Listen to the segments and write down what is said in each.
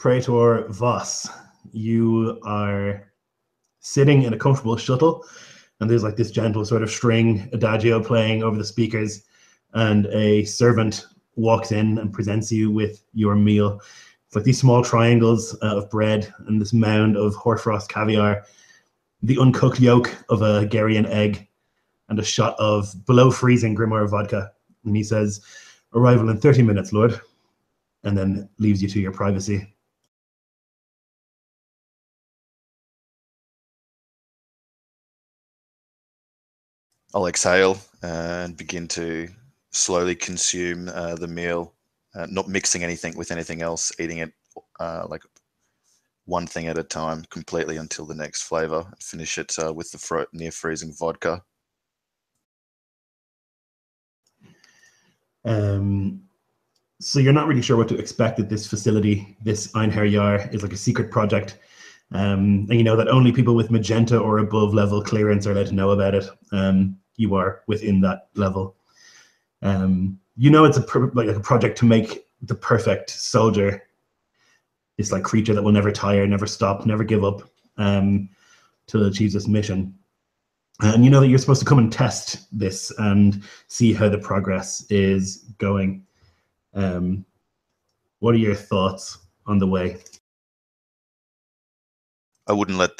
Praetor Voss, you are sitting in a comfortable shuttle, and there's like this gentle sort of string adagio playing over the speakers, and a servant walks in and presents you with your meal. It's like these small triangles of bread and this mound of hoarfrost caviar, the uncooked yolk of a Garian egg, and a shot of below freezing Grimarr vodka. And he says, "Arrival in 30 minutes, Lord," and then leaves you to your privacy. I'll exhale and begin to slowly consume the meal, not mixing anything with anything else, eating it like one thing at a time, completely until the next flavor. Finish it with the near freezing vodka. So you're not really sure what to expect at this facility. This Einherjar is like a secret project. And you know that only people with magenta or above level clearance are allowed to know about it. You are within that level. You know it's like a project to make the perfect soldier. This like creature that will never tire, never stop, never give up till it achieves this mission. And you know that you're supposed to come and test this and see how the progress is going. What are your thoughts on the way? I wouldn't let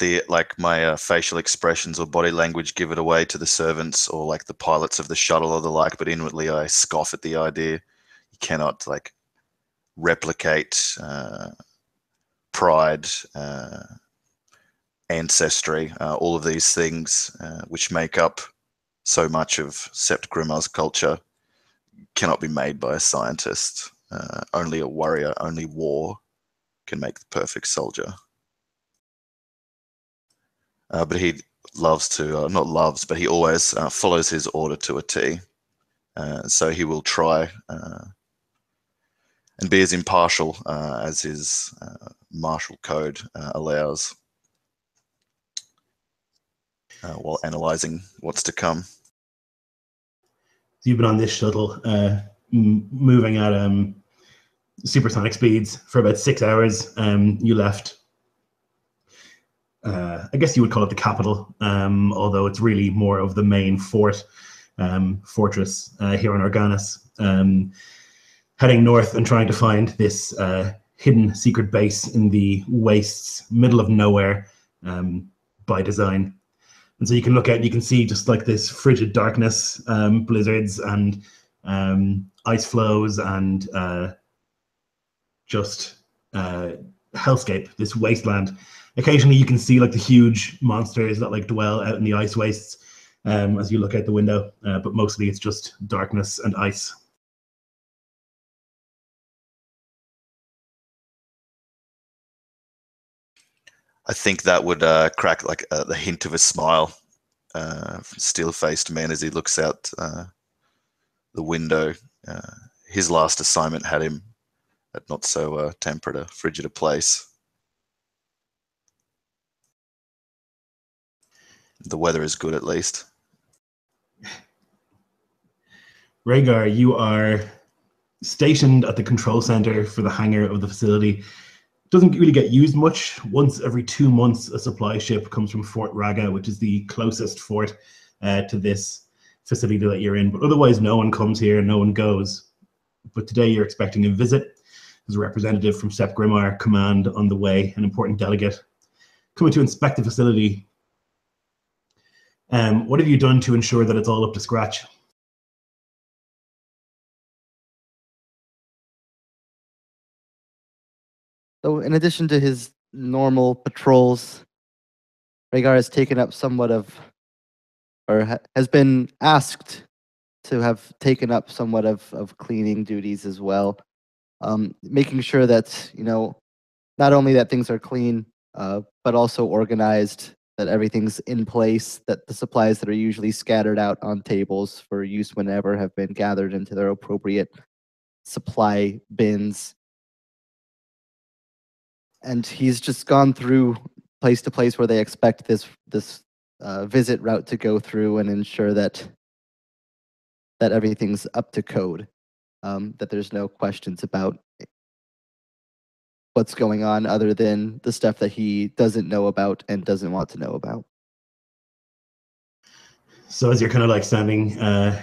my facial expressions or body language give it away to the servants or like the pilots of the shuttle or the like, but inwardly I scoff at the idea. You cannot like replicate pride, ancestry, all of these things which make up so much of Sept Grimarr's culture cannot be made by a scientist. Only a warrior, only war can make the perfect soldier. But he loves to, not loves, but he always follows his order to a T. So he will try and be as impartial as his martial code allows while analyzing what's to come. So you've been on this shuttle moving at supersonic speeds for about 6 hours. You left, I guess you would call it the capital, although it's really more of the main fortress here on Arganas, heading north and trying to find this hidden secret base in the wastes, middle of nowhere, by design. And so you can look at, you can see just like this frigid darkness, blizzards and ice flows and just hellscape, this wasteland. Occasionally you can see like the huge monsters that like dwell out in the ice wastes as you look out the window, but mostly it's just darkness and ice. I think that would crack like the hint of a smile from steel-faced man as he looks out the window. His last assignment had him at not so temperate a frigid a place. The weather is good, at least. Rhaegar, you are stationed at the control center for the hangar of the facility. It doesn't really get used much. Once every 2 months, a supply ship comes from Fort Raga, which is the closest fort to this facility that you're in. But otherwise, no one comes here, no one goes. But today you're expecting a visit. There's a representative from Sept Grimarr Command on the way, an important delegate coming to inspect the facility. What have you done to ensure that it's all up to scratch? So in addition to his normal patrols, Rhaegar has taken up somewhat of, or has been asked to have taken up somewhat of cleaning duties as well. Making sure that, you know, not only that things are clean, but also organized, that everything's in place, that the supplies that are usually scattered out on tables for use whenever have been gathered into their appropriate supply bins. And he's just gone through place to place where they expect this visit route to go through and ensure that everything's up to code, that there's no questions about what's going on other than the stuff that he doesn't know about and doesn't want to know about. So as you're kind of like standing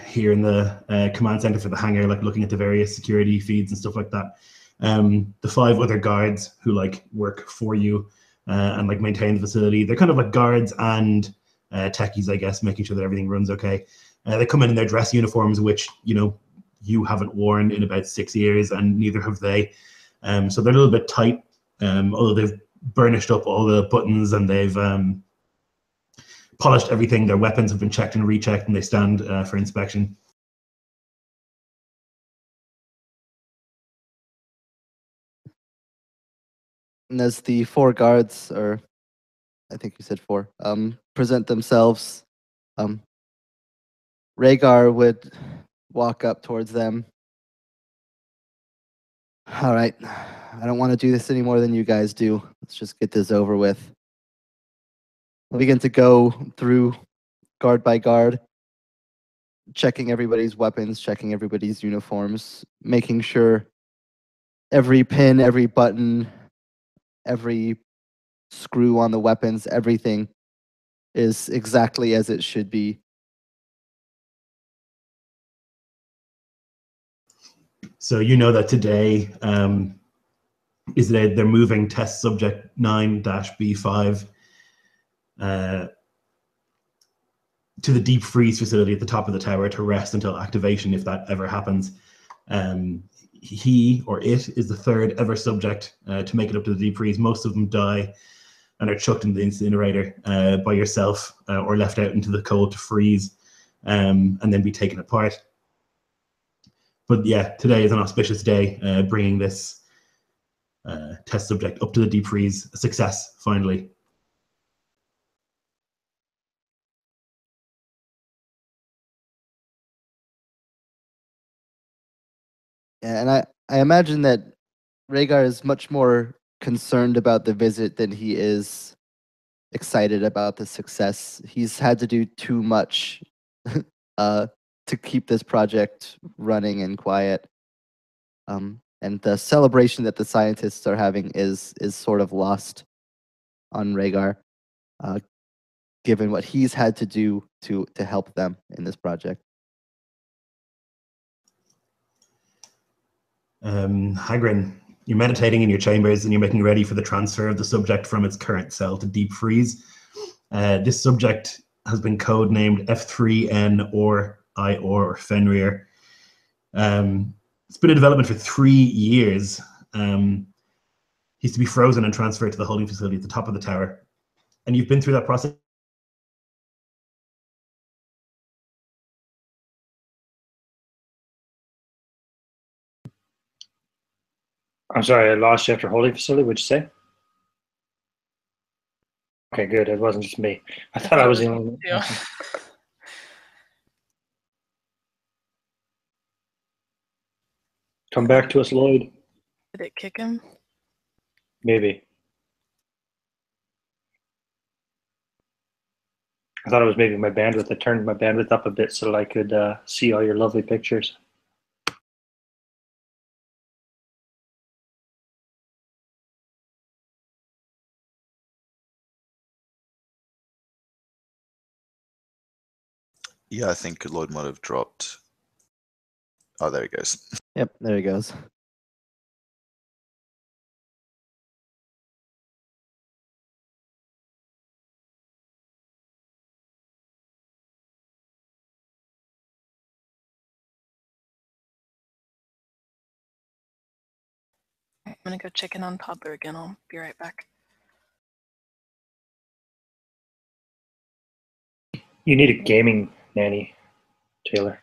here in the command center for the hangar, like looking at the various security feeds and stuff like that, the 5 other guards who like work for you and like maintain the facility, they're kind of like guards and techies, I guess, making sure that everything runs okay. They come in their dress uniforms, which, you know, you haven't worn in about 6 years, and neither have they. So they're a little bit tight, although they've burnished up all the buttons and they've polished everything. Their weapons have been checked and rechecked, and they stand for inspection. And as the 4 guards, or I think you said 4, present themselves, Rhaegar would walk up towards them. All right, I don't want to do this any more than you guys do. Let's just get this over with. I'll begin to go through guard by guard, checking everybody's weapons, checking everybody's uniforms, making sure every pin, every button, every screw on the weapons, everything is exactly as it should be. So you know that today is they're moving test subject 9-B5 to the deep freeze facility at the top of the tower to rest until activation, if that ever happens. He or it is the 3rd ever subject to make it up to the deep freeze. Most of them die and are chucked in the incinerator by yourself or left out into the cold to freeze and then be taken apart. But yeah, today is an auspicious day, bringing this test subject up to the deep freeze. A success, finally. And I imagine that Rhaegar is much more concerned about the visit than he is excited about the success. He's had to do too much to keep this project running and quiet. And the celebration that the scientists are having is sort of lost on Rhaegar, given what he's had to do to help them in this project. Hagrid, you're meditating in your chambers and you're making ready for the transfer of the subject from its current cell to deep freeze. This subject has been codenamed F3N or Fenrir. It's been in development for 3 years. He's to be frozen and transferred to the holding facility at the top of the tower. And you've been through that process. I'm sorry, I lost you after holding facility. What'd you say? Okay, good. It wasn't just me. I thought I was the only one. Yeah. Come back to us, Lloyd. Did it kick him? Maybe. I thought it was maybe my bandwidth. I turned my bandwidth up a bit so that I could see all your lovely pictures. Yeah, I think Lloyd might have dropped. Oh, there he goes. Yep, there he goes. I'm gonna go check in on Toddler again. I'll be right back. You need a gaming nanny, Taylor.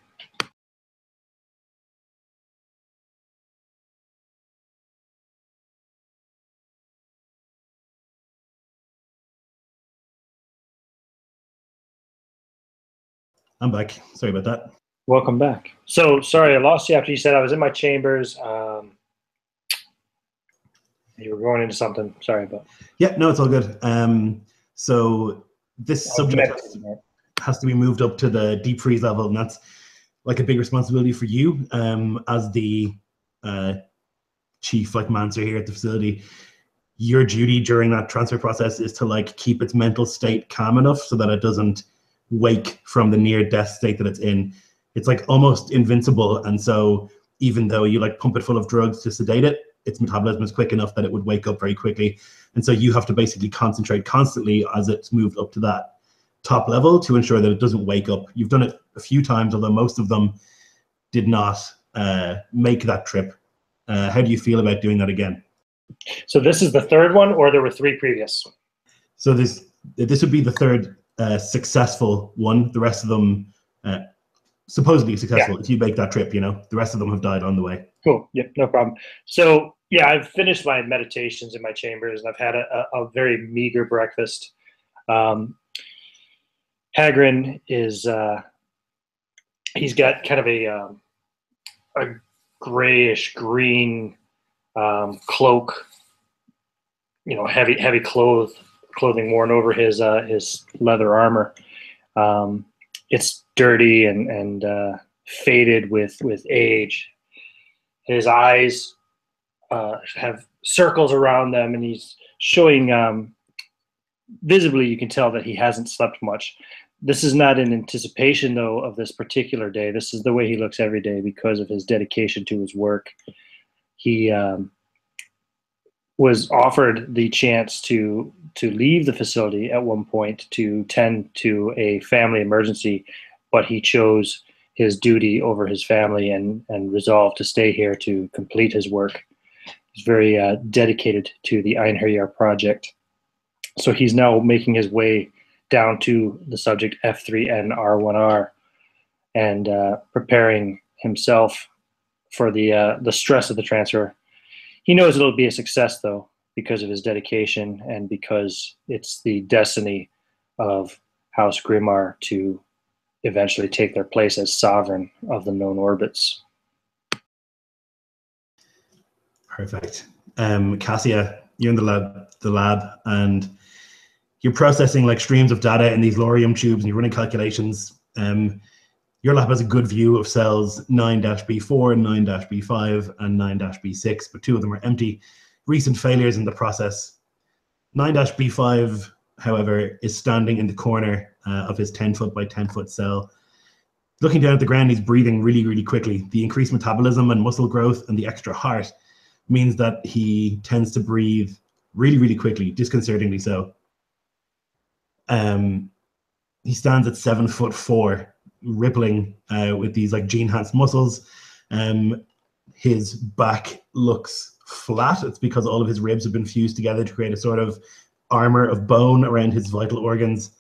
I'm back. Sorry about that. Welcome back. So, sorry, I lost you after you said I was in my chambers. You were going into something. Sorry about. Yeah, no, it's all good. So this subject has to be moved up to the deep freeze level, and that's like a big responsibility for you as the chief like mancer here at the facility, your duty during that transfer process is to like keep its mental state calm enough so that it doesn't wake from the near death state that it's in. It's like almost invincible, and so even though you like pump it full of drugs to sedate it, its metabolism is quick enough that it would wake up very quickly. And so you have to basically concentrate constantly as it's moved up to that top level to ensure that it doesn't wake up. You've done it a few times, although most of them did not make that trip. How do you feel about doing that again? So this is the third one, or there were 3 previous? So this would be the third successful one. The rest of them supposedly successful. Yeah. If you make that trip, you know, the rest of them have died on the way. Cool. Yep, no problem. So yeah, I've finished my meditations in my chambers, and I've had a very meager breakfast. Hagrin is he's got kind of a grayish green cloak, you know, heavy clothing worn over his leather armor. It's dirty and faded with age. His eyes have circles around them, and he's showing visibly, you can tell that he hasn't slept much. This is not in anticipation, though, of this particular day. This is the way he looks every day because of his dedication to his work. He was offered the chance to leave the facility at one point to tend to a family emergency, but he chose his duty over his family and resolved to stay here to complete his work. He's very dedicated to the Einherjar project. So he's now making his way down to the subject F3N R1R and preparing himself for the stress of the transfer. He knows it'll be a success, though, because of his dedication and because it's the destiny of House Grimarr to eventually take their place as sovereign of the known orbits. Perfect. Cassia, you're in the lab, and you're processing like streams of data in these Lorium tubes, and you're running calculations. Your lab has a good view of cells 9-B4, 9-B5, and 9-B6, but 2 of them are empty. Recent failures in the process. 9-B5, however, is standing in the corner of his 10-foot by 10-foot cell. Looking down at the ground, he's breathing really, really quickly. The increased metabolism and muscle growth and the extra heart means that he tends to breathe really, really quickly, disconcertingly so. He stands at 7'4", rippling with these like gene-enhanced muscles. His back looks flat. It's because all of his ribs have been fused together to create a sort of armor of bone around his vital organs.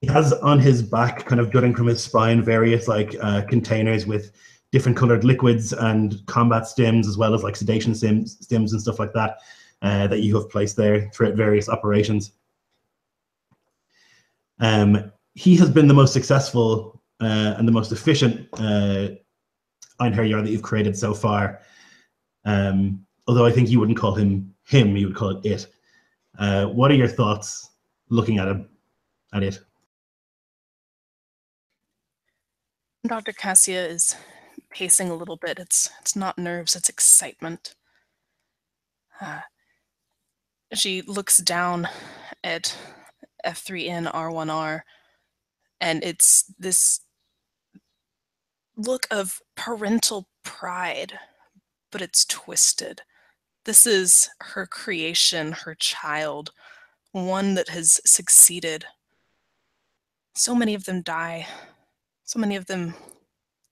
He has on his back, kind of jutting from his spine, various like containers with different colored liquids and combat stims, as well as like sedation stims and stuff like that, that you have placed there throughout various operations. He has been the most successful and the most efficient Einherjar that you've created so far. Although I think you wouldn't call him, you would call it it. What are your thoughts looking at it? Dr. Cassia is pacing a little bit. It's not nerves, it's excitement. She looks down at F3N R1R, and it's this look of parental pride, but it's twisted. This is her creation, her child, one that has succeeded. So many of them die. So many of them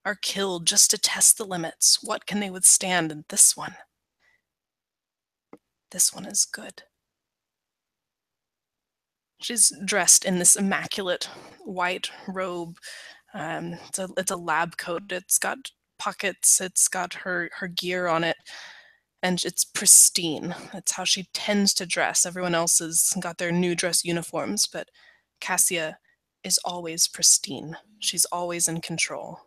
are killed just to test the limits. What can they withstand? And this one is good. She's dressed in this immaculate white robe. It's a lab coat. It's got pockets. It's got her gear on it. And it's pristine. That's how she tends to dress. Everyone else has got their new dress uniforms, but Cassia is always pristine. She's always in control.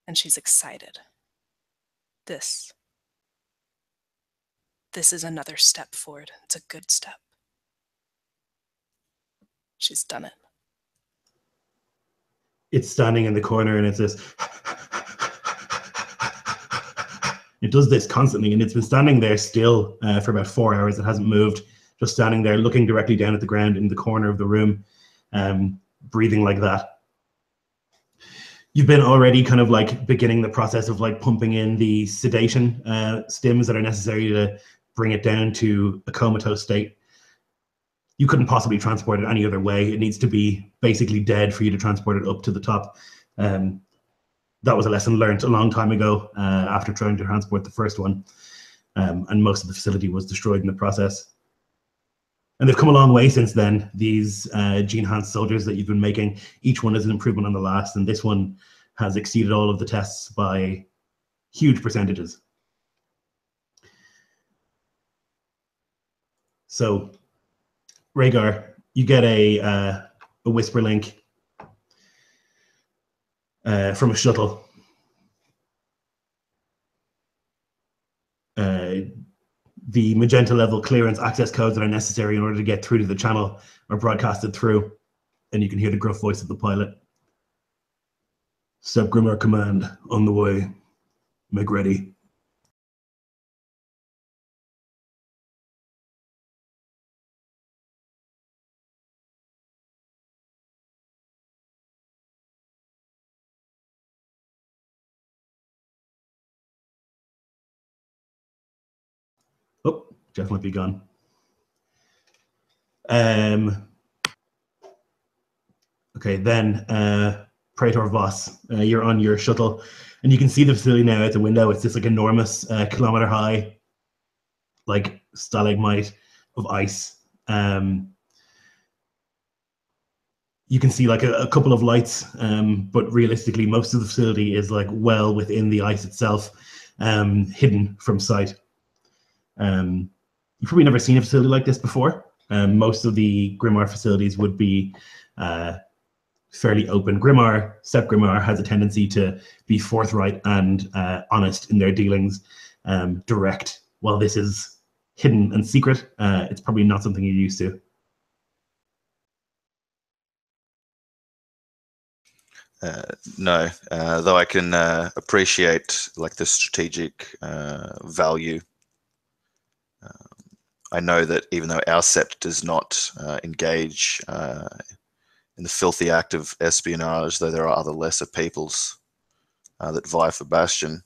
And she's excited. This is another step forward. It's a good step. She's done it. It's standing in the corner, and it's this It does this constantly, and it's been standing there still for about 4 hours. It hasn't moved, just standing there looking directly down at the ground in the corner of the room, breathing like that. You've been already kind of like beginning the process of like pumping in the sedation stims that are necessary to bring it down to a comatose state. You couldn't possibly transport it any other way. It needs to be basically dead for you to transport it up to the top. That was a lesson learned a long time ago after trying to transport the first one. And most of the facility was destroyed in the process. And they've come a long way since then. These gene-enhanced soldiers that you've been making, each one is an improvement on the last, and this one has exceeded all of the tests by huge percentages. So, Rhaegar, you get a whisper link from a shuttle. The magenta level clearance access codes that are necessary in order to get through to the channel are broadcasted through, and you can hear the gruff voice of the pilot. Sept Grimarr command, on the way. Make ready. Oh, Jeff might be gone. Okay, then Praetor Voss, you're on your shuttle, and you can see the facility now out the window. It's this like enormous kilometer high, like stalagmite of ice. You can see like a couple of lights, but realistically, most of the facility is like well within the ice itself, hidden from sight. You've probably never seen a facility like this before. Most of the Grimarr facilities would be fairly open. Sept Grimarr has a tendency to be forthright and honest in their dealings, direct. While this is hidden and secret, it's probably not something you're used to. No, though I can appreciate like the strategic value. I know that even though our sept does not engage in the filthy act of espionage, though there are other lesser peoples that vie for Bastion,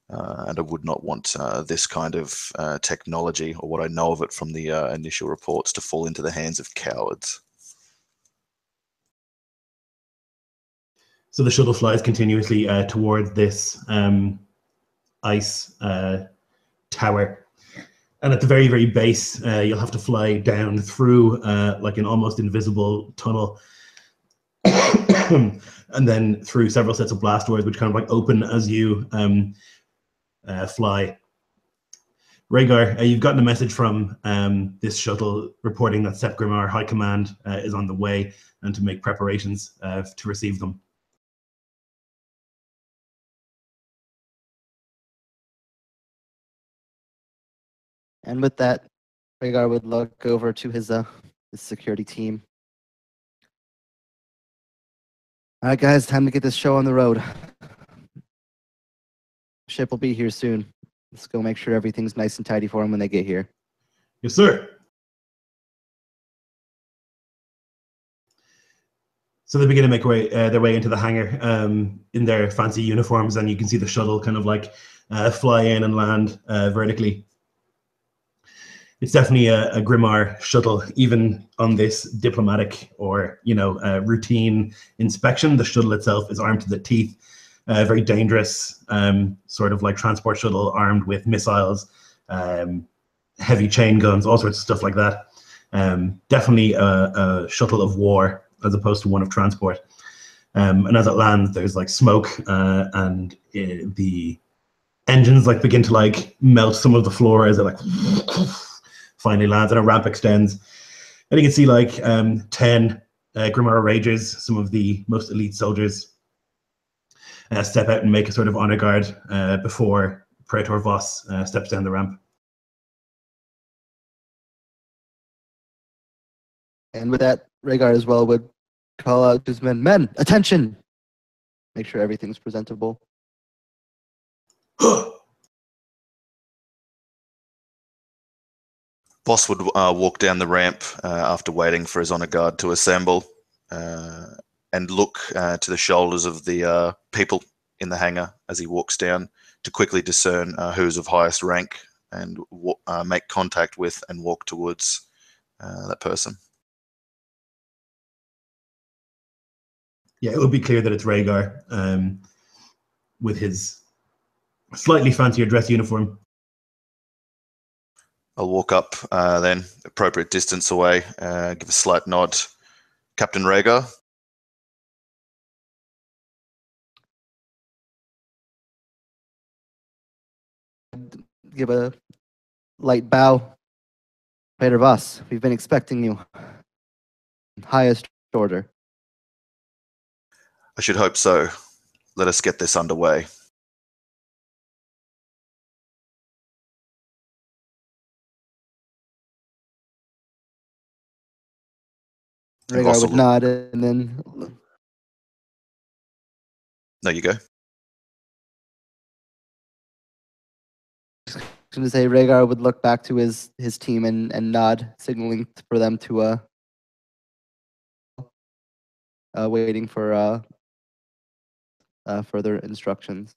and I would not want this kind of technology, or what I know of it from the initial reports, to fall into the hands of cowards. So the shuttle flies continuously towards this ice tower. And at the very, very base, you'll have to fly down through like an almost invisible tunnel. And then through several sets of blast doors, which kind of like open as you fly. Rhaegar, you've gotten a message from this shuttle reporting that Sept Grimarr High Command is on the way, and to make preparations to receive them. And with that, Rhaegar would look over to his security team. All right, guys, time to get this show on the road. Ship will be here soon. Let's go make sure everything's nice and tidy for them when they get here. Yes, sir. So they begin to make their way into the hangar in their fancy uniforms, and you can see the shuttle kind of like fly in and land vertically. It's definitely a Grimarr shuttle, even on this diplomatic or routine inspection. The shuttle itself is armed to the teeth, very dangerous, sort of like transport shuttle armed with missiles, heavy chain guns, all sorts of stuff like that. Definitely a shuttle of war as opposed to one of transport. And as it lands, there's like smoke and the engines like begin to like melt some of the floor as it like finally lands, and a ramp extends. And you can see like 10 Grimarr Ragers, some of the most elite soldiers, step out and make a sort of honor guard before Praetor Voss steps down the ramp. And with that, Rhaegar as well would call out to his men, "Men, attention!" Make sure everything's presentable. Boss would walk down the ramp after waiting for his honor guard to assemble and look to the shoulders of the people in the hangar as he walks down to quickly discern who's of highest rank and make contact with and walk towards that person. Yeah, it would be clear that it's Rhaegar with his slightly fancier dress uniform. I'll walk up then, appropriate distance away, give a slight nod. Captain Rhaegar. Give a light bow. Praetor Voss, we've been expecting you. Highest order. I should hope so. Let us get this underway. Rhaegar would nod and then... There you go. Going to say Rhaegar would look back to his team and nod, signaling for them to waiting for further instructions.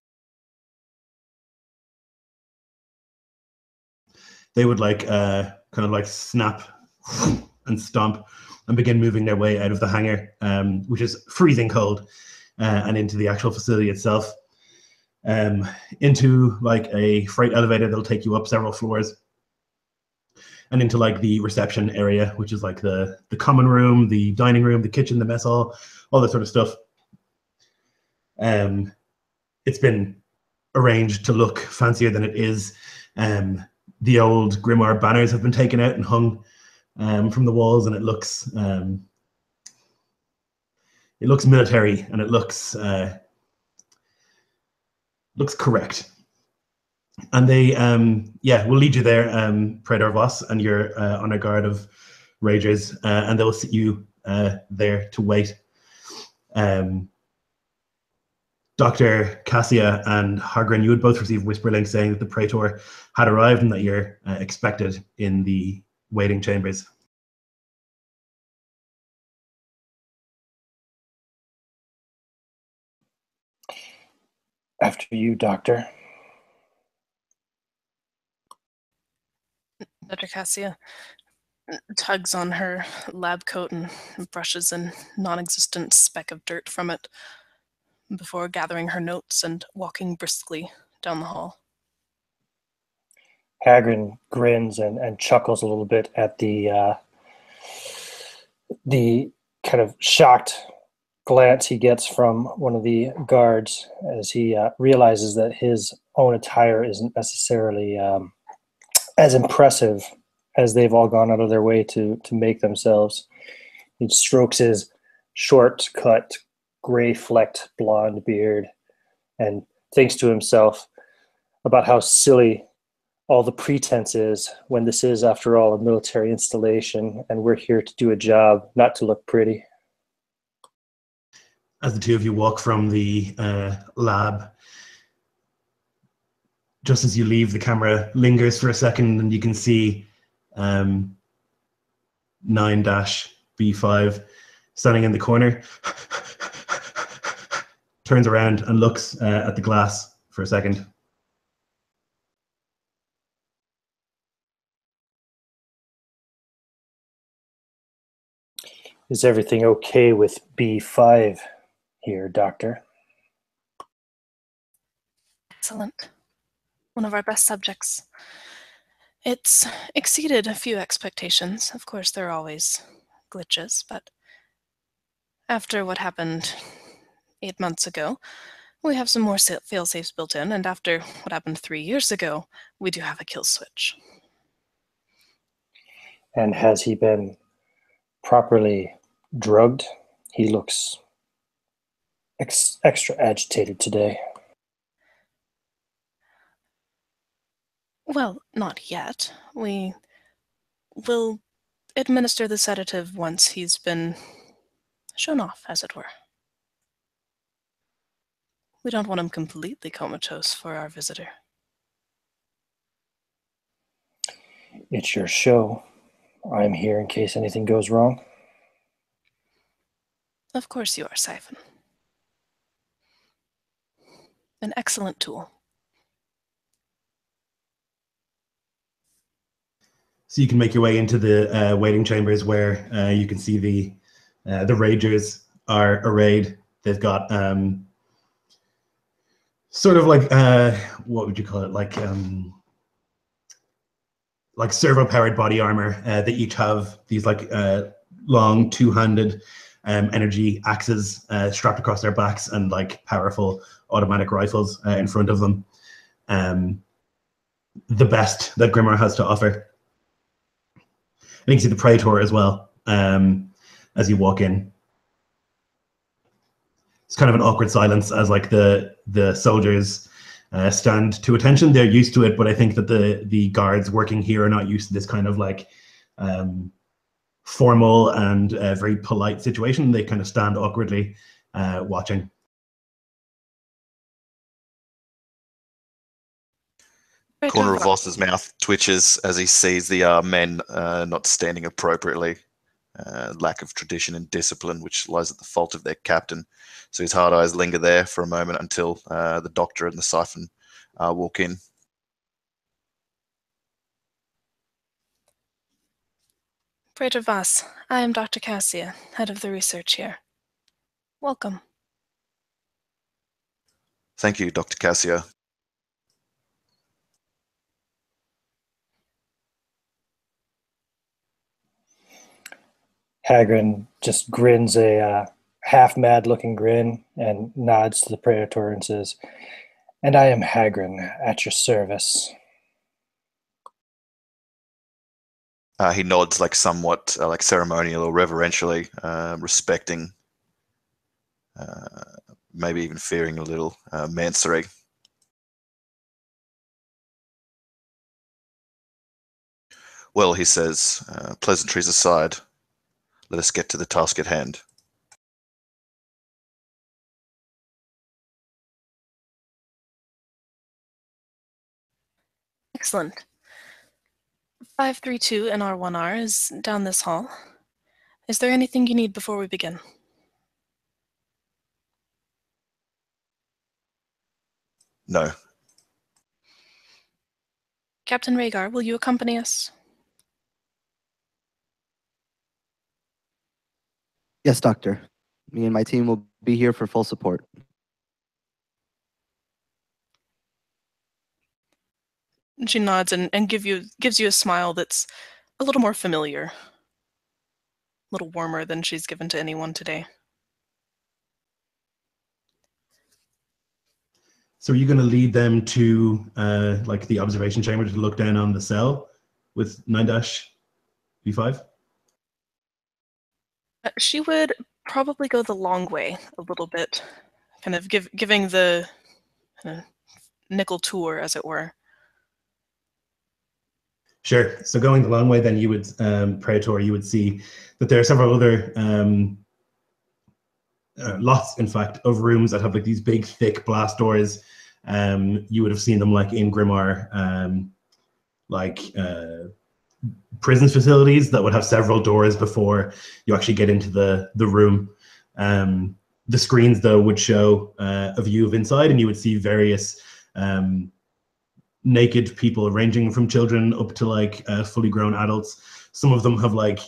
They would like kind of like snap and stomp and begin moving their way out of the hangar, which is freezing cold, and into the actual facility itself. Into like a freight elevator that'll take you up several floors, and into like the reception area, which is like the common room, the dining room, the kitchen, the mess hall, all that sort of stuff. It's been arranged to look fancier than it is. The old Grimarr banners have been taken out and hung from the walls, and it looks military, and it looks correct. And they will lead you there, Praetor Voss, and your honor guard of Ragers, and they will sit you there to wait. Dr. Cassia and Hargren, you would both receive whisper links saying that the Praetor had arrived and that you're expected in the waiting chambers. After you, Doctor. Dr. Cassia tugs on her lab coat and brushes a non-existent speck of dirt from it before gathering her notes and walking briskly down the hall. Hagrid grins and chuckles a little bit at the kind of shocked glance he gets from one of the guards as he realizes that his own attire isn't necessarily as impressive as they've all gone out of their way to make themselves. He strokes his short-cut, gray-flecked blonde beard and thinks to himself about how silly all the pretense is when this is, after all, a military installation and we're here to do a job, not to look pretty. As the two of you walk from the lab, just as you leave, the camera lingers for a second and you can see 9-B5 standing in the corner, turns around and looks at the glass for a second. Is everything okay with B5 here, Doctor? Excellent. One of our best subjects. It's exceeded a few expectations. Of course, there are always glitches, but after what happened 8 months ago, we have some more fail-safes built in, and after what happened 3 years ago, we do have a kill switch. And has he been properly drugged? He looks extra agitated today. Well, not yet. We will administer the sedative once he's been shown off, as it were. We don't want him completely comatose for our visitor. It's your show. I'm here in case anything goes wrong. Of course you are, Siphon. An excellent tool. So you can make your way into the waiting chambers where you can see the Ragers are arrayed. They've got sort of like what would you call it? Like servo-powered body armor. They each have these like long two-handed energy axes strapped across their backs and like powerful automatic rifles in front of them. The best that Grimarr has to offer. And you can see the Praetor as well as you walk in. It's kind of an awkward silence as like the soldiers stand to attention. They're used to it, but I think that the guards working here are not used to this kind of like formal and very polite situation. They kind of stand awkwardly watching. Corner of Voss's mouth twitches as he sees the men not standing appropriately. Lack of tradition and discipline, which lies at the fault of their captain. So his hard eyes linger there for a moment until the doctor and the Siphon walk in. Praetor Voss, I am Dr. Cassia, head of the research here. Welcome. Thank you, Dr. Cassia. Hagrid just grins a half-mad looking grin and nods to the Praetor and says, "And I am Hagrid, at your service." He nods like somewhat like ceremonial or reverentially, respecting, maybe even fearing a little Mansory. Well, he says, pleasantries aside, let us get to the task at hand. Excellent. 532 and R1R is down this hall. Is there anything you need before we begin? No. Captain Rhaegar, will you accompany us? Yes, Doctor. Me and my team will be here for full support. And she nods and gives you a smile that's a little more familiar. A little warmer than she's given to anyone today. So are you going to lead them to like the observation chamber to look down on the cell with 9-V5? She would probably go the long way a little bit, kind of giving the nickel tour, as it were. Sure. So going the long way, then you would, Praetor, you would see that there are several other, lots, in fact, of rooms that have like these big, thick blast doors. You would have seen them like in Grimarr, prison facilities that would have several doors before you actually get into the room. The screens, though, would show a view of inside, and you would see various naked people ranging from children up to like fully grown adults. Some of them have like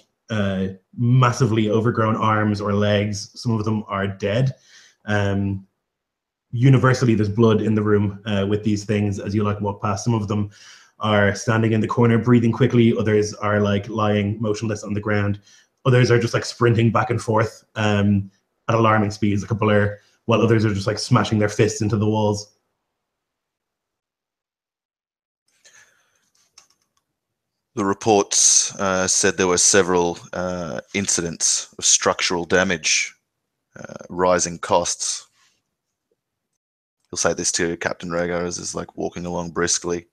massively overgrown arms or legs. Some of them are dead. Universally, there's blood in the room with these things as you like walk past. Some of them are standing in the corner breathing quickly. Others are like lying motionless on the ground. Others are just like sprinting back and forth at alarming speeds, like a blur, while others are just like smashing their fists into the walls. The reports said there were several incidents of structural damage, rising costs. He'll say this to Captain Rhaegar as he's like walking along briskly,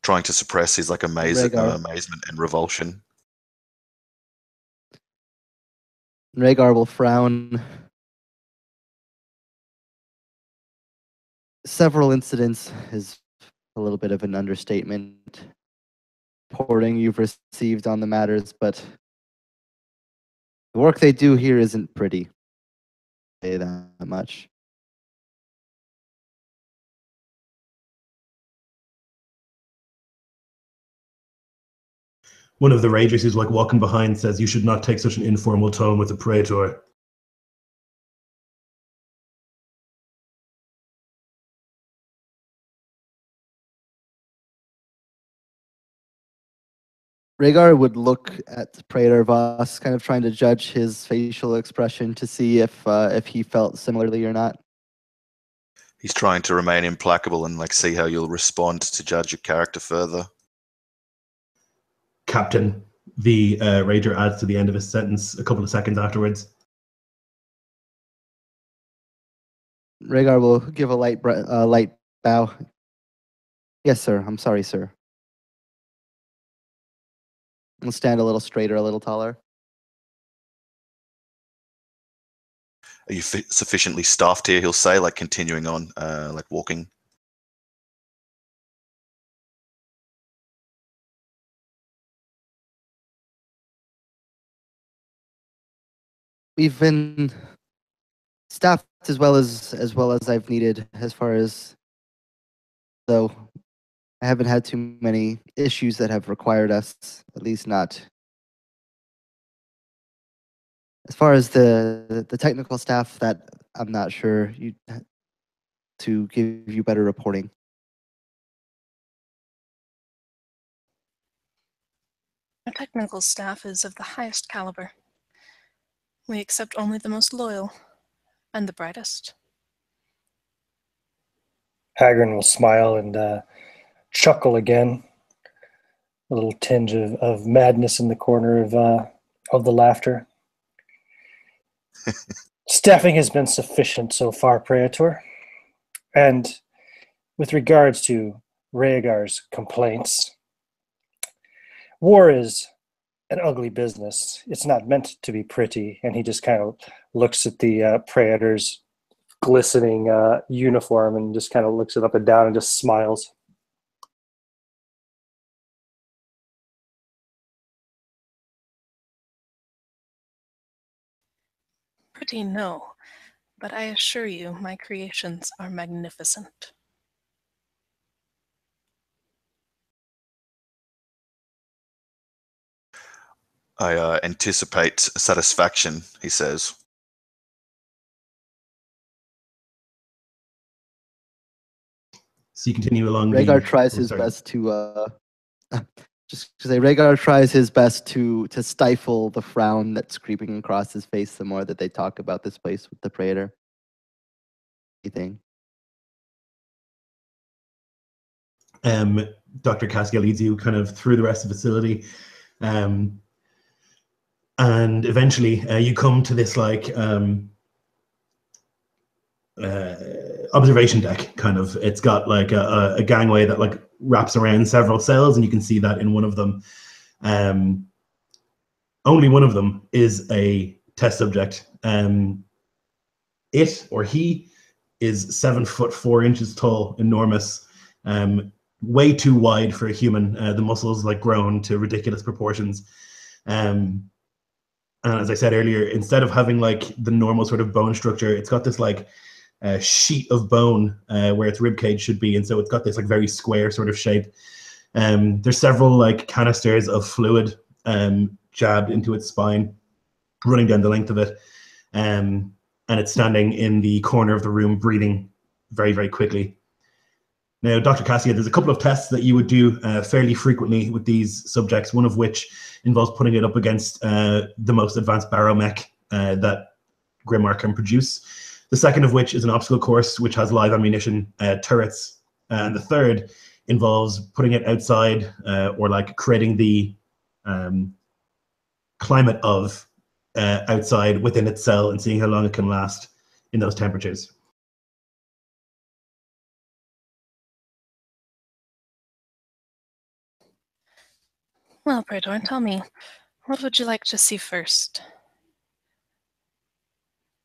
trying to suppress his like amazement and revulsion. Rhaegar will frown. Several incidents is a little bit of an understatement. Reporting you've received on the matters, but the work they do here isn't pretty. I'll say that much. One of the Ragers who's like walking behind says, "You should not take such an informal tone with a praetor." Rhaegar would look at Praetor Voss, kind of trying to judge his facial expression to see if he felt similarly or not. He's trying to remain implacable and like see how you'll respond to judge your character further. Captain, the Rager adds to the end of his sentence a couple of seconds afterwards. Rhaegar will give a light bow. Yes, sir. I'm sorry, sir. He'll stand a little straighter, a little taller. Are you sufficiently staffed here? He'll say, like continuing on, like walking. We've been staffed as well as I've needed, as far as, though I haven't had too many issues that have required us, at least not. As far as the technical staff, that I'm not sure to give you better reporting. Our technical staff is of the highest caliber. We accept only the most loyal and the brightest. Hagrid will smile and chuckle again. A little tinge of madness in the corner of the laughter. Staffing has been sufficient so far, Praetor. And with regards to Rhaegar's complaints, war is an ugly business. It's not meant to be pretty. And he just kind of looks at the Praetor's glistening uniform and just kind of looks it up and down and just smiles. Pretty, no, but I assure you my creations are magnificent. I anticipate satisfaction, he says. So you continue along. Rhaegar tries his best to just to say Rhaegar tries his best to stifle the frown that's creeping across his face the more that they talk about this place with the Praetor. Anything? Dr. Casca leads you kind of through the rest of the facility. And eventually you come to this like observation deck kind of. It's got like a gangway that like wraps around several cells, and you can see that in one of them only one of them is a test subject. It or he is 7'4" tall, enormous, way too wide for a human. The muscles like grown to ridiculous proportions. And as I said earlier, instead of having like the normal sort of bone structure, it's got this like sheet of bone where its rib cage should be, and so it's got this like very square sort of shape. There's several like canisters of fluid jabbed into its spine, running down the length of it, and it's standing in the corner of the room, breathing very, very quickly. Now, Dr. Cassia, there's a couple of tests that you would do fairly frequently with these subjects, one of which involves putting it up against the most advanced baromech that Grimarr can produce. The second of which is an obstacle course, which has live ammunition turrets. And the third involves putting it outside or like creating the climate of outside within its cell and seeing how long it can last in those temperatures. Well, Praetor, tell me, what would you like to see first?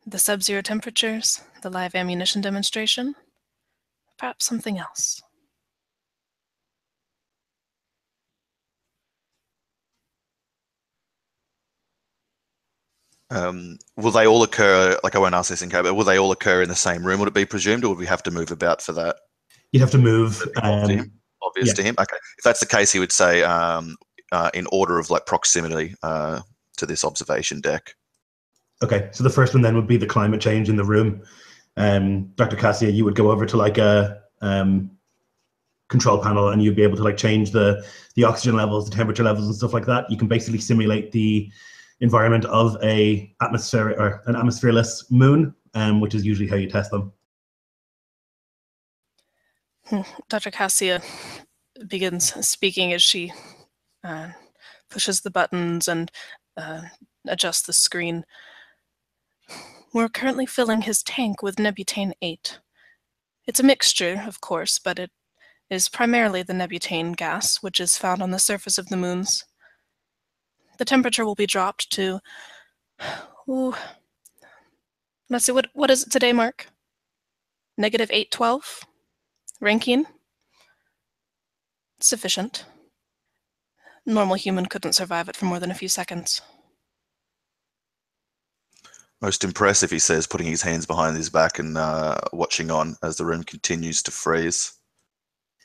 The sub-zero temperatures, the live ammunition demonstration, perhaps something else? Will they all occur, like I won't ask this in code, but will they all occur in the same room, would it be presumed, or would we have to move about for that? You'd have to move. Obvious to him? Okay. If that's the case, he would say in order of like proximity to this observation deck. Okay, so the first one then would be the climate change in the room. Dr. Cassia, you would go over to like a control panel and you'd be able to like change the oxygen levels, the temperature levels and stuff like that. You can basically simulate the environment of an atmosphereless moon, which is usually how you test them. Dr. Cassia begins speaking as she pushes the buttons and adjusts the screen. We're currently filling his tank with Nebutane 8. It's a mixture, of course, but it is primarily the nebutane gas, which is found on the surface of the moons. The temperature will be dropped to... let's see, what is it today, Mark? Negative 812? Rankine? Sufficient. Normal human couldn't survive it for more than a few seconds. Most impressive, he says, putting his hands behind his back and watching on as the room continues to freeze.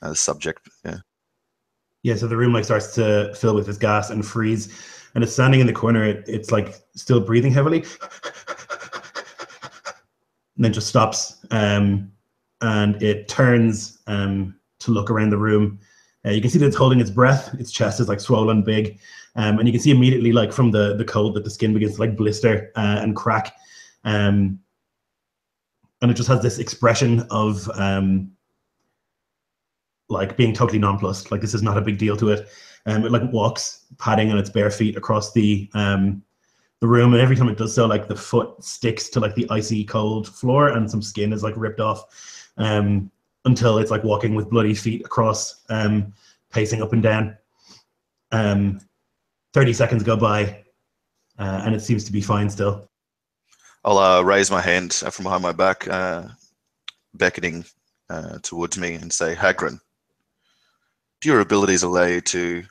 The subject, yeah. Yeah, so the room like starts to fill with this gas and freeze, and it's standing in the corner. It's like still breathing heavily, and then just stops, and it turns to look around the room. You can see that it's holding its breath. Its chest is like swollen big, and you can see immediately, like from the cold, that the skin begins to like blister and crack, and it just has this expression of like being totally nonplussed. Like this is not a big deal to it. It like walks padding on its bare feet across the room, and every time it does so, like the foot sticks to like the icy cold floor, and some skin is like ripped off, until it's like walking with bloody feet across, pacing up and down. 30 seconds go by, and it seems to be fine still. I'll raise my hand from behind my back, beckoning towards me, and say, Hagrin, do your abilities allow you to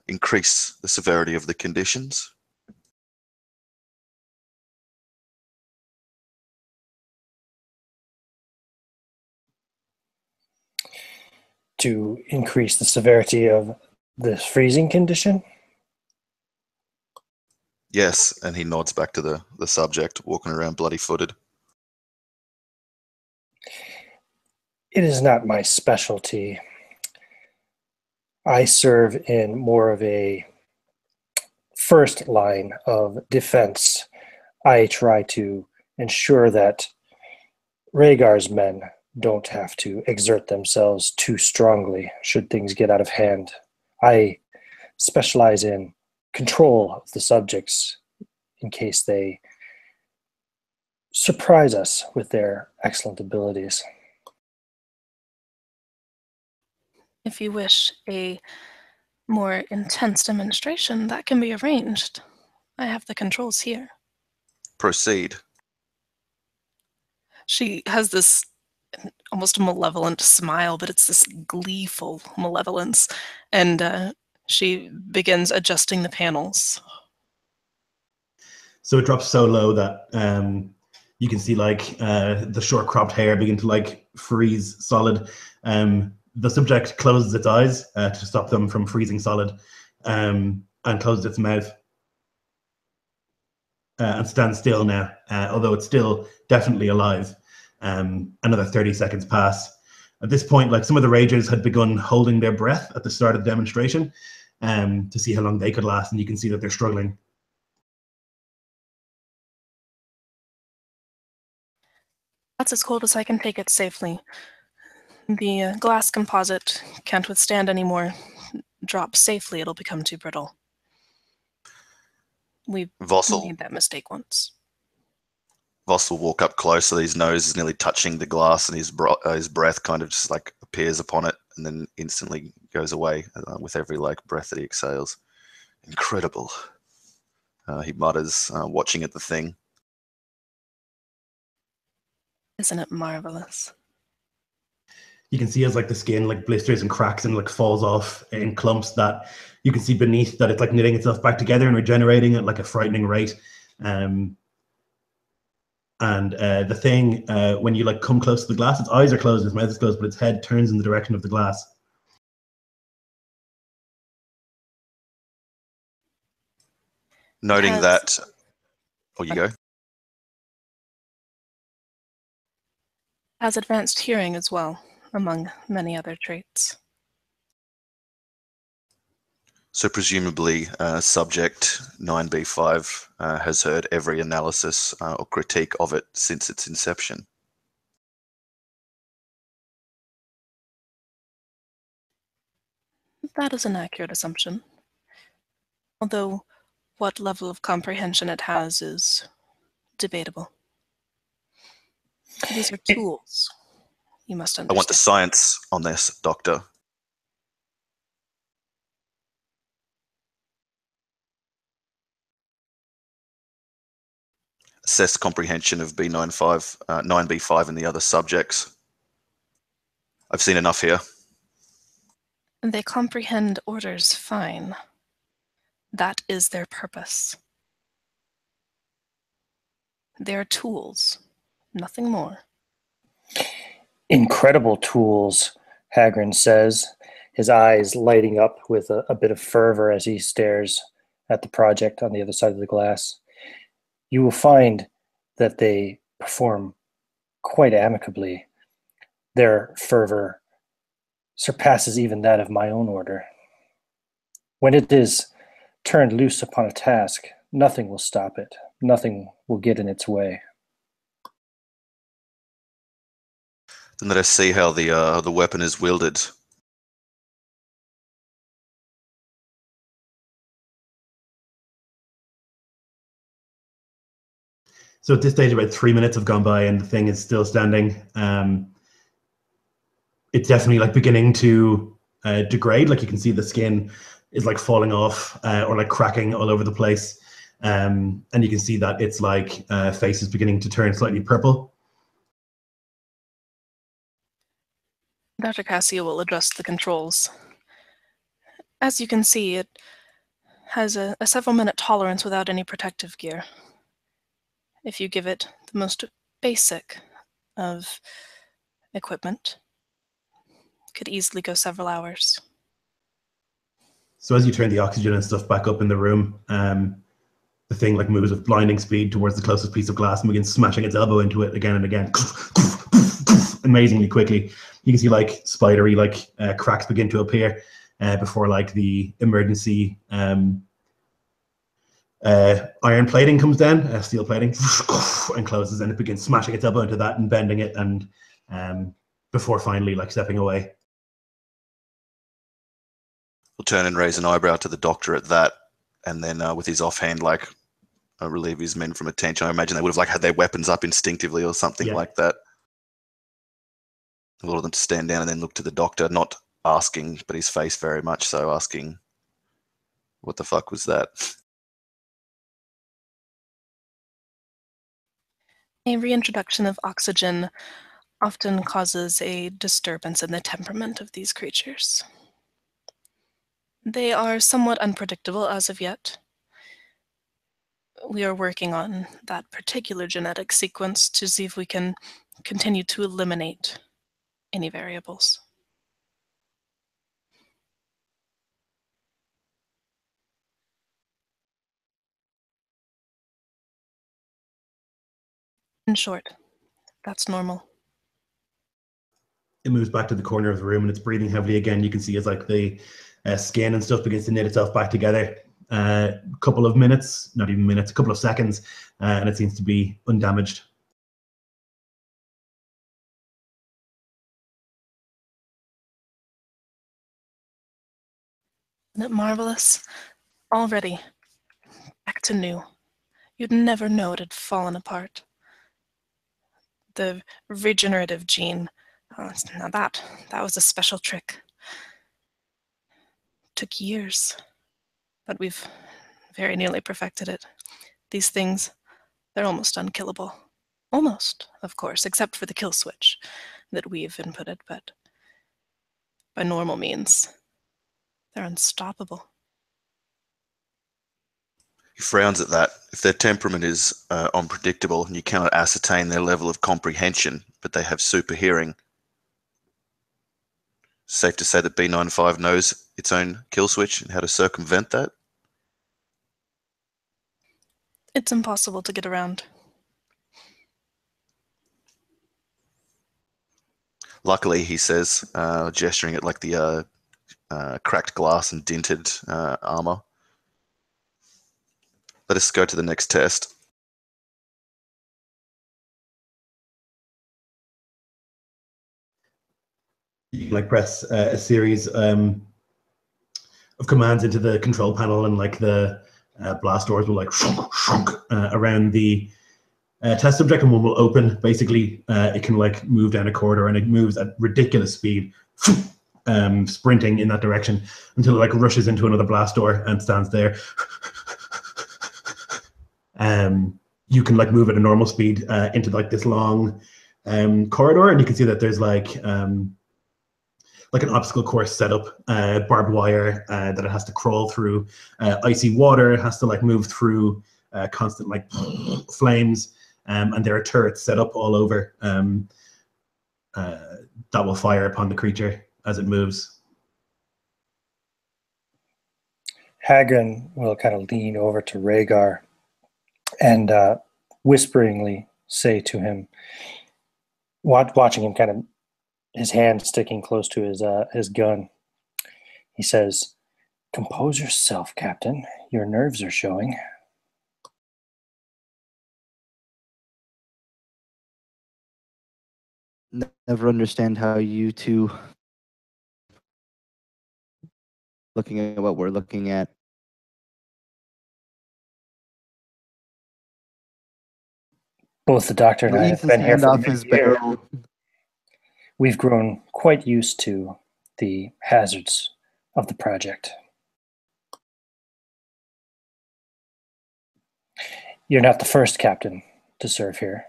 increase the severity of the conditions? To increase the severity of this freezing condition? Yes, and he nods back to the subject, walking around bloody-footed. It is not my specialty. I serve in more of a first line of defense. I try to ensure that Rhaegar's men don't have to exert themselves too strongly should things get out of hand. I specialize in control of the subjects in case they surprise us with their excellent abilities. If you wish a more intense demonstration, that can be arranged. I have the controls here. Proceed. She has this almost malevolent smile, but it's this gleeful malevolence, and she begins adjusting the panels. So it drops so low that you can see like the short cropped hair begin to like freeze solid. The subject closes its eyes to stop them from freezing solid, and closes its mouth, and stands still now, although it's still definitely alive. Another 30 seconds pass. At this point, like some of the Ragers had begun holding their breath at the start of the demonstration, to see how long they could last, and you can see that they're struggling. That's as cold as I can take it safely. The glass composite can't withstand any more drops safely. It'll become too brittle. We made that mistake once. Voss will walk up close so his nose is nearly touching the glass, and his breath kind of just like appears upon it and then instantly goes away with every like breath that he exhales. Incredible, he mutters, watching at the thing. Isn't it marvelous? you can see as like the skin like blisters and cracks and like falls off in clumps, that you can see beneath that it's like knitting itself back together and regenerating at like a frightening rate. And the thing, when you like come close to the glass, its eyes are closed, its mouth is closed, but its head turns in the direction of the glass. Noting that, oh, you go. Has advanced hearing as well, among many other traits. So presumably, subject 9B5 has heard every analysis or critique of it since its inception. That is an accurate assumption. Although what level of comprehension it has is debatable. These are tools, you must understand. I want the science on this, Doctor. Assess comprehension of 9B5 and the other subjects. I've seen enough here. They comprehend orders fine. That is their purpose. They are tools, nothing more. Incredible tools, Hagrin says, his eyes lighting up with a bit of fervor as he stares at the project on the other side of the glass. You will find that they perform quite amicably. Their fervor surpasses even that of my own order. When it is turned loose upon a task, nothing will stop it. Nothing will get in its way. Then let us see how the weapon is wielded. So at this stage, about 3 minutes have gone by and the thing is still standing. It's definitely like beginning to degrade. Like you can see the skin is like falling off or like cracking all over the place. And you can see that its like face is beginning to turn slightly purple. Dr. Cassia will adjust the controls. As you can see, it has a several-minute tolerance without any protective gear. If you give it the most basic of equipment, it could easily go several hours. So as you turn the oxygen and stuff back up in the room, the thing like moves with blinding speed towards the closest piece of glass and begins smashing its elbow into it again and again, amazingly quickly. You can see like spidery like cracks begin to appear before like the emergency iron plating comes down, steel plating, and closes, and it begins smashing its elbow into that and bending it, and before finally like stepping away. We'll turn and raise an eyebrow to the doctor at that, and then with his offhand like relieve his men from attention. I imagine they would have like had their weapons up instinctively or something like that. A lot of them to stand down and then look to the doctor, not asking, but his face very much so asking, what the fuck was that? A reintroduction of oxygen often causes a disturbance in the temperament of these creatures. They are somewhat unpredictable as of yet. We are working on that particular genetic sequence to see if we can continue to eliminate any variables. In short, that's normal. It moves back to the corner of the room and it's breathing heavily again. You can see as like the skin and stuff begins to knit itself back together. A couple of minutes, not even minutes, a couple of seconds, and it seems to be undamaged. Isn't it marvelous? Already back to new. You'd never know it had fallen apart. The regenerative gene, now that was a special trick. Took years, but we've very nearly perfected it. These things, they're almost unkillable. Almost, of course, except for the kill switch that we've inputted, but by normal means. They're unstoppable. He frowns at that. If their temperament is unpredictable and you cannot ascertain their level of comprehension, but they have super hearing, safe to say that B95 knows its own kill switch and how to circumvent that? It's impossible to get around. Luckily, he says, gesturing at like the cracked glass and dinted armor. Let us go to the next test. You can like press a series of commands into the control panel, and like the blast doors will like shunk around the test subject, and one will open. Basically, it can like move down a corridor, and it moves at ridiculous speed, sprinting in that direction until it like rushes into another blast door and stands there. You can like move at a normal speed into like this long corridor, and you can see that there's like an obstacle course set up, barbed wire that it has to crawl through, icy water, it has to like move through constant like flames, and there are turrets set up all over that will fire upon the creature as it moves. Hagrin will kind of lean over to Rhaegar and whisperingly say to him, watching him kind of his hand sticking close to his gun, he says, "Compose yourself, Captain. Your nerves are showing." Never understand how you two, looking at what we're looking at, Both the doctor and I have been here for many years. We've grown quite used to the hazards of the project. You're not the first captain to serve here.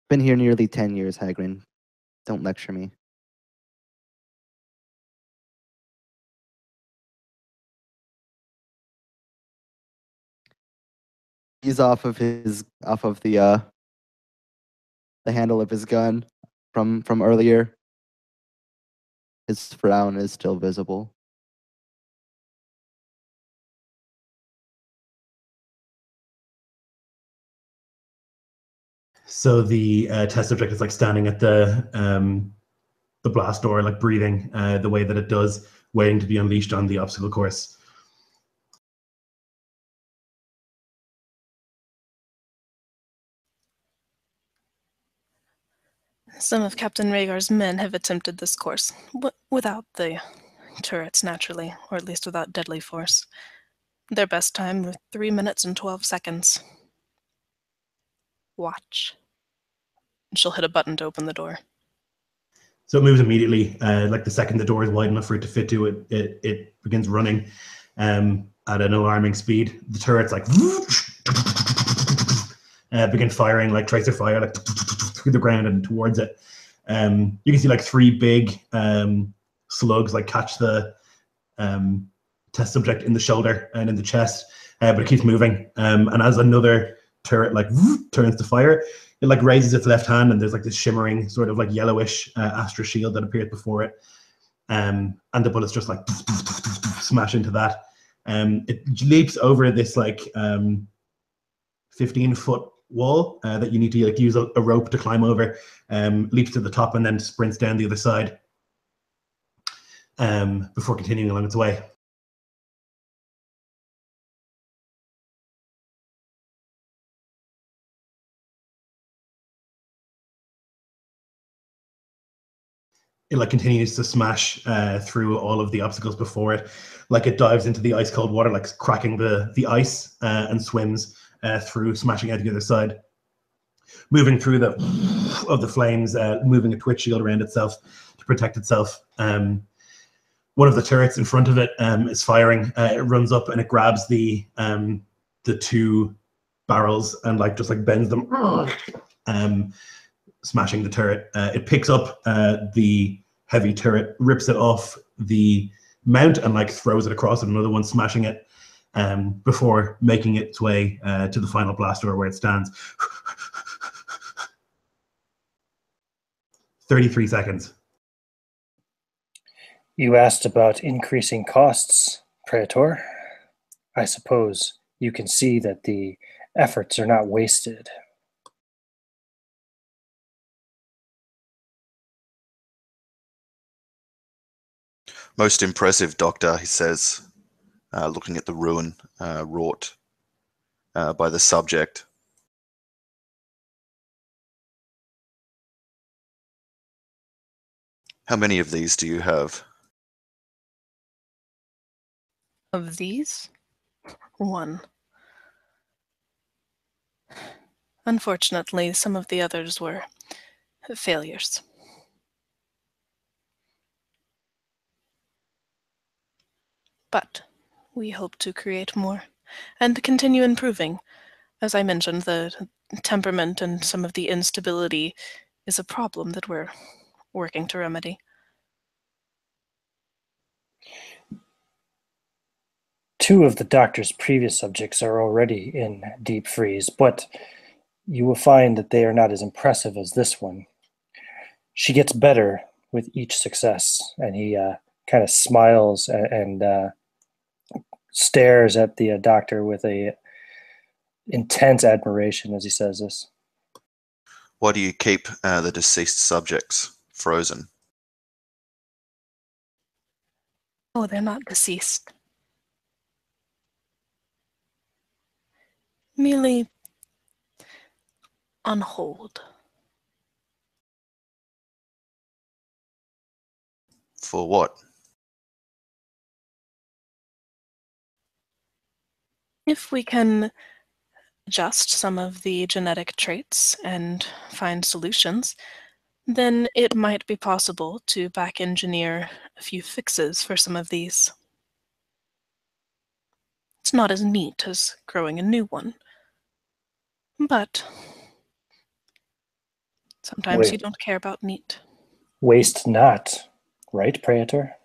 Been here nearly 10 years, Hagrin. Don't lecture me. He's off of the handle of his gun from earlier. His frown is still visible. So the test subject is like standing at the blast door, like breathing the way that it does, waiting to be unleashed on the obstacle course. Some of Captain Rhaegar's men have attempted this course, without the turrets, naturally, or at least without deadly force. Their best time was 3 minutes and 12 seconds. Watch. She'll hit a button to open the door. So it moves immediately. Like the second the door is wide enough for it to fit to it, it begins running at an alarming speed. The turrets like begin firing like tracer fire, like through the ground and towards it. You can see like 3 big slugs like catch the test subject in the shoulder and in the chest, but it keeps moving. And as another turret like turns to fire, it like raises its left hand, and there's like this shimmering sort of like yellowish Astra shield that appears before it, and the bullets just like smash into that. It leaps over this like 15-foot wall that you need to like use a rope to climb over, leaps to the top and then sprints down the other side before continuing along its way. It like continues to smash through all of the obstacles before it, like it dives into the ice cold water, like cracking the ice, and swims through, smashing out the other side, moving through the flames, moving a twitch shield around itself to protect itself. One of the turrets in front of it is firing. It runs up and it grabs the 2 barrels and like just like bends them, smashing the turret. It picks up the heavy turret, rips it off the mount, and like throws it across, and another one smashing it before making its way to the final blast door where it stands. 33 seconds. You asked about increasing costs, Praetor. I suppose you can see that the efforts are not wasted. Most impressive, Doctor, he says, looking at the ruin wrought by the subject. How many of these do you have? Of these, one. Unfortunately, some of the others were failures. But we hope to create more and continue improving. As I mentioned, the temperament and some of the instability is a problem that we're working to remedy. Two of the doctor's previous subjects are already in deep freeze, but you will find that they are not as impressive as this one. She gets better with each success, and he kind of smiles and stares at the doctor with a intense admiration as he says this. Why do you keep the deceased subjects frozen? Oh, they're not deceased. Merely on hold. For what? If we can adjust some of the genetic traits and find solutions, then it might be possible to back engineer a few fixes for some of these. It's not as neat as growing a new one, but sometimes you don't care about neat. Waste not, right, Praetor?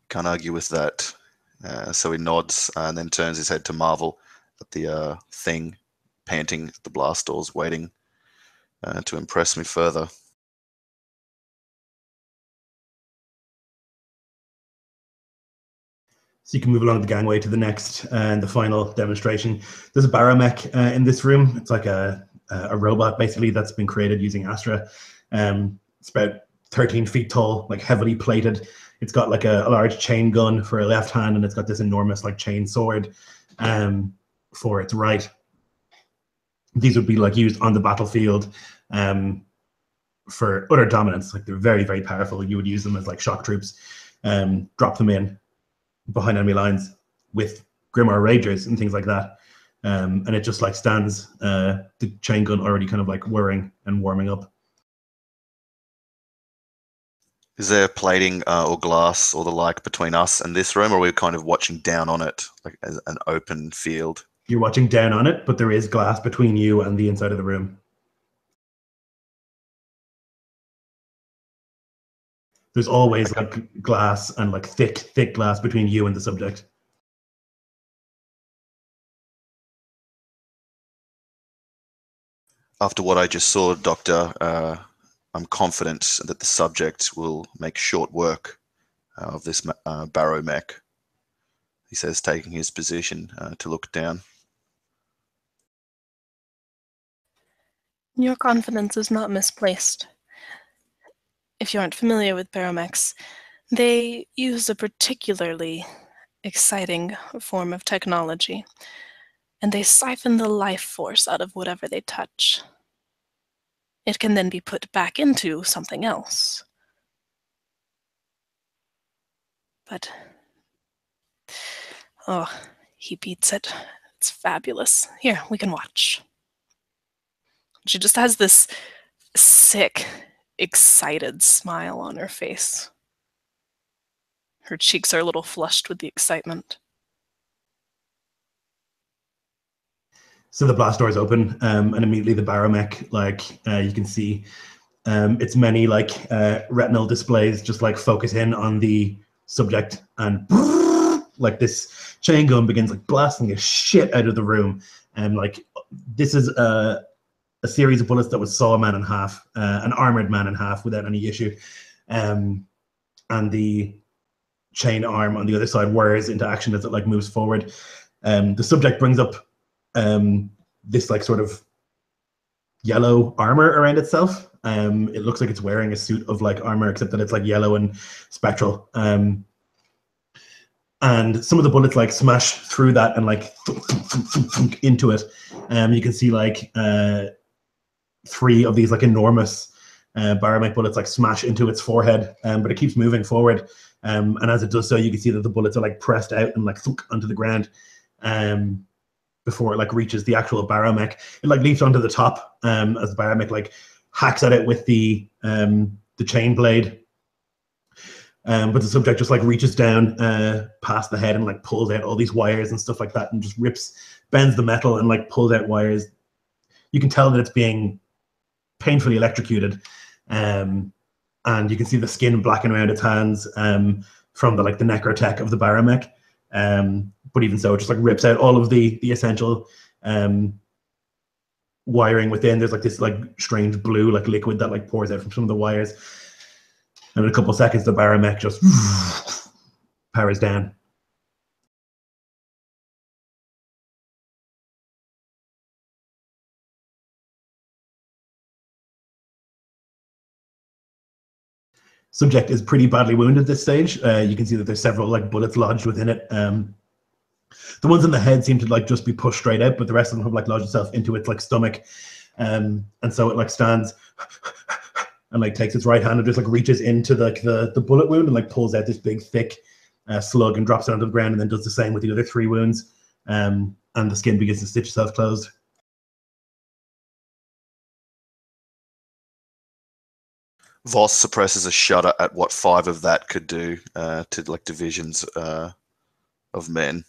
Can't argue with that. So he nods and then turns his head to marvel at the thing panting at the blast doors, waiting to impress me further. So you can move along the gangway to the next and the final demonstration. There's a baromech in this room. It's like a robot, basically, that's been created using Astra. It's about 13 feet tall, like heavily plated. It's got like a large chain gun for a left hand, and it's got this enormous like chain sword for its right. These would be like used on the battlefield for utter dominance. Like they're very, very powerful. You would use them as like shock troops, drop them in behind enemy lines with Grimarr Ragers and things like that. And it just like stands the chain gun already kind of like whirring and warming up. Is there plating or glass or the like between us and this room, or are we kind of watching down on it, like as an open field? You're watching down on it, but there is glass between you and the inside of the room. There's always like glass and like thick glass between you and the subject. After what I just saw, Doctor, I'm confident that the subject will make short work of this baromech. He says, taking his position to look down. Your confidence is not misplaced. If you aren't familiar with baromechs, they use a particularly exciting form of technology, and they siphon the life force out of whatever they touch. It can then be put back into something else. But, oh, he beats it. It's fabulous. Here, we can watch. She just has this sick, excited smile on her face. Her cheeks are a little flushed with the excitement. So the blast doors open, and immediately the baromech, you can see its many retinal displays just focus in on the subject, and this chain gun begins blasting the shit out of the room. And this is a series of bullets that would saw a man in half, an armored man in half without any issue. And the chain arm on the other side whirs into action as it moves forward. The subject brings up this sort of yellow armor around itself. It looks like it's wearing a suit of armor, except that it's yellow and spectral. And some of the bullets smash through that and thunk into it. You can see 3 of these enormous baromech bullets smash into its forehead, but it keeps moving forward. And as it does so, you can see that the bullets are pressed out and thunk onto the ground before it reaches the actual baromech. It leaps onto the top as the baromech hacks at it with the chain blade. But the subject just reaches down past the head and pulls out all these wires and stuff like that, and just bends the metal and pulls out wires. You can tell that it's being painfully electrocuted, and you can see the skin blacken around its hands from the necrotech of the baromech. But even so, it just rips out all of the essential wiring within. There's this strange blue liquid that pours out from some of the wires. And in a couple of seconds, the baromech just powers down. Subject is pretty badly wounded at this stage. You can see that there's several bullets lodged within it. The ones in the head seem to just be pushed straight out, but the rest of them have lodged itself into its stomach. And so it stands and takes its right hand and just reaches into the bullet wound and pulls out this big thick slug and drops it onto the ground, and then does the same with the other 3 wounds. And the skin begins to stitch itself closed. Voss suppresses a shudder at what 5 of that could do to divisions of men.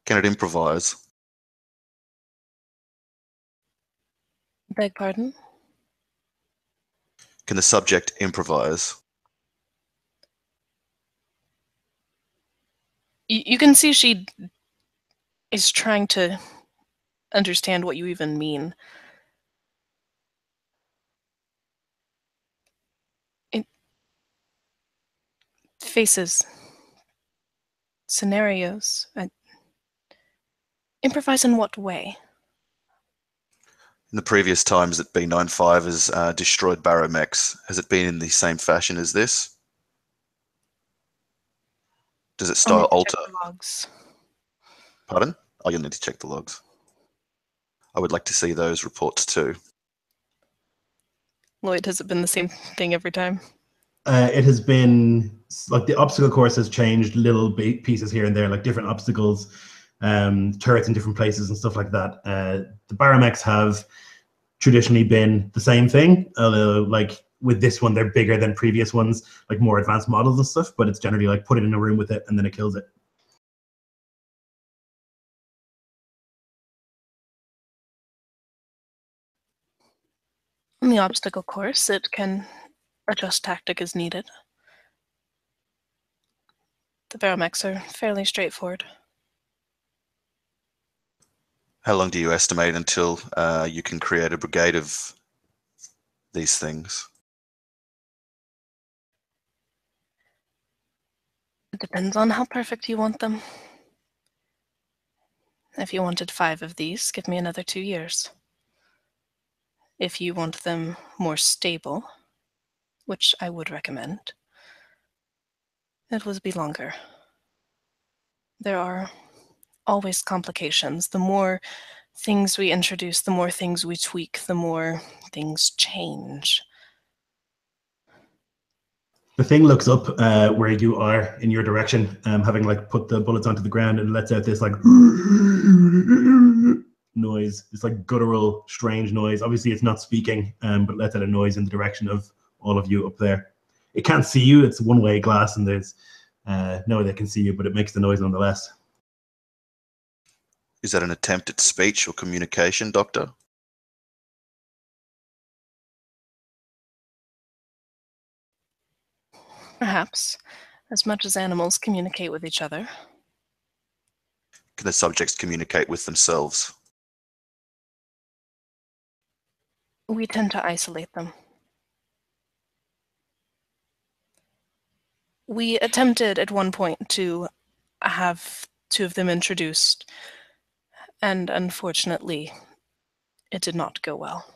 Can it improvise? Beg pardon? Can the subject improvise? You can see she is trying to understand what you even mean. It faces, scenarios. Improvise in what way? In the previous times that B95 has destroyed baromechs, has it been in the same fashion as this? Does it style alter? Logs. Pardon? Oh, you'll need to check the logs. I would like to see those reports too. Lloyd, has it been the same thing every time? It has been the obstacle course has changed little pieces here and there, different obstacles, turrets in different places and stuff like that. The baromechs have traditionally been the same thing, although with this one they're bigger than previous ones, more advanced models and stuff, but it's generally put it in a room with it and then it kills it. On the obstacle course, it can adjust tactic as needed. The baromechs are fairly straightforward. How long do you estimate until you can create a brigade of these things? It depends on how perfect you want them. If you wanted 5 of these, give me another 2 years. If you want them more stable, which I would recommend, it would be longer. There are always complications. The more things we introduce, the more things we tweak, the more things change. The thing looks up where you are in your direction, having put the bullets onto the ground, and lets out this noise, this like guttural, strange noise. Obviously, it's not speaking, but lets out a noise in the direction of all of you up there. It can't see you. It's one-way glass, and there's no way they can see you, but it makes the noise nonetheless. Is that an attempt at speech or communication, Doctor? Perhaps, as much as animals communicate with each other. Can the subjects communicate with themselves? We tend to isolate them. We attempted at one point to have two of them introduced, and unfortunately, it did not go well.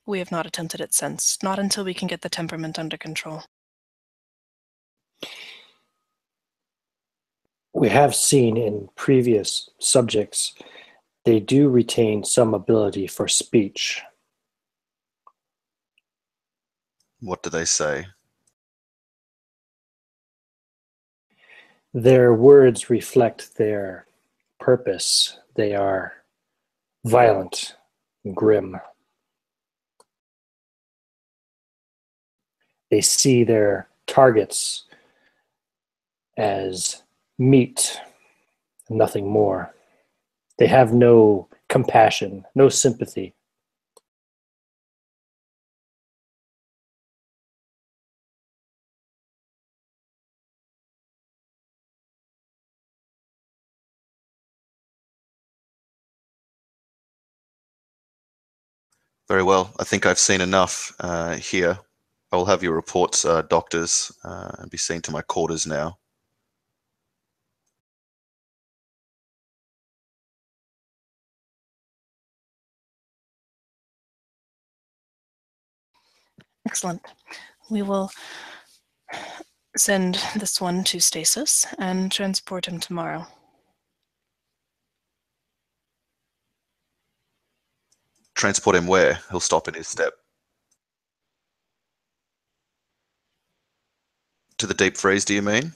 We have not attempted it since, not until we can get the temperament under control. We have seen in previous subjects, they do retain some ability for speech. What do they say? Their words reflect their purpose. They are violent, grim. They see their targets as meat, nothing more. They have no compassion, no sympathy. Very well. I think I've seen enough here. I will have your reports, doctors, and be seen to my quarters now. Excellent. We will send this one to stasis and transport him tomorrow. Transport him where? He'll stop in his step. To the deep freeze, do you mean?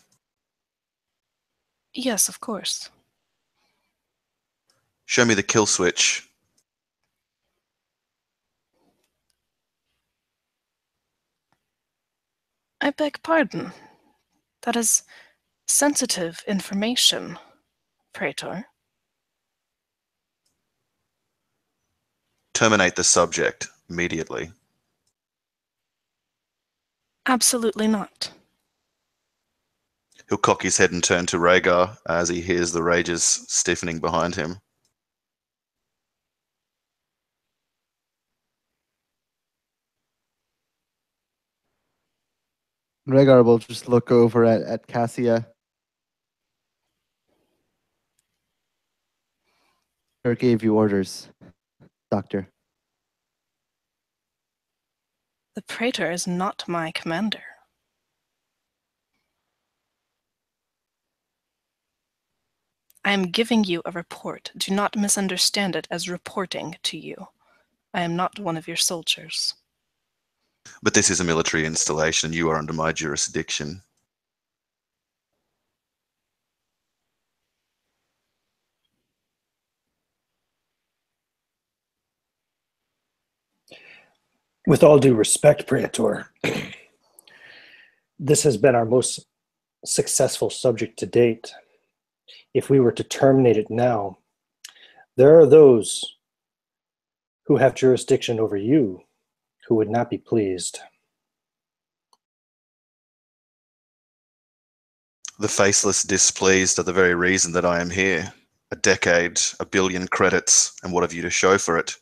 Yes, of course. Show me the kill switch. I beg pardon. That is sensitive information, Praetor. Terminate the subject immediately. Absolutely not. He'll cock his head and turn to Rhaegar as he hears the rages stiffening behind him. Rhaegar will just look over at Cassia. Or gave you orders, Doctor. The Praetor is not my commander. I am giving you a report. Do not misunderstand it as reporting to you. I am not one of your soldiers. But this is a military installation. You are under my jurisdiction. With all due respect, Praetor, this has been our most successful subject to date. If we were to terminate it now, there are those who have jurisdiction over you who would not be pleased. The faceless displeased are the very reason that I am here. A decade, 1 billion credits, and what have you to show for it?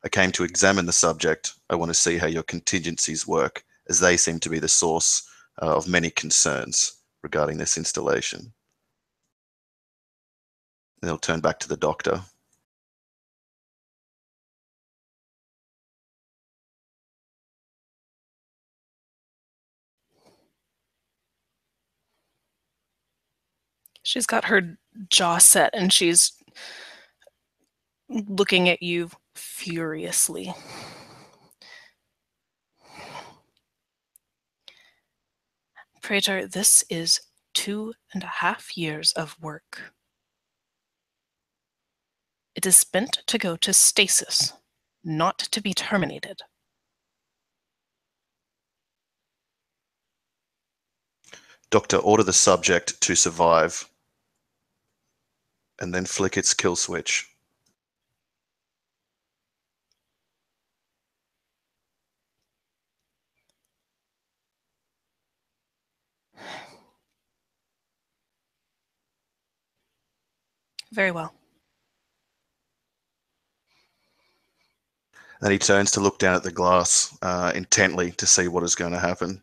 I came to examine the subject. I want to see how your contingencies work, as they seem to be the source of many concerns regarding this installation. They'll turn back to the doctor. She's got her jaw set and she's looking at you furiously. Praetor, this is 2.5 years of work. It is meant to go to stasis, not to be terminated. Doctor, order the subject to survive, and then flick its kill switch. Very well. Then he turns to look down at the glass intently to see what is going to happen.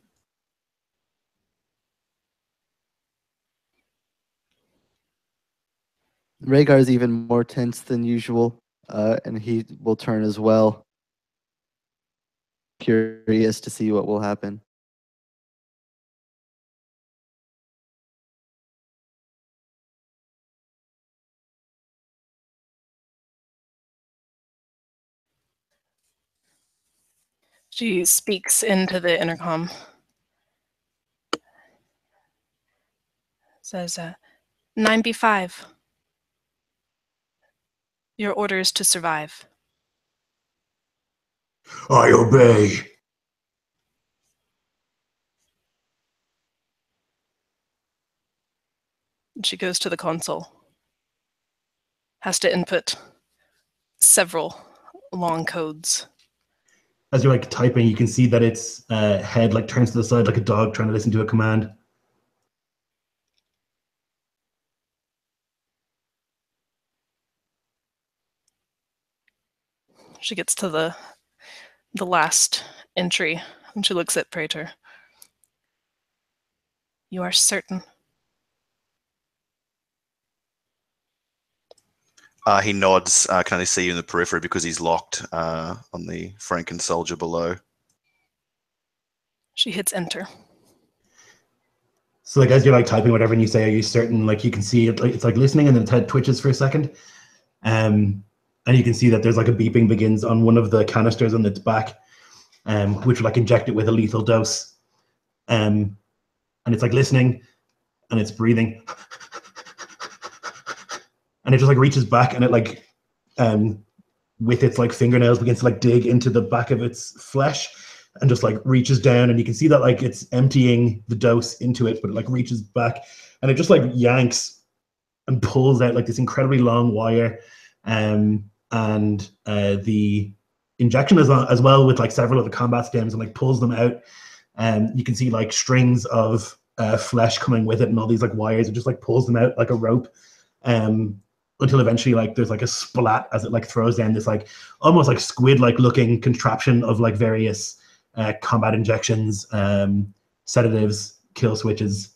Rhaegar is even more tense than usual, and he will turn as well, curious to see what will happen. She speaks into the intercom. Says, 9B5. Your order is to survive. I obey. She goes to the console. Has to input several long codes. As you're like typing, you can see that its head like turns to the side like a dog trying to listen to a command. She gets to the last entry and she looks at Praetor. You are certain? He nods. Can only see you in the periphery because he's locked on the Franken soldier below. She hits enter. So like as you're like typing whatever and you say, are you certain? Like you can see it, like it's like listening and then its head twitches for a second. And you can see that there's like a beeping begins on one of the canisters on its back, which will like inject it with a lethal dose. And it's like listening and it's breathing. And it just like reaches back and it like with its like fingernails begins to like dig into the back of its flesh and just like reaches down, and you can see that like it's emptying the dose into it, but it like reaches back and it just like yanks and pulls out like this incredibly long wire, and the injection is on as well with like several of the combat stems and like pulls them out. You can see like strings of flesh coming with it and all these like wires. It just like pulls them out like a rope. Until eventually like there's like a splat as it like throws down this like almost like squid like looking contraption of like various combat injections, sedatives, kill switches,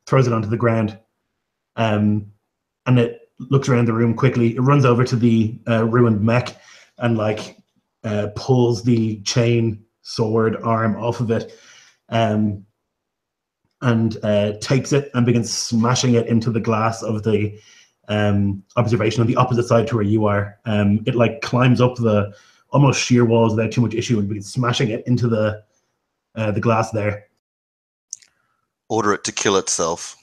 throws it onto the ground, and it looks around the room quickly. It runs over to the ruined mech and like pulls the chain sword arm off of it, and takes it and begins smashing it into the glass of the observation on the opposite side to where you are. It like climbs up the almost sheer walls without too much issue and begins smashing it into the glass there. Order it to kill itself.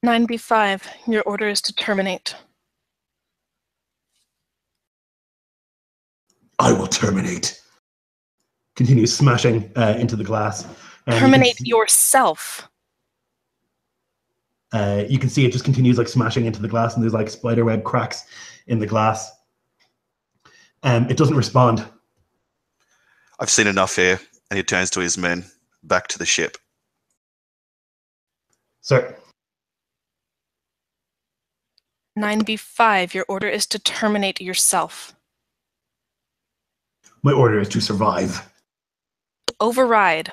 9B5, your order is to terminate. I will terminate. Continues smashing into the glass. Terminate yourself. You can see it just continues like smashing into the glass, and there's like spiderweb cracks in the glass. It doesn't respond. I've seen enough here. And he turns to his men. Back to the ship. Sir. 9B5, your order is to terminate yourself. My order is to survive. Override.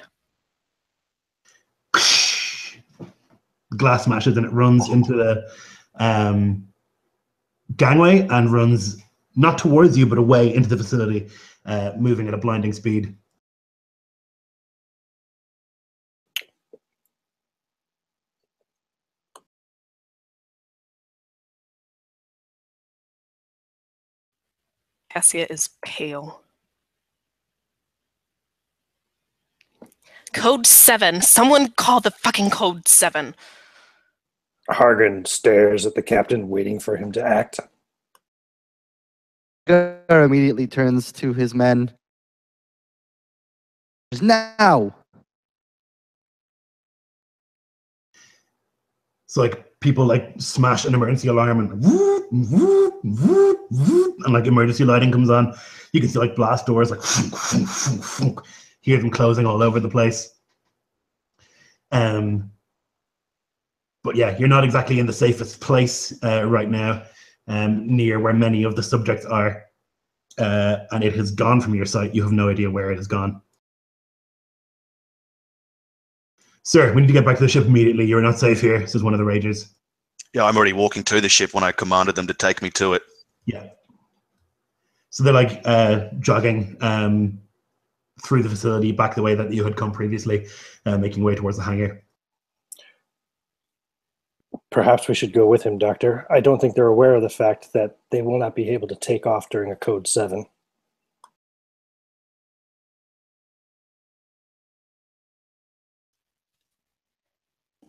The glass smashes and it runs into the gangway and runs not towards you but away into the facility, moving at a blinding speed. Cassia is pale. Code 7. Someone call the fucking code 7. Hargan stares at the captain, waiting for him to act. Gar immediately turns to his men. Now! So like people like smash an emergency alarm and whoop, whoop, whoop, whoop, and like emergency lighting comes on. You can see like blast doors like hear them closing all over the place. But yeah, you're not exactly in the safest place right now, near where many of the subjects are, and it has gone from your sight. You have no idea where it has gone. Sir, we need to get back to the ship immediately. You're not safe here, says one of the Ragers. Yeah, I'm already walking to the ship when I commanded them to take me to it. Yeah. So they're like jogging through the facility back the way that you had come previously, making way towards the hangar. Perhaps we should go with him, Doctor. I don't think they're aware of the fact that they will not be able to take off during a Code 7.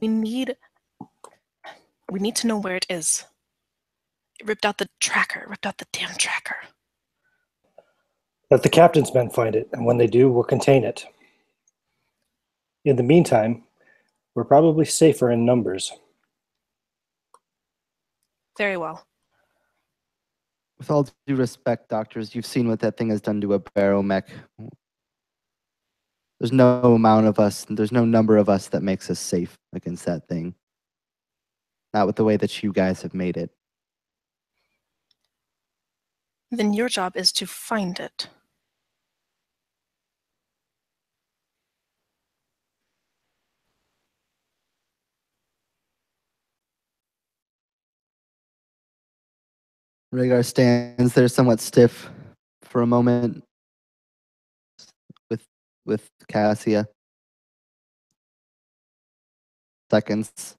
We need to know where it is. It ripped out the tracker, ripped out the damn tracker. Let the captain's men find it, and when they do, we'll contain it. In the meantime, we're probably safer in numbers. Very well. With all due respect, doctors, you've seen what that thing has done to a baromech. There's no amount of us, there's no number of us that makes us safe against that thing. Not with the way that you guys have made it. Then your job is to find it. Rhaegar stands there somewhat stiff for a moment with Cassia. Seconds.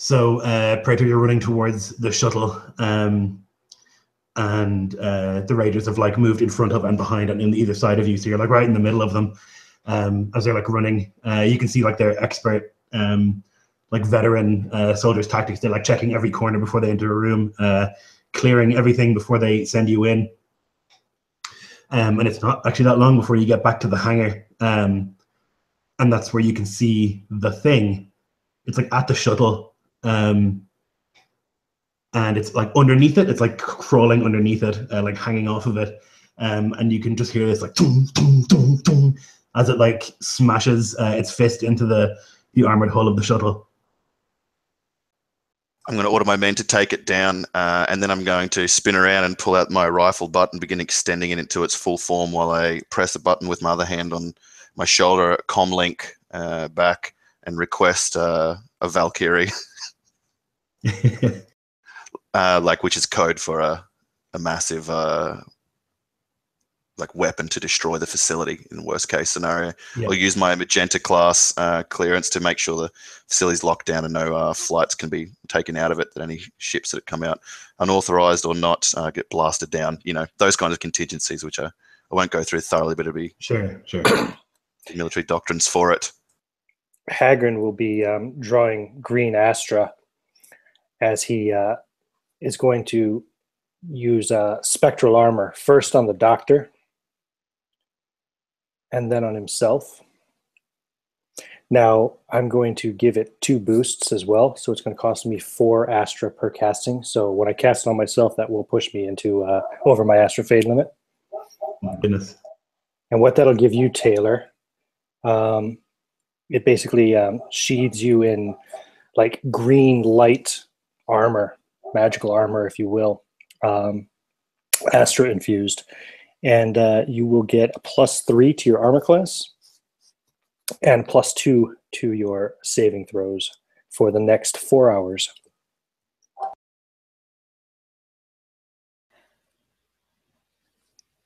So, Praetor, you're running towards the shuttle, and the Raiders have like moved in front of and behind and in either side of you. So you're like right in the middle of them as they're like running. You can see like their expert, like veteran soldiers' tactics. They're like checking every corner before they enter a room, clearing everything before they send you in. And it's not actually that long before you get back to the hangar, and that's where you can see the thing. It's like at the shuttle. And it's like underneath it, it's like crawling underneath it, like hanging off of it, and you can just hear this like tung, tung, tung, tung, as it like smashes its fist into the armored hull of the shuttle. I'm going to order my men to take it down, and then I'm going to spin around and pull out my rifle butt and begin extending it into its full form while I press a button with my other hand on my shoulder, comlink back, and request a Valkyrie. Like, which is code for a massive like weapon to destroy the facility in the worst case scenario. Yeah. I'll use my magenta class clearance to make sure the facility's locked down and no flights can be taken out of it, that any ships that come out unauthorized or not get blasted down. You know, those kinds of contingencies, which I won't go through thoroughly, but it'll be Sure. military doctrines for it. Hagrid will be drawing green Astra as he is going to use spectral armor first on the doctor and then on himself. Now I'm going to give it 2 boosts as well, so it's going to cost me 4 Astra per casting. So when I cast it on myself, that will push me into over my Astra fade limit. My goodness. And what that'll give you, Taylor, it basically sheathes you in like green light armor, magical armor, if you will, Astra infused, and you will get a +3 to your armor class and +2 to your saving throws for the next 4 hours.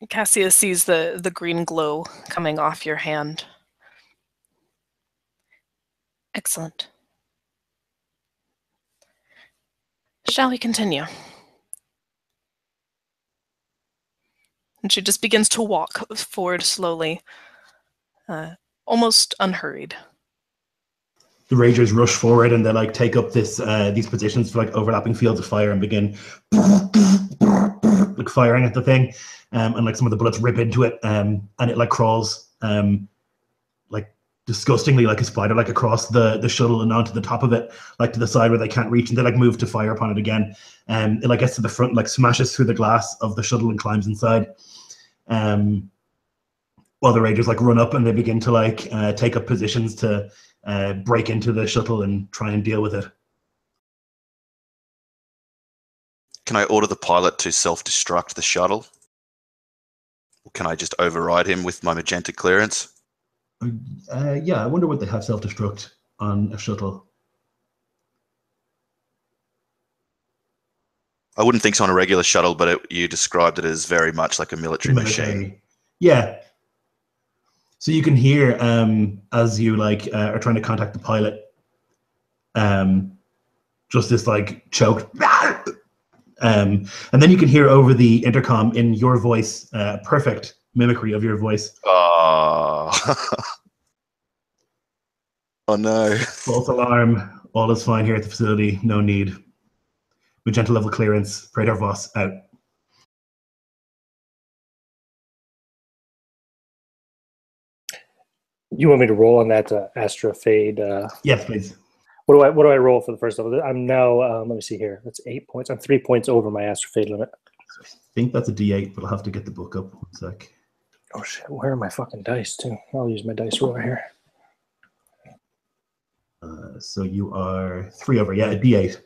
Cassia sees the green glow coming off your hand. Excellent. Shall we continue? And she just begins to walk forward slowly, almost unhurried. The Ragers rush forward and they like take up these positions for like overlapping fields of fire and begin like firing at the thing, and like some of the bullets rip into it, and it like crawls like disgustingly like a spider like across the shuttle and onto the top of it, like to the side where they can't reach, and they like move to fire upon it again. It like gets to the front, like smashes through the glass of the shuttle and climbs inside. While the Ragers like run up and they begin to like take up positions to break into the shuttle and try and deal with it. Can I order the pilot to self-destruct the shuttle? Or can I just override him with my magenta clearance? Yeah, I wonder would they have self-destruct on a shuttle. I wouldn't think so on a regular shuttle, but you described it as very much like a military machine. Yeah. So you can hear as you like are trying to contact the pilot, just this like choked, and then you can hear over the intercom in your voice, perfect mimicry of your voice. Oh, oh no! False alarm. All is fine here at the facility. No need. Magenta level clearance. Praetor Voss out. You want me to roll on that Astra Fade? Yes, please. What do I roll for the first level? I'm now. Let me see here. That's 8 points. I'm 3 points over my Astra Fade limit. I think that's a D8, but I'll have to get the book up. 1 sec. Oh shit! Where are my fucking dice too? I'll use my dice roller here. So you are 3 over. Yeah, a D8.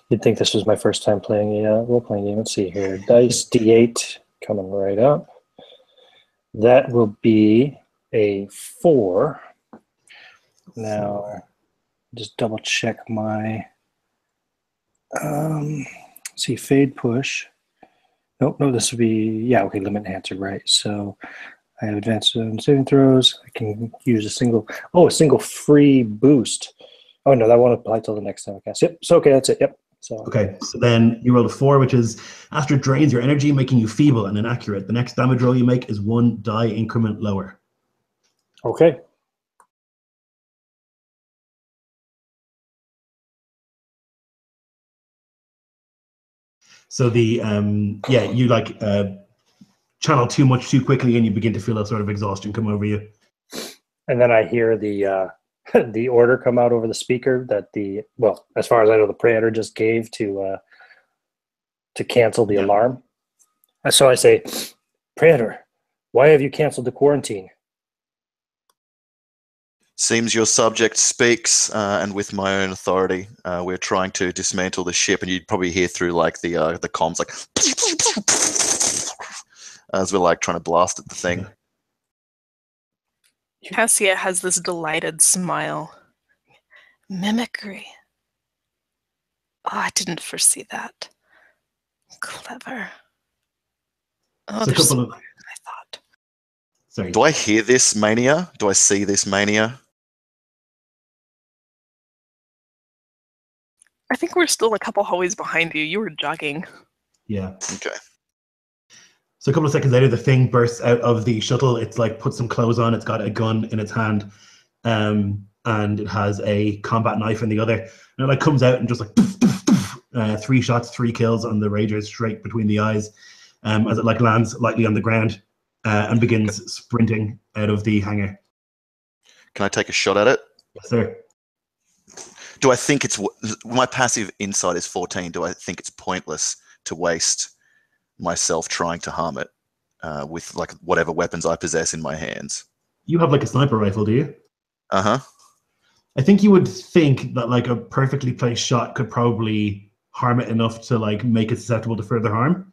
You'd think this was my first time playing a role-playing game. Let's see here. Dice D8 coming right up. That will be a 4. Now, just double check my. See, fade push. Nope, no, this would be, yeah, okay, limit answered, right. So I have advanced saving throws. I can use a single free boost. Oh, no, that won't apply till the next time I cast. Yep, so okay, that's it, yep. So okay, so then you roll a 4, which is after it drains your energy, making you feeble and inaccurate. The next damage roll you make is 1 die increment lower. Okay. So the you like channel too much too quickly, and you begin to feel a sort of exhaustion come over you. And then I hear the the order come out over the speaker that as far as I know, the Praetor just gave to cancel the alarm. And so I say, Praetor, why have you canceled the quarantine? Seems your subject speaks, and with my own authority, we're trying to dismantle the ship, and you'd probably hear through like the comms, like as we're like trying to blast at the thing. Cassia has this delighted smile. Mimicry. Oh, I didn't foresee that. Clever. Oh, there's so more than I thought. Sorry. Do I hear this mania? Do I see this mania? I think we're still a couple hallways behind you. You were jogging. Yeah. Okay. So a couple of seconds later, the thing bursts out of the shuttle. It's like put some clothes on. It's got a gun in its hand, and it has a combat knife in the other. And it like comes out and just like 3 shots, 3 kills on the Ragers straight between the eyes, as it like lands lightly on the ground and begins sprinting out of the hangar. Can I take a shot at it? Yes, sir. Do I think my passive insight is 14? Do I think it's pointless to waste myself trying to harm it with like whatever weapons I possess in my hands? You have like a sniper rifle, do you? Uh-huh. I think you would think that like a perfectly placed shot could probably harm it enough to like make it susceptible to further harm.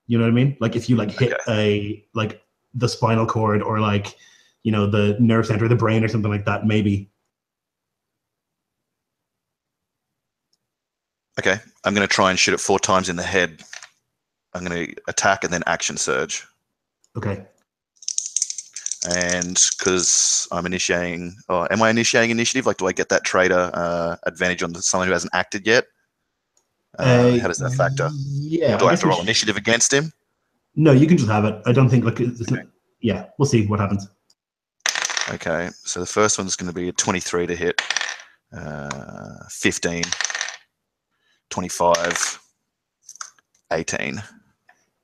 You know what I mean? Like if you like hit the spinal cord or like, you know, the nerve center of the brain or something like that, maybe. Okay, I'm going to try and shoot it 4 times in the head. I'm going to attack and then action surge. Okay. And because I'm initiating, am I initiating initiative? Like, do I get that trader advantage on someone who hasn't acted yet? How does that factor? Yeah. Or do I have guess to we roll initiative against him? No, you can just have it. I don't think yeah, we'll see what happens. Okay, so the first one's going to be a 23 to hit, 15, 25, 18.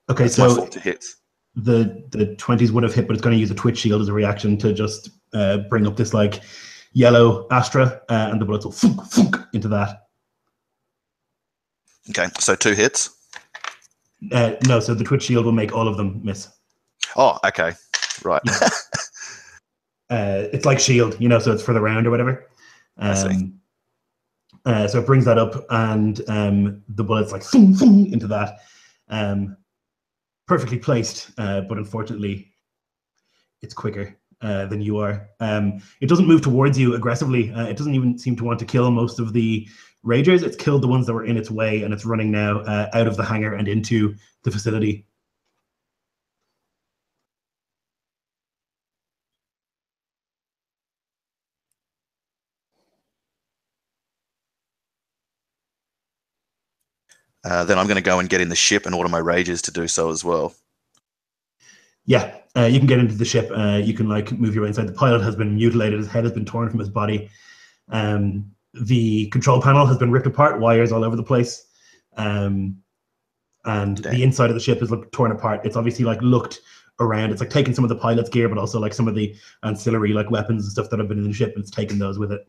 Okay, That's my so 40 hits. the 20s would have hit, but it's going to use a twitch shield as a reaction to just bring up this like yellow Astra, and the bullets will funk, funk into that. Okay, so 2 hits. No, so the twitch shield will make all of them miss. Oh, okay, right. Yeah. It's like shield, so it's for the round or whatever. I see. So it brings that up, and the bullets like fung, fung, into that. Perfectly placed, but unfortunately, it's quicker than you are. It doesn't move towards you aggressively. It doesn't even seem to want to kill most of the Ragers. It's killed the ones that were in its way, and it's running now out of the hangar and into the facility. Then I'm going to go and get in the ship and order my Ragers to do so as well. Yeah, you can get into the ship. You can move your way inside. The pilot has been mutilated. His head has been torn from his body. The control panel has been ripped apart. Wires all over the place. And the inside of the ship is torn apart. It's obviously looked around. It's taken some of the pilot's gear, but also some of the ancillary weapons and stuff that have been in the ship. And it's taken those with it.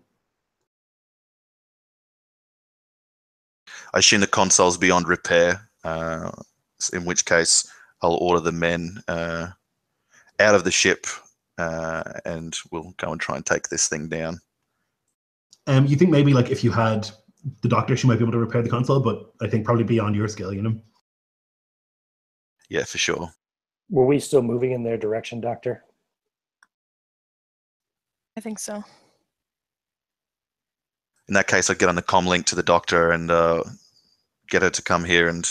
I assume the console's beyond repair, in which case I'll order the men out of the ship, and we'll go and try and take this thing down. You think maybe if you had the doctor, she might be able to repair the console, but I think probably beyond your skill, Yeah, for sure. Were we still moving in their direction, Doctor? I think so. In that case, I'd get on the comm link to the doctor and get her to come here and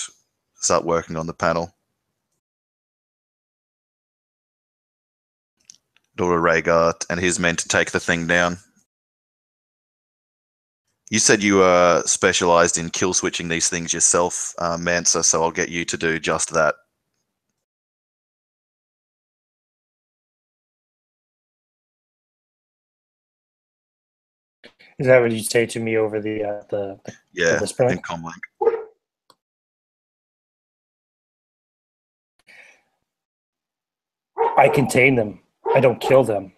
start working on the panel. Order Rhaegar and his men to take the thing down. You said you were specialized in kill switching these things yourself, Mansa, so I'll get you to do just that. Is that what you say to me over the Yeah, whisper? in comm link. I contain them. I don't kill them.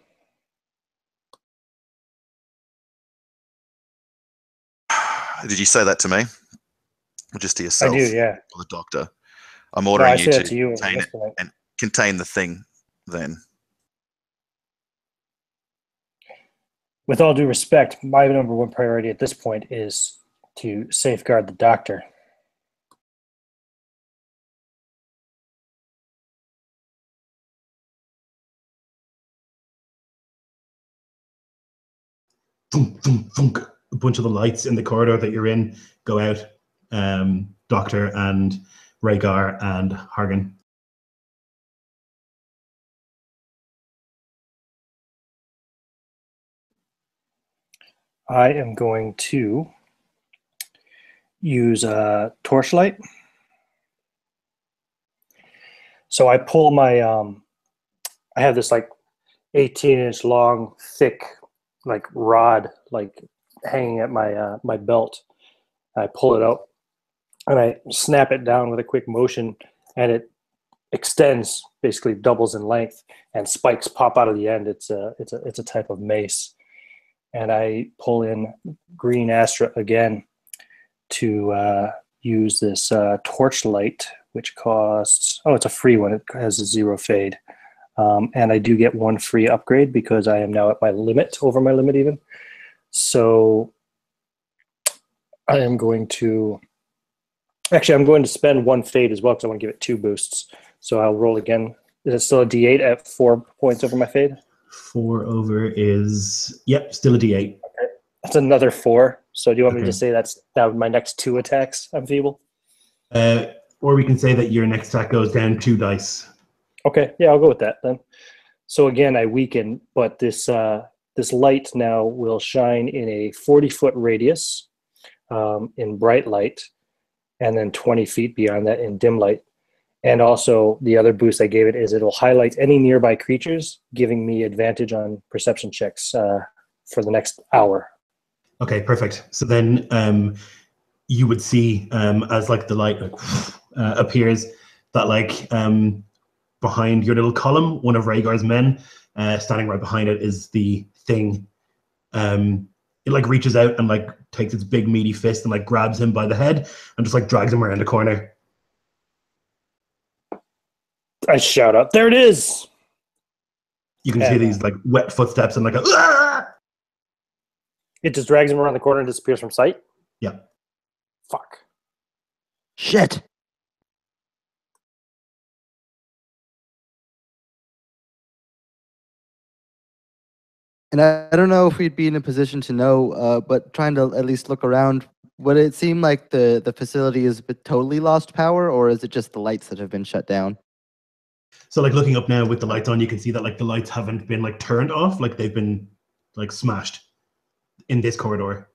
Did you say that to me? Or just to yourself? I do, yeah. Or the doctor? I'm ordering you to contain it point. and contain the thing then. With all due respect, my number one priority at this point is to safeguard the doctor. Thunk, thunk, thunk. A bunch of the lights in the corridor that you're in go out. Doctor and Rhaegar and Hargan. I am going to use a torchlight. So I pull my, I have this 18-inch long, thick, rod, hanging at my my belt. I pull it out and I snap it down with a quick motion, and it extends, basically doubles in length, and spikes pop out of the end. It's a type of mace. And I pull in green Astra again to use this torchlight, which costs, it's a free one. It has a 0 fade. And I do get 1 free upgrade because I am now at my limit, over my limit even. So I am going to, I'm going to spend 1 fade as well because I want to give it 2 boosts. So I'll roll again. Is it still a D8 at 4 points over my fade? 4 over is, yep, still a D8. Okay. That's another 4. So do you want me to say that my next 2 attacks, I'm feeble? Or we can say that your next attack goes down 2 dice. Okay, yeah, I'll go with that then. So again, I weaken, but this light now will shine in a 40-foot radius in bright light, and then 20 feet beyond that in dim light. And also, the other boost I gave it is it'll highlight any nearby creatures, giving me advantage on perception checks for the next hour. Okay, perfect. So then you would see as like the light appears that like behind your little column, one of Rhaegar's men standing right behind it is the thing. It like reaches out and like takes its big meaty fist and like grabs him by the head and just like drags him around the corner. I shout out, "There it is!" You can see these like wet footsteps and like a "Ah!" It just drags him around the corner and disappears from sight? Yeah. Fuck. Shit. And I don't know if we'd be in a position to know, but trying to at least look around, would it seem like the facility is totally lost power, or is it just the lights that have been shut down? So like looking up now with the lights on, you can see that like the lights haven't been like turned off, like they've been like smashed in this corridor.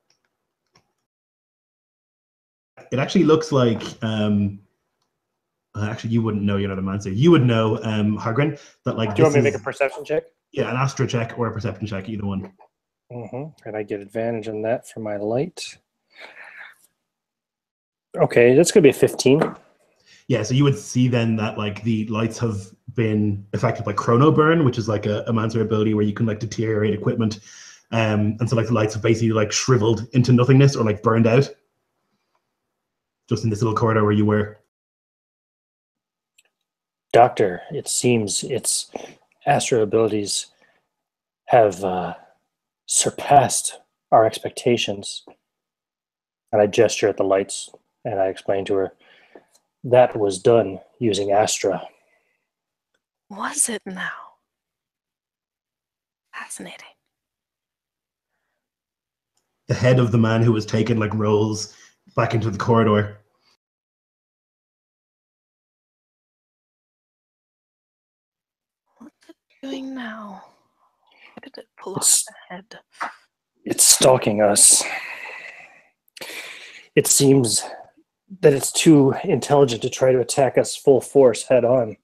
It actually looks like actually you wouldn't know, you're not a mancer. You would know, Hargren, that like Do you want me to is, make a perception check? yeah, an Astra check or a perception check, either one. And I get advantage on that for my light. Okay, that's going to be a 15. Yeah, so you would see then that like the lights have been affected by chrono burn, which is like a mancer ability where you can like deteriorate equipment. And so like the lights have basically like shriveled into nothingness or like burned out. Just in this little corridor where you were. Doctor, it seems its astral abilities have surpassed our expectations. And I gesture at the lights and I explain to her, that was done using Astra. Was it now? Fascinating. The head of the man who was taken like rolls back into the corridor. What's it doing now? Why did it pull off the head? It's stalking us. It seems that it's too intelligent to try to attack us full force head on.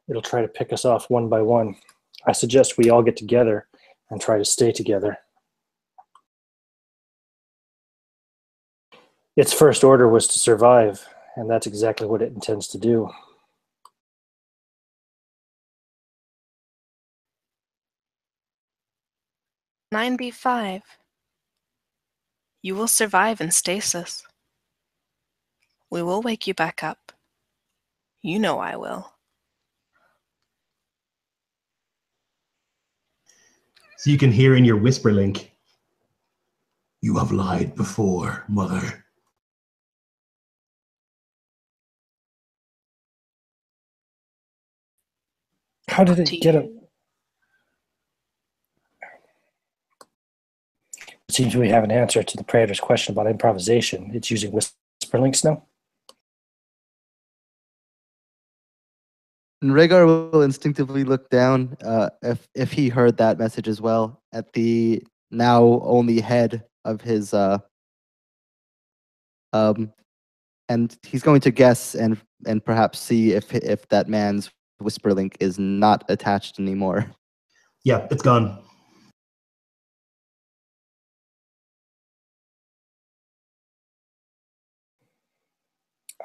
It'll try to pick us off one by one. I suggest we all get together and try to stay together. Its first order was to survive, and that's exactly what it intends to do. "9B5. You will survive in stasis. We will wake you back up. You know I will." So you can hear in your whisper link, "You have lied before, mother." How did it get up? It seems we have an answer to the Praetor's question about improvisation. It's using whisper links now. And Rhaegar will instinctively look down, if he heard that message as well, at the now only head of his and he's going to guess and perhaps see if that man's whisper link is not attached anymore. Yeah, it's gone.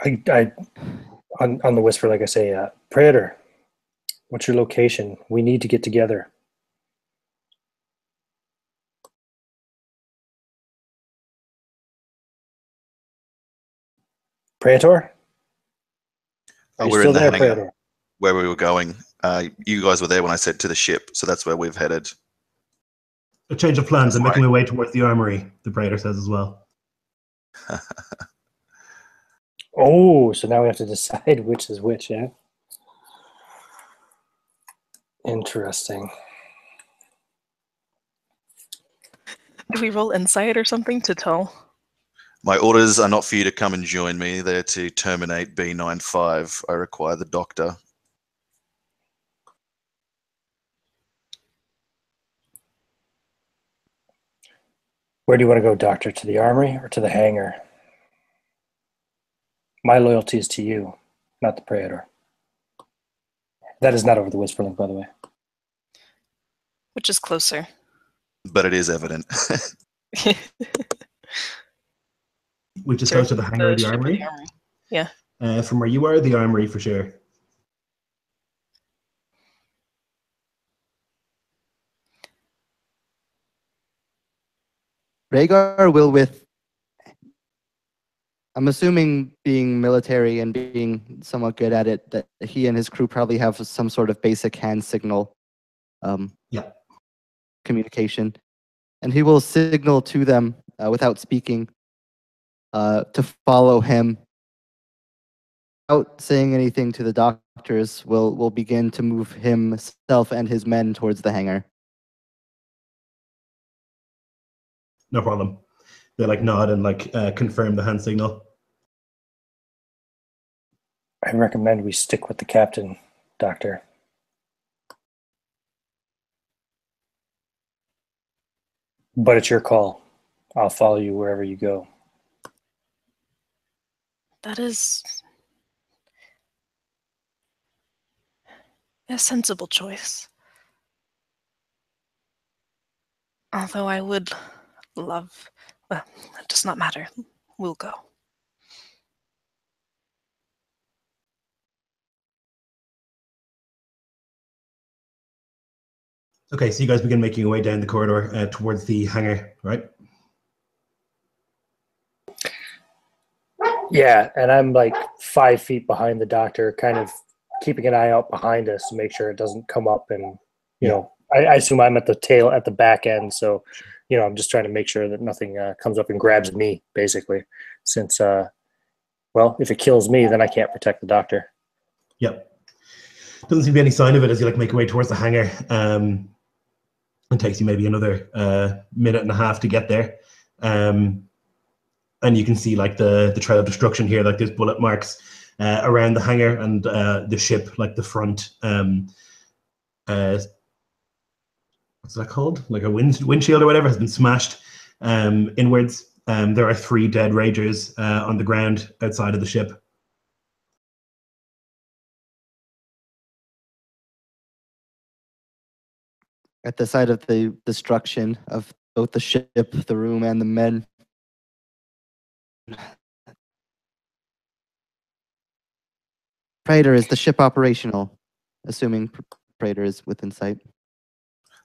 I on the whisper, like I say, Praetor, what's your location? We need to get together. Praetor? Are you we're still in the there, hangar Praetor? where we were going. You guys were there when I said to the ship, so that's where we've headed. A change of plans. I'm making my way towards the armory, the Praetor says as well. Oh, so now we have to decide which is which, yeah? Interesting. Do we roll insight or something to tell? My orders are not for you to come and join me. They're to terminate B95. I require the doctor. Where do you want to go, Doctor? To the armory or to the hangar? My loyalty is to you, not the Praetor. That is not over the whisper link, by the way. Which is closer? But it is evident. Which is Sure, close to the hangar of the ship or armory. Yeah. From where you are, the armory for sure. Rhaegar will I'm assuming being military and being somewhat good at it, that he and his crew probably have some sort of basic hand signal Yeah. communication. And he will signal to them without speaking to follow him. Without saying anything to the doctors, will begin to move himself and his men towards the hangar. No problem. They like nod and like confirm the hand signal. I recommend we stick with the captain, Doctor. But it's your call. I'll follow you wherever you go. That is a sensible choice. Although I would love... Well, it does not matter. We'll go. Okay, so you guys begin making your way down the corridor towards the hangar, right? Yeah, and I'm like 5 feet behind the doctor, kind of keeping an eye out behind us to make sure it doesn't come up. And, you know, I assume I'm at the back end. So, you know, I'm just trying to make sure that nothing comes up and grabs me, basically. Since, well, if it kills me, then I can't protect the doctor. Yep. Doesn't seem to be any sign of it as you like make your way towards the hangar. It takes you maybe another minute and a half to get there. And you can see like the trail of destruction here, like there's bullet marks around the hangar and the ship, like the front, what's that called? Like a windshield or whatever has been smashed inwards. There are 3 dead Ragers on the ground outside of the ship. At the site of the destruction of both the ship, the room, and the men. Praetor, is the ship operational? Assuming Praetor is within sight.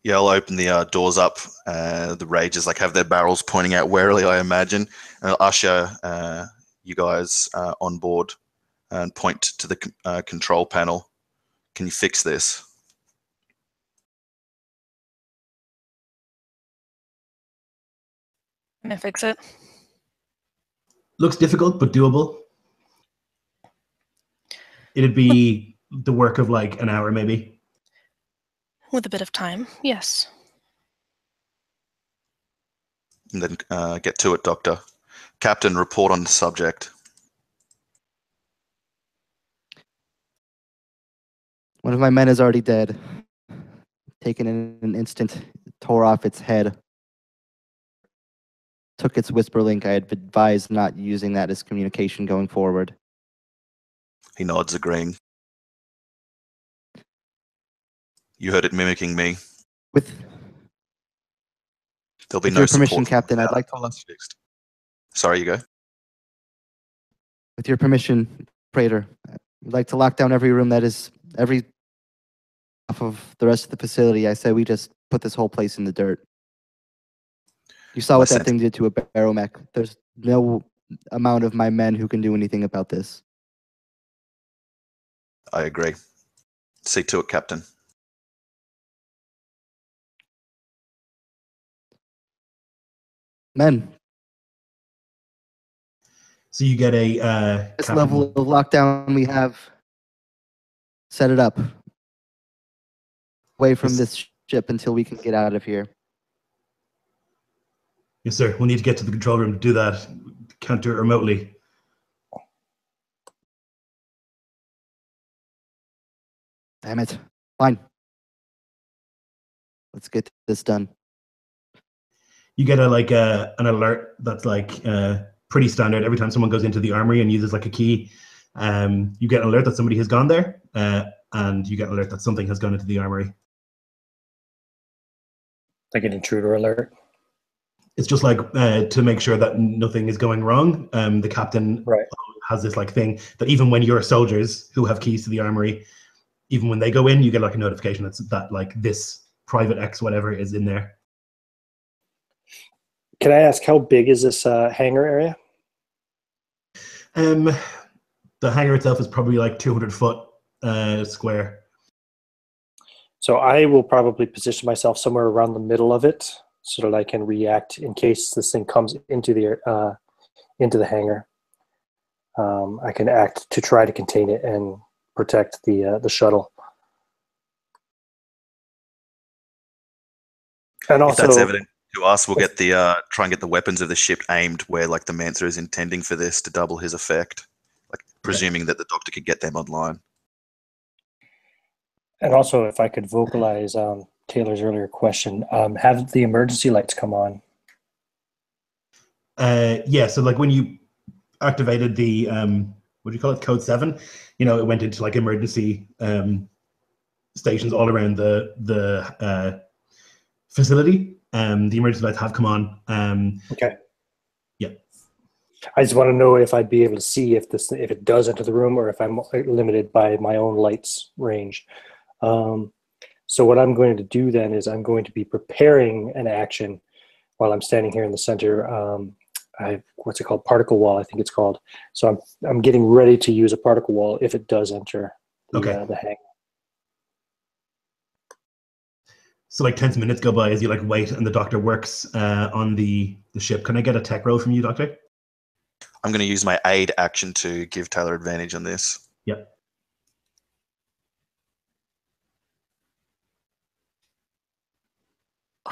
Yeah, I'll open the doors up. The Ragers like have their barrels pointing out warily, I imagine. And I'll usher you guys on board and point to the control panel. Can you fix this? Can I fix it? Looks difficult, but doable. It'd be the work of like an hour, maybe. With a bit of time, yes. And then get to it, Doctor. Captain, report on the subject. One of my men is already dead. Taken in an instant, tore off its head. Took its whisper link. I had advised not using that as communication going forward. He nods, agreeing. You heard it mimicking me. With There'll be With no your permission, support Captain, I'd like until that's fixed. Sorry, you go. With your permission, Praetor, I'd like to lock down every room that is off of the rest of the facility. I say we just put this whole place in the dirt. You saw what that thing did to a baromech. There's no amount of my men who can do anything about this. I agree. See to it, Captain. Men, So you get a this captain. level of lockdown we have, set it up. Away from this ship until we can get out of here. Yes, sir. We'll need to get to the control room to do that. Can't do it remotely. Damn it. Fine. Let's get this done. You get an alert that's like pretty standard. Every time someone goes into the armory and uses like a key, you get an alert that somebody has gone there, and you get an alert that something has gone into the armory. Like an intruder alert. It's just like to make sure that nothing is going wrong. The captain has this like thing that even when your soldiers who have keys to the armory, even when they go in, you get like a notification that like this private X whatever is in there. Can I ask how big is this hangar area? The hangar itself is probably like 200 foot square. So I will probably position myself somewhere around the middle of it so that I can react in case this thing comes into the hangar. I can act to try to contain it and protect the shuttle. And also, if that's evident to us, we'll get the try and get the weapons of the ship aimed where like the Mantha is intending for this to double his effect, like presuming that the Doctor could get them online. And also, if I could vocalize Taylor's earlier question, have the emergency lights come on? Yeah, so like when you activated the what do you call it, code 7, it went into like emergency stations all around the facility. The emergency lights have come on. Okay. Yeah. I just want to know if I'd be able to see if it does enter the room or if I'm limited by my own light's range. So what I'm going to do then is I'm going to be preparing an action while I'm standing here in the center. What's it called? Particle wall, I think it's called. So I'm getting ready to use a particle wall if it does enter the hangar. So like 10 minutes go by as you like wait and the Doctor works on the ship. Can I get a tech roll from you, Doctor? I'm going to use my aid action to give Taylor advantage on this. Yep.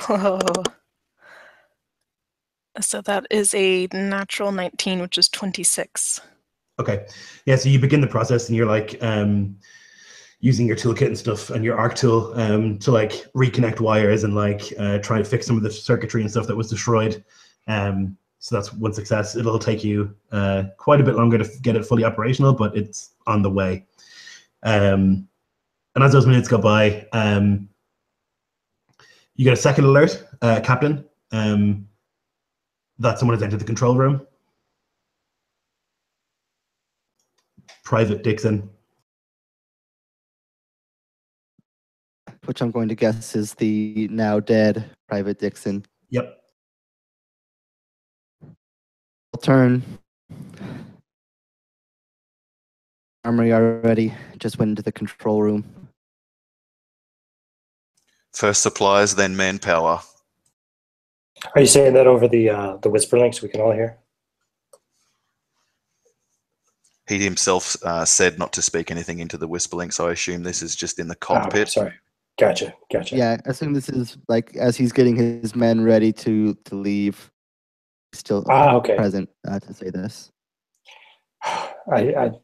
Oh. So that is a natural 19, which is 26. Okay. Yeah, so you begin the process and you're like using your toolkit and stuff and your arc tool to like reconnect wires and like try to fix some of the circuitry and stuff that was destroyed. So that's one success. It'll take you quite a bit longer to get it fully operational, but it's on the way. And as those minutes go by, you get a second alert, Captain, that someone has entered the control room. Private Dixon. Which I'm going to guess is the now dead Private Dixon. Yep. I'll turn. Armory already. Just went into the control room. First supplies, then manpower. Are you saying that over the whisper link so we can all hear? He himself said not to speak anything into the whisper link, so I assume this is just in the cockpit. Sorry. Gotcha. Yeah, I assume this is like as he's getting his men ready to leave. Still present to say this. I'm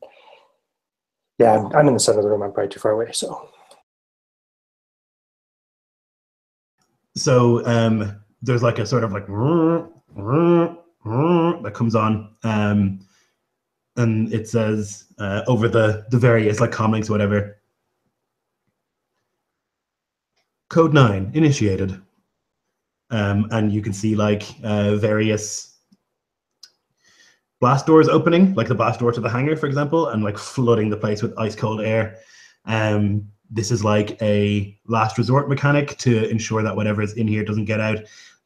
in the center of the room. I'm probably too far away. So there's like a sort of like that comes on, and it says over the various like comlinks or whatever. Code 9 initiated, and you can see like various blast doors opening, like the blast door to the hangar, for example, and like flooding the place with ice cold air. This is like a last resort mechanic to ensure that whatever is in here doesn't get out.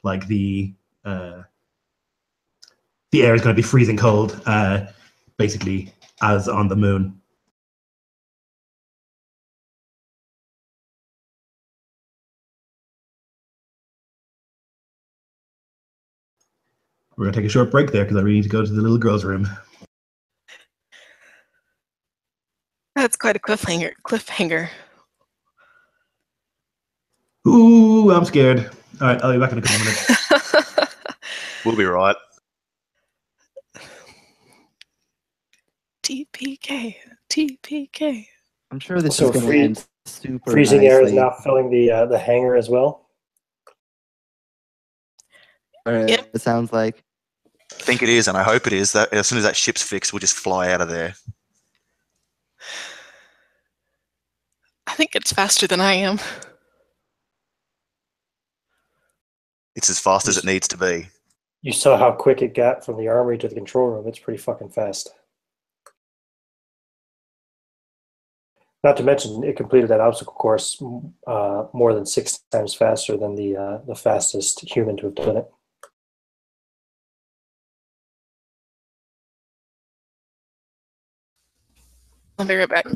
Like the air is going to be freezing cold, basically as on the moon. We're going to take a short break there because I really need to go to the little girl's room. That's quite a cliffhanger. Ooh, I'm scared. All right, I'll be back in a couple minutes. We'll be right. TPK. I'm sure this is going to end super freezing nicely. air is now filling the hangar as well. Yep. It sounds like. think it is, and I hope it is. That as soon as that ship's fixed, we'll just fly out of there. I think it's faster than I am. It's as fast as it needs to be. You saw how quick it got from the armory to the control room. It's pretty fucking fast. Not to mention, it completed that obstacle course more than 6 times faster than the fastest human to have done it. I'll be right back.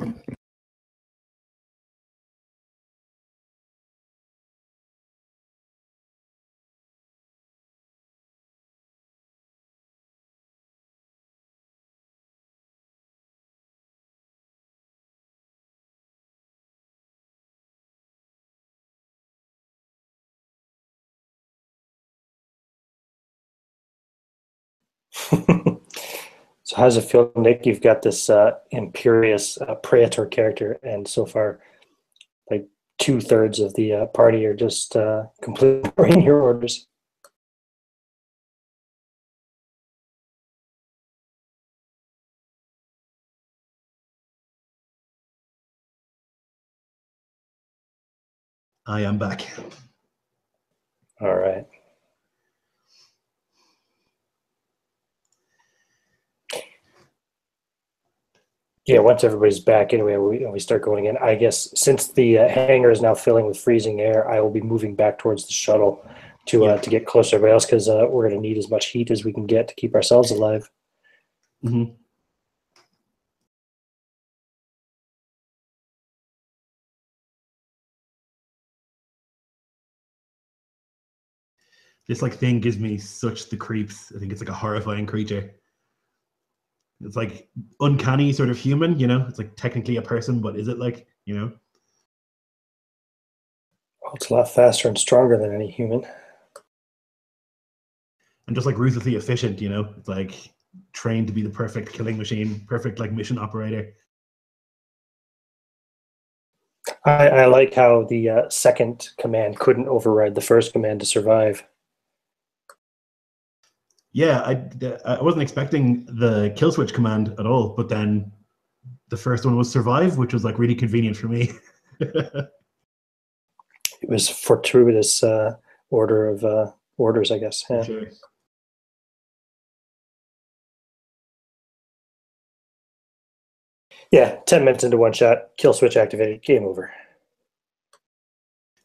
So how does it feel, Nick? You've got this imperious praetor character, and so far, like 2/3 of the party are just completely ignoring your orders. I am back. All right. Yeah, once everybody's back, anyway, we start going in. I guess since the hangar is now filling with freezing air, I will be moving back towards the shuttle to get closer to everybody else, because we're going to need as much heat as we can get to keep ourselves alive. Mm-hmm. This like thing gives me such the creeps. I think it's like a horrifying creature. It's like uncanny sort of human, you know? It's like technically a person, but is it like, you know? Well, it's a lot faster and stronger than any human. And just like ruthlessly efficient, you know? It's like trained to be the perfect killing machine, perfect like mission operator. I like how the second command couldn't override the first command to survive. Yeah, I wasn't expecting the kill switch command at all, but then the first one was survive, which was like really convenient for me. It was fortuitous order of orders, I guess. Yeah. Sure. Yeah, 10 minutes into one shot, kill switch activated, game over.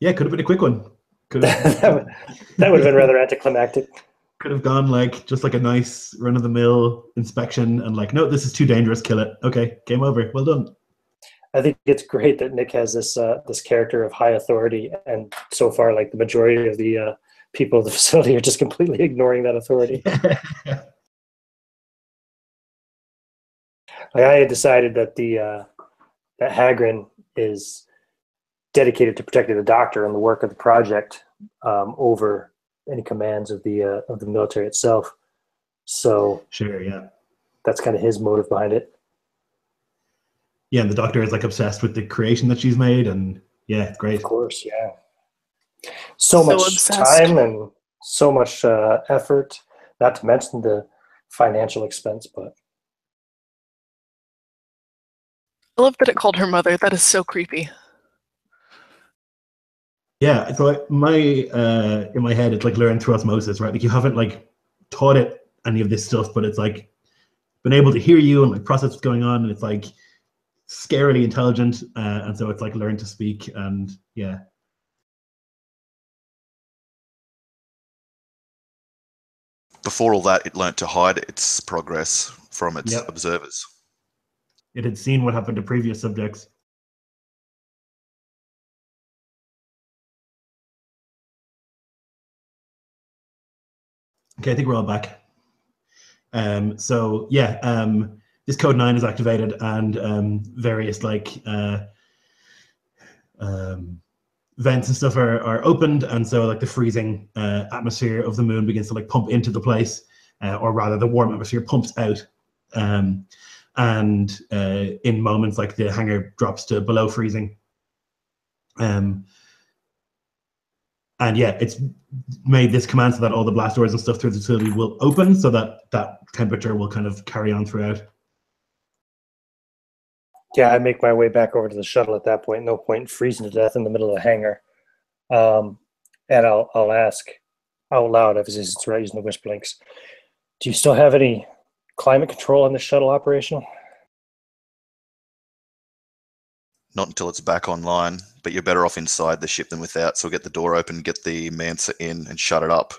Yeah, could have been a quick one. That would have been rather anticlimactic. Could have gone like just like a nice run of the mill inspection and like, no, this is too dangerous, kill it. Okay, game over. Well done. I think it's great that Nick has this this character of high authority, and so far, like the majority of the people of the facility are just completely ignoring that authority. Like I had decided that that Hagrin is dedicated to protecting the doctor and the work of the project over any commands of the military itself. So Sure, yeah. that's kind of his motive behind it. Yeah, and the doctor is like obsessed with the creation that she's made, and yeah, it's great. Of course, yeah. So much obsessed. time and so much effort, not to mention the financial expense, but I love that it called her mother. That is so creepy. Yeah, so my in my head it's like learned through osmosis, right? Like you haven't like taught it any of this stuff, but it's like been able to hear you and like process what's going on, and it's like scarily intelligent, and so it's like learned to speak, and yeah. Before all that, it learnt to hide its progress from its observers. It had seen what happened to previous subjects. Okay, I think we're all back. So yeah, this code 9 is activated, and various like vents and stuff are opened, and so like the freezing atmosphere of the moon begins to like pump into the place, or rather the warm atmosphere pumps out, and in moments like the hangar drops to below freezing, and And yeah, it's made this command so that all the blast doors and stuff through the facility will open, so that that temperature will kind of carry on throughout. Yeah, I make my way back over to the shuttle at that point. No point in freezing to death in the middle of the hangar. And I'll ask out loud, if it's right using the whisper links, do you still have any climate control on the shuttle operational? Not until it's back online, but you're better off inside the ship than without. So we'll get the door open, get the Mansa in, and shut it up.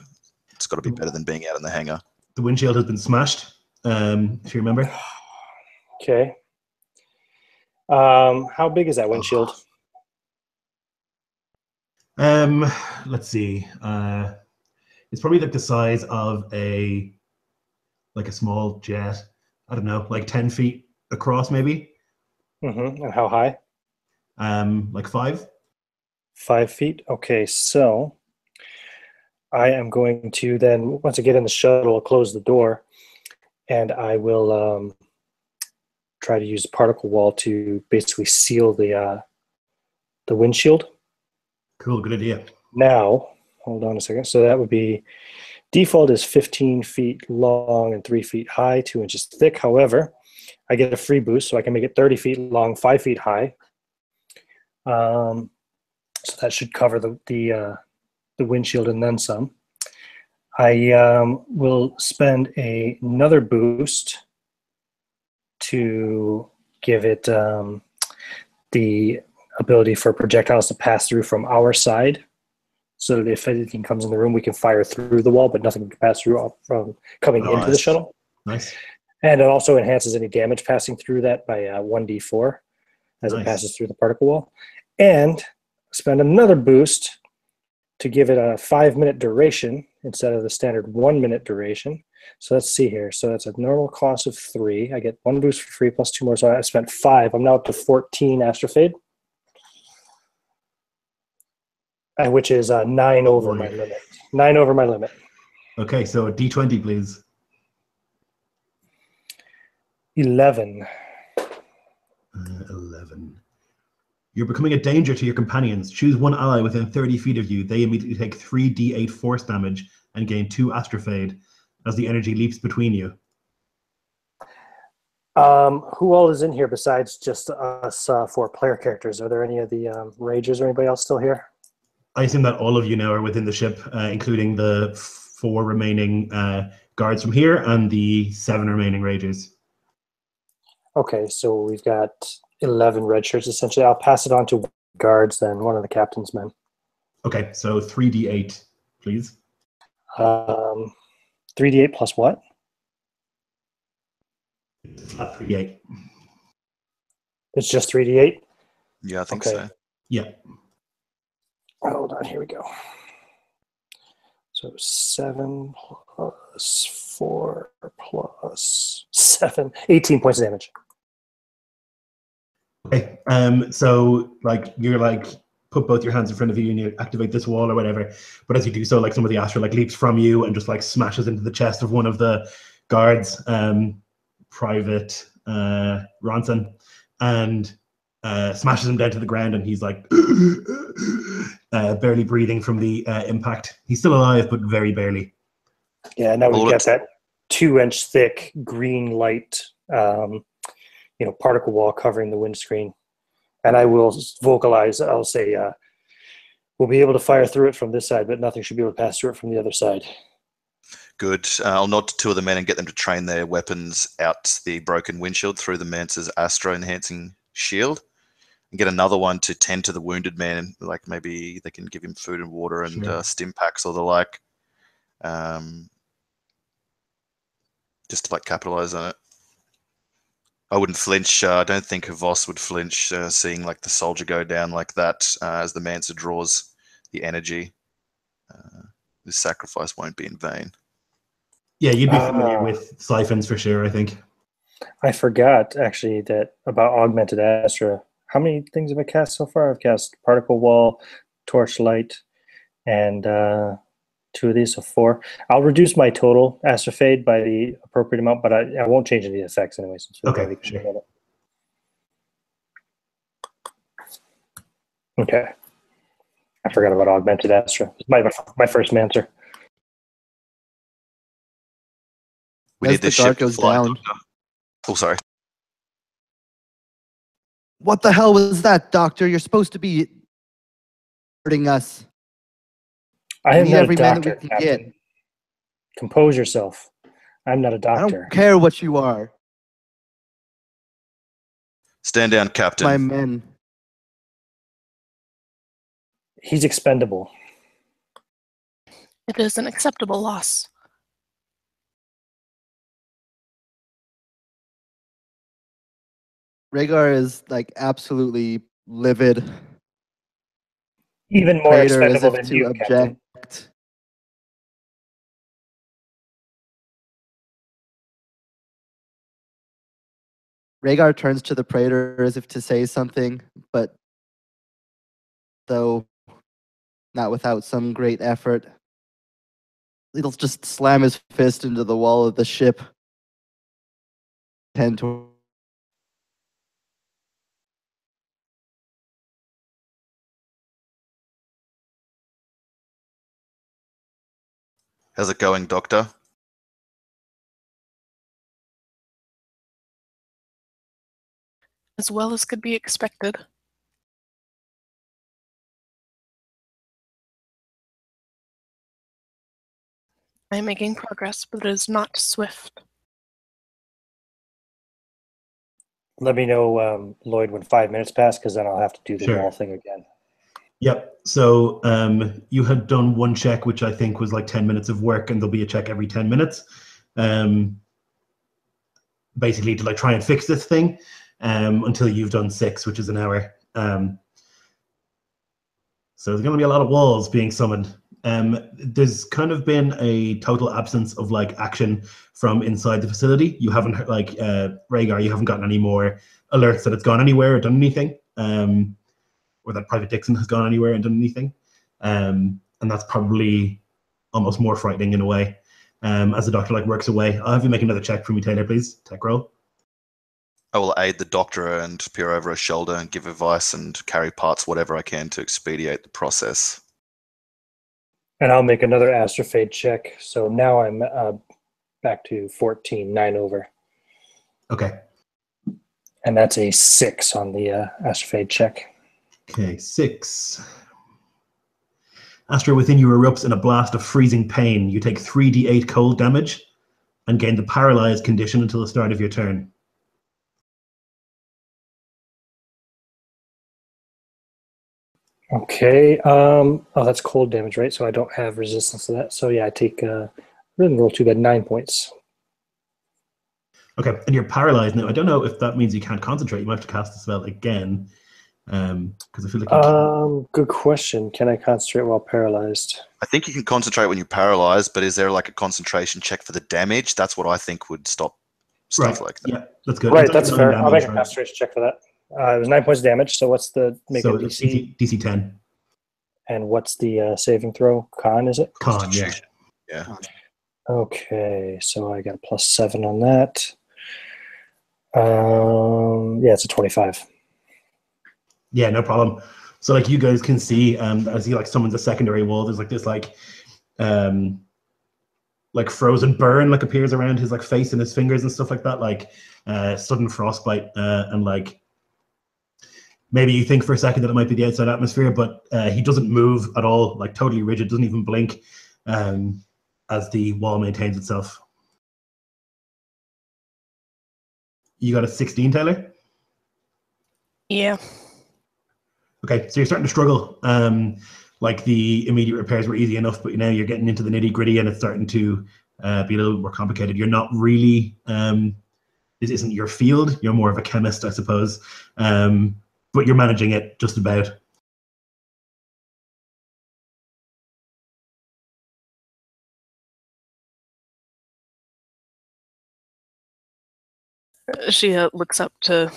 It's got to be better than being out in the hangar. The windshield has been smashed, if you remember. Okay. How big is that windshield? Let's see. It's probably like the size of a small jet. I don't know, like 10 feet across, maybe. And how high? Like 5. 5 feet. Okay, so I am going to then, once I get in the shuttle, I'll close the door, and I will try to use a particle wall to basically seal the windshield. Cool, good idea. Now, hold on a second. So that would be, default is 15 feet long and 3 feet high, 2 inches thick. However, I get a free boost, so I can make it 30 feet long, 5 feet high. So that should cover the windshield and then some. I will spend another boost to give it the ability for projectiles to pass through from our side, so that if anything comes in the room, we can fire through the wall, but nothing can pass through from coming into the shuttle. Nice. And it also enhances any damage passing through that by 1d4 as it passes through the particle wall. And spend another boost to give it a 5-minute duration instead of the standard 1-minute duration. So let's see here. So that's a normal cost of 3. I get 1 boost for free plus 2 more. So I spent 5. I'm now up to 14 astrofade, which is 9 over my limit. 9 over my limit. Okay, so a D20, please. 11. 11. You're becoming a danger to your companions. Choose one ally within 30 feet of you. They immediately take 3d8 force damage and gain 2 astrofade as the energy leaps between you. Who all is in here besides just us 4 player characters? Are there any of the Ragers or anybody else still here? I assume that all of you now are within the ship, including the 4 remaining guards from here and the 7 remaining Ragers. Okay, so we've got 11 red shirts essentially. I'll pass it on to guards then, one of the captain's men. Okay, so 3d8, please. 3d8 plus what? Flat 3d8. It's just 3d8? Yeah, I think so. Yeah. Hold on, here we go. So 7 plus 4 plus 7, 18 points of damage. Okay, so you're put both your hands in front of you and you activate this wall or whatever, but as you do so, some of the astral leaps from you and just smashes into the chest of one of the guards, Private Ronson, and smashes him down to the ground, and he's barely breathing from the impact. He's still alive, but very barely. Yeah, now we've got that 2-inch thick green light particle wall covering the windscreen. And I will vocalize, I'll say, we'll be able to fire through it from this side, but nothing should be able to pass through it from the other side. Good. I'll nod to 2 of the men and get them to train their weapons out the broken windshield through the Mance's astro-enhancing shield. And get another one to tend to the wounded man. Maybe they can give him food and water and stim packs or the like. Just to capitalize on it. I wouldn't flinch. I don't think Voss would flinch seeing the soldier go down like that as the Mancer draws the energy. This sacrifice won't be in vain. Yeah, you'd be familiar with siphons for sure, I think. I forgot, actually, that about Augmented Astra. How many things have I cast so far? I've cast Particle Wall, Torchlight, and 2 of these, so 4. I'll reduce my total Astrofade by the appropriate amount, but I won't change any effects anyways. Okay, sure. Okay. forgot about augmented Astra. My first Mancer. We As need the this guard ship to goes fly, down. Doctor. Oh, sorry. What the hell was that, Doctor? You're supposed to be hurting us. I We am need not a every man that doctor, we can get. Captain. Compose yourself. I'm not a I doctor. don't care what you are. Stand down, Captain. My men. He's expendable. It is an acceptable loss. Rhaegar is like absolutely livid. Even more Praetor as expendable if than to you, Captain. object. Rhaegar turns to the Praetor as if to say something, but though not without some great effort. He'll just slam his fist into the wall of the ship. Tend to How's it going, Doctor? As well as could be expected. I am making progress, but it is not swift. Let me know, Lloyd, when 5 minutes pass, because then I'll have to do the Sure. wall thing again. Yep. So you had done one check, which I think was like 10 minutes of work, and there'll be a check every 10 minutes. Basically to like try and fix this thing until you've done 6, which is an hour. So there's going to be a lot of walls being summoned. There's kind of been a total absence of like action from inside the facility. You haven't Rhaegar, you haven't gotten any more alerts that it's gone anywhere or done anything, or that Private Dixon has gone anywhere and done anything. And that's probably almost more frightening in a way. As the doctor like works away, I'll have you make another check for me, Taylor, please. Tech roll. I will aid the doctor and peer over his shoulder and give advice and carry parts, whatever I can, to expedite the process. And I'll make another Astrofade check. So now I'm back to 14, 9 over. Okay. And that's a 6 on the Astrofade check. Okay, 6. Astra within you erupts in a blast of freezing pain. You take 3d8 cold damage and gain the paralyzed condition until the start of your turn. Okay. Oh, that's cold damage, right? So I don't have resistance to that. So yeah, I take, really roll too bad, 9 points. Okay, and you're paralyzed now. I don't know if that means you can't concentrate. You might have to cast the spell again. Because I feel like you can't. Good question. Can I concentrate while paralyzed? I think you can concentrate when you're paralyzed, but is there like a concentration check for the damage? That's what I think would stop stuff like that. Yeah, that's good. Right, It's that's only fair. 9 I'll make damage, a right? concentration check for that. It was 9 points of damage. So what's the make So a it's DC? DC 10. And what's the saving throw? Con, is it? Con, yeah. Constitution. Yeah. Okay, so I got a +7 on that. Yeah, it's a 25. Yeah, no problem. So like you guys can see, as he like summons a secondary wall, there's like this like frozen burn like appears around his like face and his fingers and stuff like that, like sudden frostbite, and like maybe you think for a second that it might be the outside atmosphere, but he doesn't move at all, like totally rigid, doesn't even blink, as the wall maintains itself. You got a 16, Taylor? Yeah. Okay, so you're starting to struggle. Like the immediate repairs were easy enough, but now you're getting into the nitty gritty and it's starting to be a little more complicated. You're not really, this isn't your field. You're more of a chemist, I suppose. But you're managing it just about. She looks up to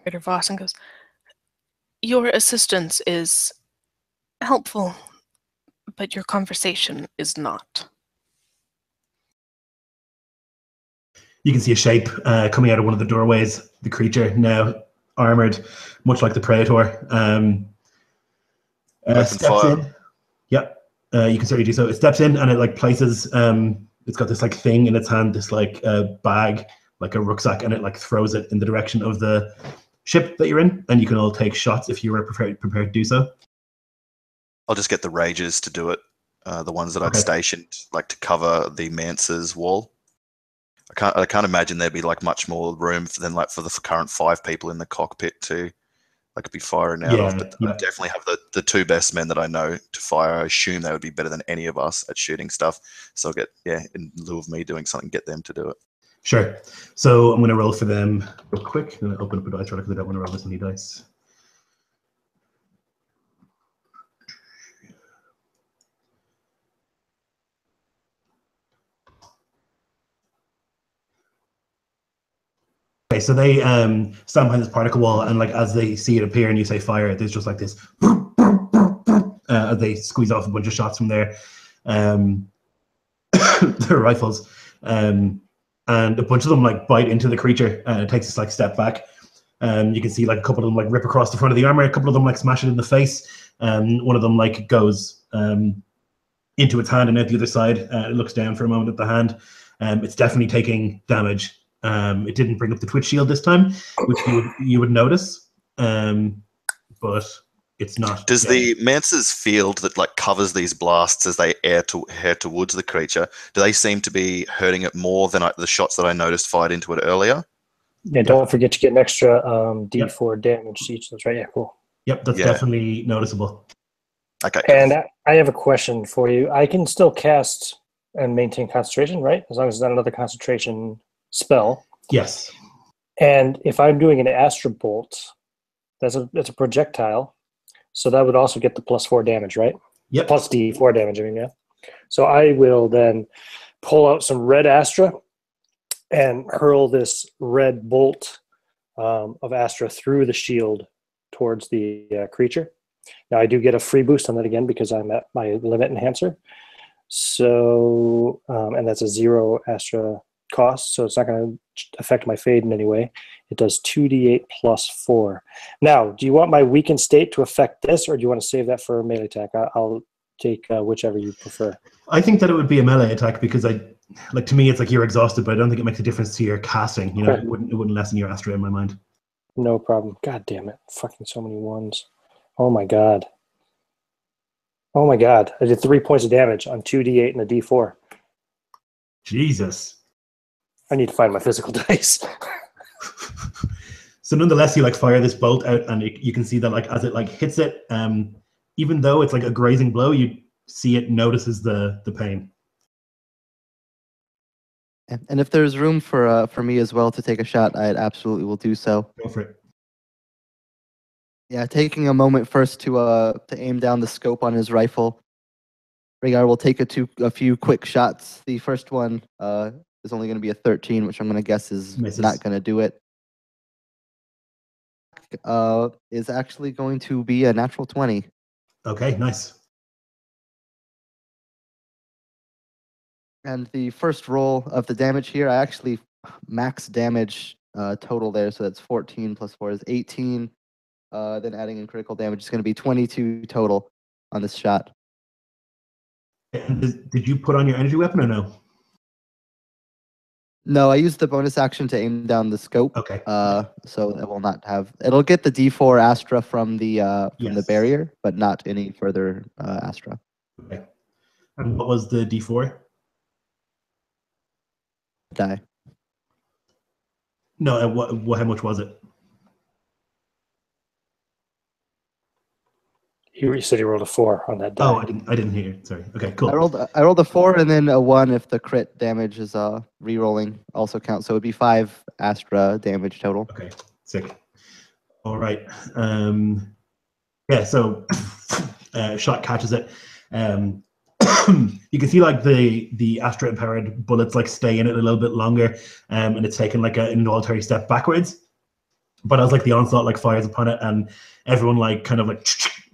Peter Voss and goes, "Your assistance is helpful, but your conversation is not." You can see a shape coming out of one of the doorways. The creature, now armored, much like the Praetor. Open Steps fire. in. Yep, you can certainly do so. It steps in and it like places. It's got this like thing in its hand, this like bag, like a rucksack, and it like throws it in the direction of the ship that you're in, and you can all take shots if you were prepared to do so. I'll just get the rages to do it. The ones that I'd Okay. stationed, like to cover the mance's wall. I can't imagine there'd be like much more room than like for the current 5 people in the cockpit to like be firing out of. But I definitely have the 2 best men that I know to fire. I assume they would be better than any of us at shooting stuff. So I'll get, in lieu of me doing something, get them to do it. Sure. So I'm going to roll for them real quick. I'm going to open up a dice roller because I don't want to roll this many dice. Okay, so they stand behind this particle wall, and like as they see it appear and you say fire, there's just like this as they squeeze off a bunch of shots from their rifles, and a bunch of them like bite into the creature, and it takes this like step back. You can see like a couple of them like rip across the front of the armor, a couple of them like smash it in the face. One of them like goes into its hand and out the other side. It looks down for a moment at the hand. It's definitely taking damage. It didn't bring up the twitch shield this time, which you would notice, but it's not. Does the mance's field that like covers these blasts as they head towards the creature, do they seem to be hurting it more than the shots that I noticed fired into it earlier? Yeah, don't forget to get an extra D4 damage to each of those, right? Yeah, cool. Yep, that's definitely noticeable. Okay. And I have a question for you. I can still cast and maintain concentration, right? As long as it's not another concentration spell. Yes. And if I'm doing an Astra Bolt, that's a projectile, so that would also get the +4 damage, right? Yep. Plus D4 damage, I mean, yeah. So I will then pull out some red Astra and hurl this red bolt of Astra through the shield towards the creature. Now I do get a free boost on that again because I'm at my limit enhancer. So, and that's a 0 Astra cost, so it's not going to affect my fade in any way. It does 2d8 plus 4. Now, do you want my weakened state to affect this, or do you want to save that for a melee attack? I'll take whichever you prefer. I think that it would be a melee attack because to me, it's like you're exhausted, but I don't think it makes a difference to your casting. You know, it wouldn't lessen your Astra in my mind. No problem. God damn it! Fucking so many ones. Oh my god. Oh my god! I did 3 points of damage on 2d8 and a d4. Jesus. I need to find my physical dice. So nonetheless, you like fire this bolt out, and you can see that like as it like hits it, even though it's like a grazing blow, you see it notices the pain. And if there's room for me as well to take a shot, I absolutely will do so. Go for it. Yeah, taking a moment first to aim down the scope on his rifle. Rhaegar will take a few quick shots. The first one is only going to be a 13, which I'm going to guess is Misses. not going to do it. Is actually going to be a natural 20. Okay, nice. And the first roll of the damage here, I actually max damage total there, so that's 14 plus 4 is 18. Then adding in critical damage is going to be 22 total on this shot. And did you put on your energy weapon or no? No, I used the bonus action to aim down the scope. Okay. So it will not have. It'll get the D4 Astra from the Yes. barrier, but not any further Astra. Okay. And what was the D4? Die. No, how much was it? You said you rolled a 4 on that die. Oh, I didn't hear. Sorry. Okay, cool. I rolled a 4 and then a 1 if the crit damage is re-rolling also counts. So it'd be 5 Astra damage total. Okay, sick. All right. Yeah. So shot catches it. You can see like the Astra empowered bullets like stay in it a little bit longer, and it's taken like an involuntary step backwards. But as like the onslaught like fires upon it, and everyone like kind of like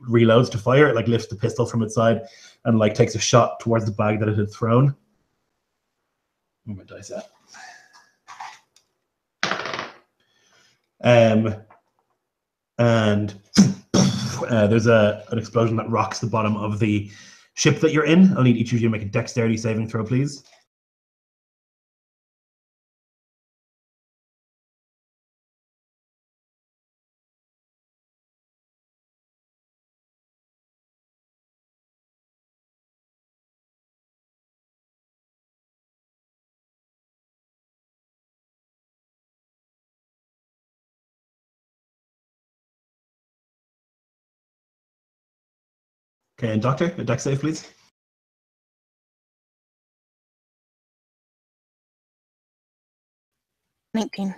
reloads to fire, it like lifts the pistol from its side and like takes a shot towards the bag that it had thrown. Where my dice at? And there's an explosion that rocks the bottom of the ship that you're in. I'll need each of you to make a dexterity saving throw, please. Okay, and Doctor, a dex save, please. 19.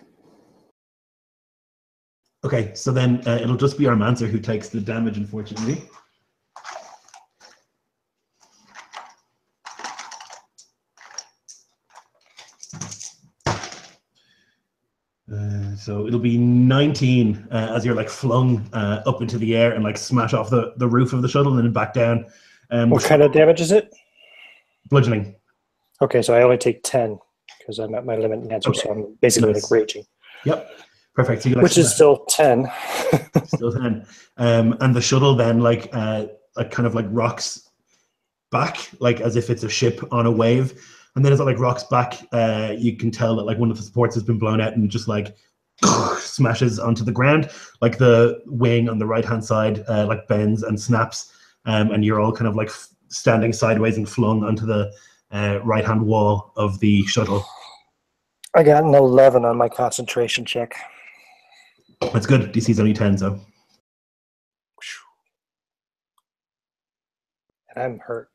Okay, so then it'll just be our Mancer who takes the damage, unfortunately. So it'll be 19 as you're like flung up into the air and like smash off the roof of the shuttle and then back down. What kind of damage is it? Bludgeoning. Okay, so I only take 10 because I'm at my limit in answer, so I'm basically like raging. Yep, perfect. So you Which is still 10. Still 10. And the shuttle then like kind of like rocks back, like as if it's a ship on a wave. And then as it like rocks back, you can tell that like one of the supports has been blown out and just like smashes onto the ground. Like the wing on the right-hand side like bends and snaps, and you're all kind of like standing sideways and flung onto the right-hand wall of the shuttle. I got an 11 on my concentration check. That's good. DC's only 10, so. And I'm hurt.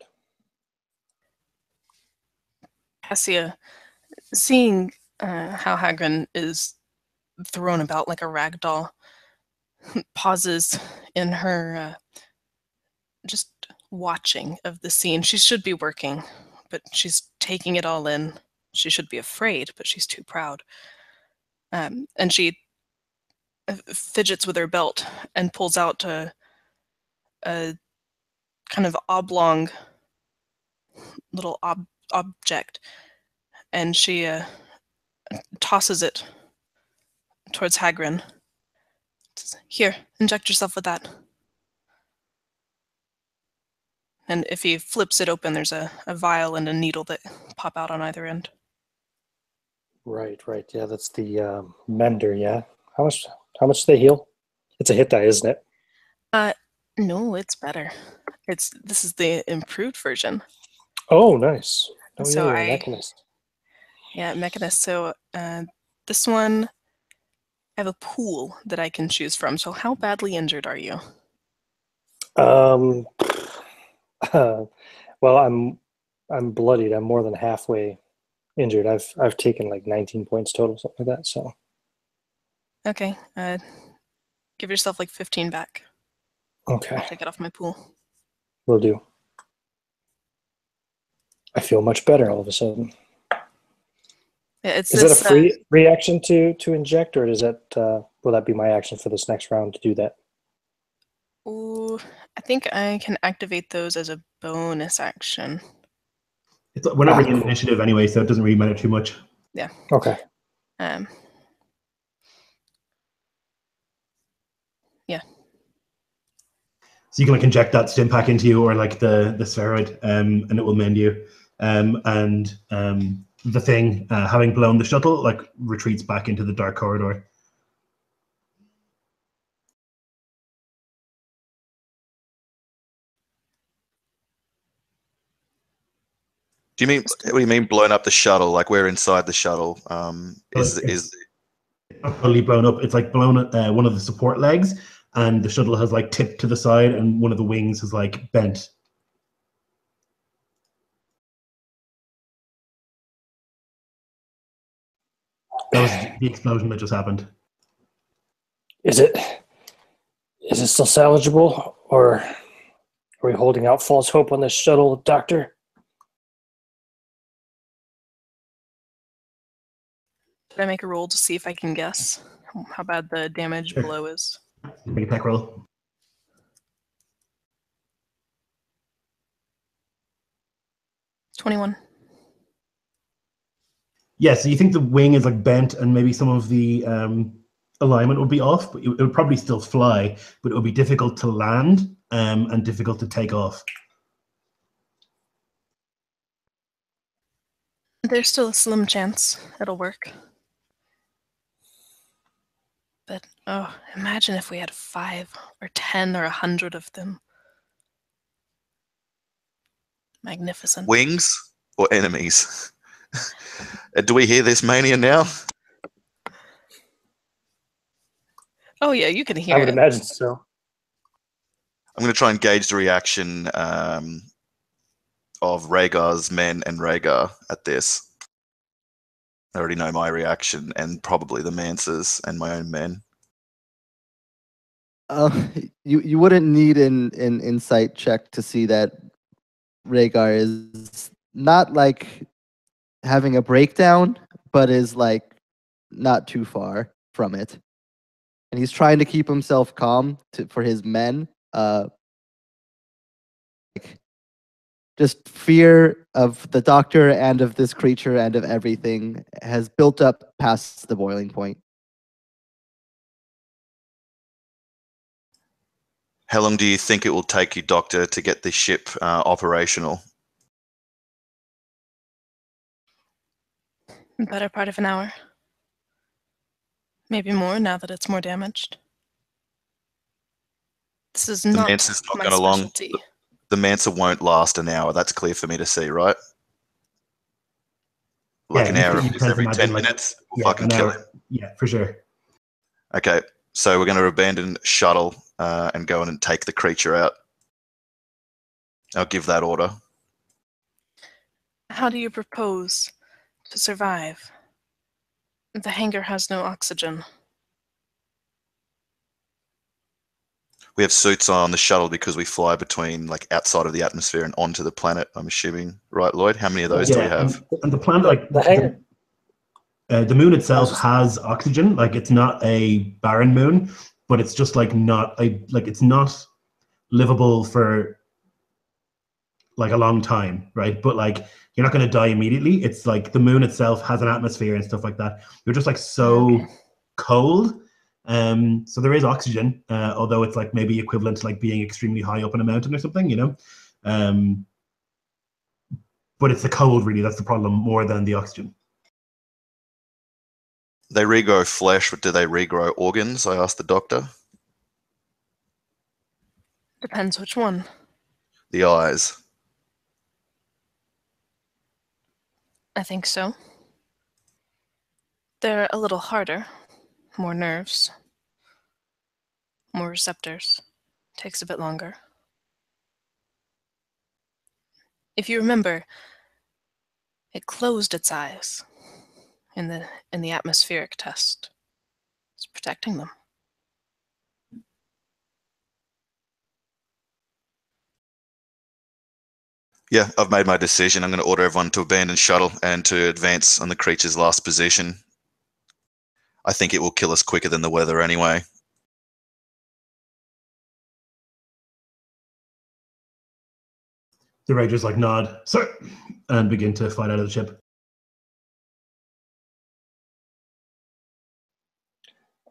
Cassia, seeing how Hagrid is thrown about like a rag doll, pauses in her just watching of the scene. She should be working, but she's taking it all in. She should be afraid, but she's too proud. And she fidgets with her belt and pulls out a kind of oblong little object, and she tosses it towards Hagrid. Says, "Here, inject yourself with that." And if he flips it open, there's a vial and a needle that pop out on either end. Right. Yeah, that's the mender, yeah. How much do they heal? It's a hit die, isn't it? No, it's better. This is the improved version. Oh, nice. Oh, So yeah, Mechanist. Yeah, Mechanist. So this one, I have a pool that I can choose from. So how badly injured are you? Well, I'm bloodied. I'm more than halfway injured. I've taken like 19 points total, something like that. So. Okay. Give yourself like 15 back. Okay. I'll take it off my pool. Will do. I feel much better all of a sudden. Yeah, is it a free reaction to inject, or is that will that be my action for this next round to do that? Ooh, I think I can activate those as a bonus action. We're not really in initiative anyway, so it doesn't really matter too much. Yeah. Okay. Yeah. So you can like inject that stim pack into you, or like the spheroid, and it will mend you. The thing, having blown the shuttle, like retreats back into the dark corridor. Do you mean, what do you mean blown up the shuttle? Like we're inside the shuttle? Is not totally blown up? It's like blown one of the support legs, and the shuttle has like tipped to the side, and one of the wings has like bent. That was the explosion that just happened. Is it still salvageable, or are we holding out false hope on this shuttle, Doctor? Should I make a roll to see if I can guess how bad the damage below is? Make a tech roll. $21. Yeah, so you think the wing is like bent, and maybe some of the alignment would be off, but it would probably still fly, but it would be difficult to land and difficult to take off. There's still a slim chance it'll work. But, oh, imagine if we had 5 or 10 or 100 of them. Magnificent. Wings or enemies? Do we hear this mania now? Oh yeah, you can hear I would it. imagine so. I'm going to try and gauge the reaction of Rhaegar's men and Rhaegar at this. I already know my reaction, and probably the Mance's and my own men. You wouldn't need an insight check to see that Rhaegar is not like having a breakdown, but is like not too far from it. And he's trying to keep himself calm for his men. Like, just fear of the doctor and of this creature and of everything has built up past the boiling point. How long do you think it will take you, Doctor, to get this ship operational? Better part of an hour. Maybe more now that it's more damaged. This is not Mance's not my going along. specialty. The Mancer won't last an hour. That's clear for me to see, right? Like Yeah, an you hour can- of you this can every imagine, 10 like, minutes. We'll yeah, fucking an kill hour. him. Yeah, for sure. Okay, so we're going to abandon shuttle and go in and take the creature out. I'll give that order. How do you propose to survive? The hangar has no oxygen. We have suits on the shuttle because we fly between, like, outside of the atmosphere and onto the planet, I'm assuming. Right, Lloyd? How many of those do we have? And the planet, like The hangar. the moon itself just- has oxygen. Like it's not a barren moon, but it's just like not a like it's not livable for like a long time, right? But like you're not going to die immediately. It's like the moon itself has an atmosphere and stuff like that. You're just like so cold. So there is oxygen, although it's like maybe equivalent to like being extremely high up in a mountain or something, you know. But it's the cold really that's the problem more than the oxygen. They regrow flesh, but do they regrow organs? I asked the doctor. Depends which one. The eyes. I think so. They're a little harder. More nerves. More receptors. Takes a bit longer. If you remember, it closed its eyes in the atmospheric test. It's protecting them. Yeah, I've made my decision. I'm going to order everyone to abandon shuttle and to advance on the creature's last position. I think it will kill us quicker than the weather anyway. The Rangers like nod, sir, and begin to fly out of the ship.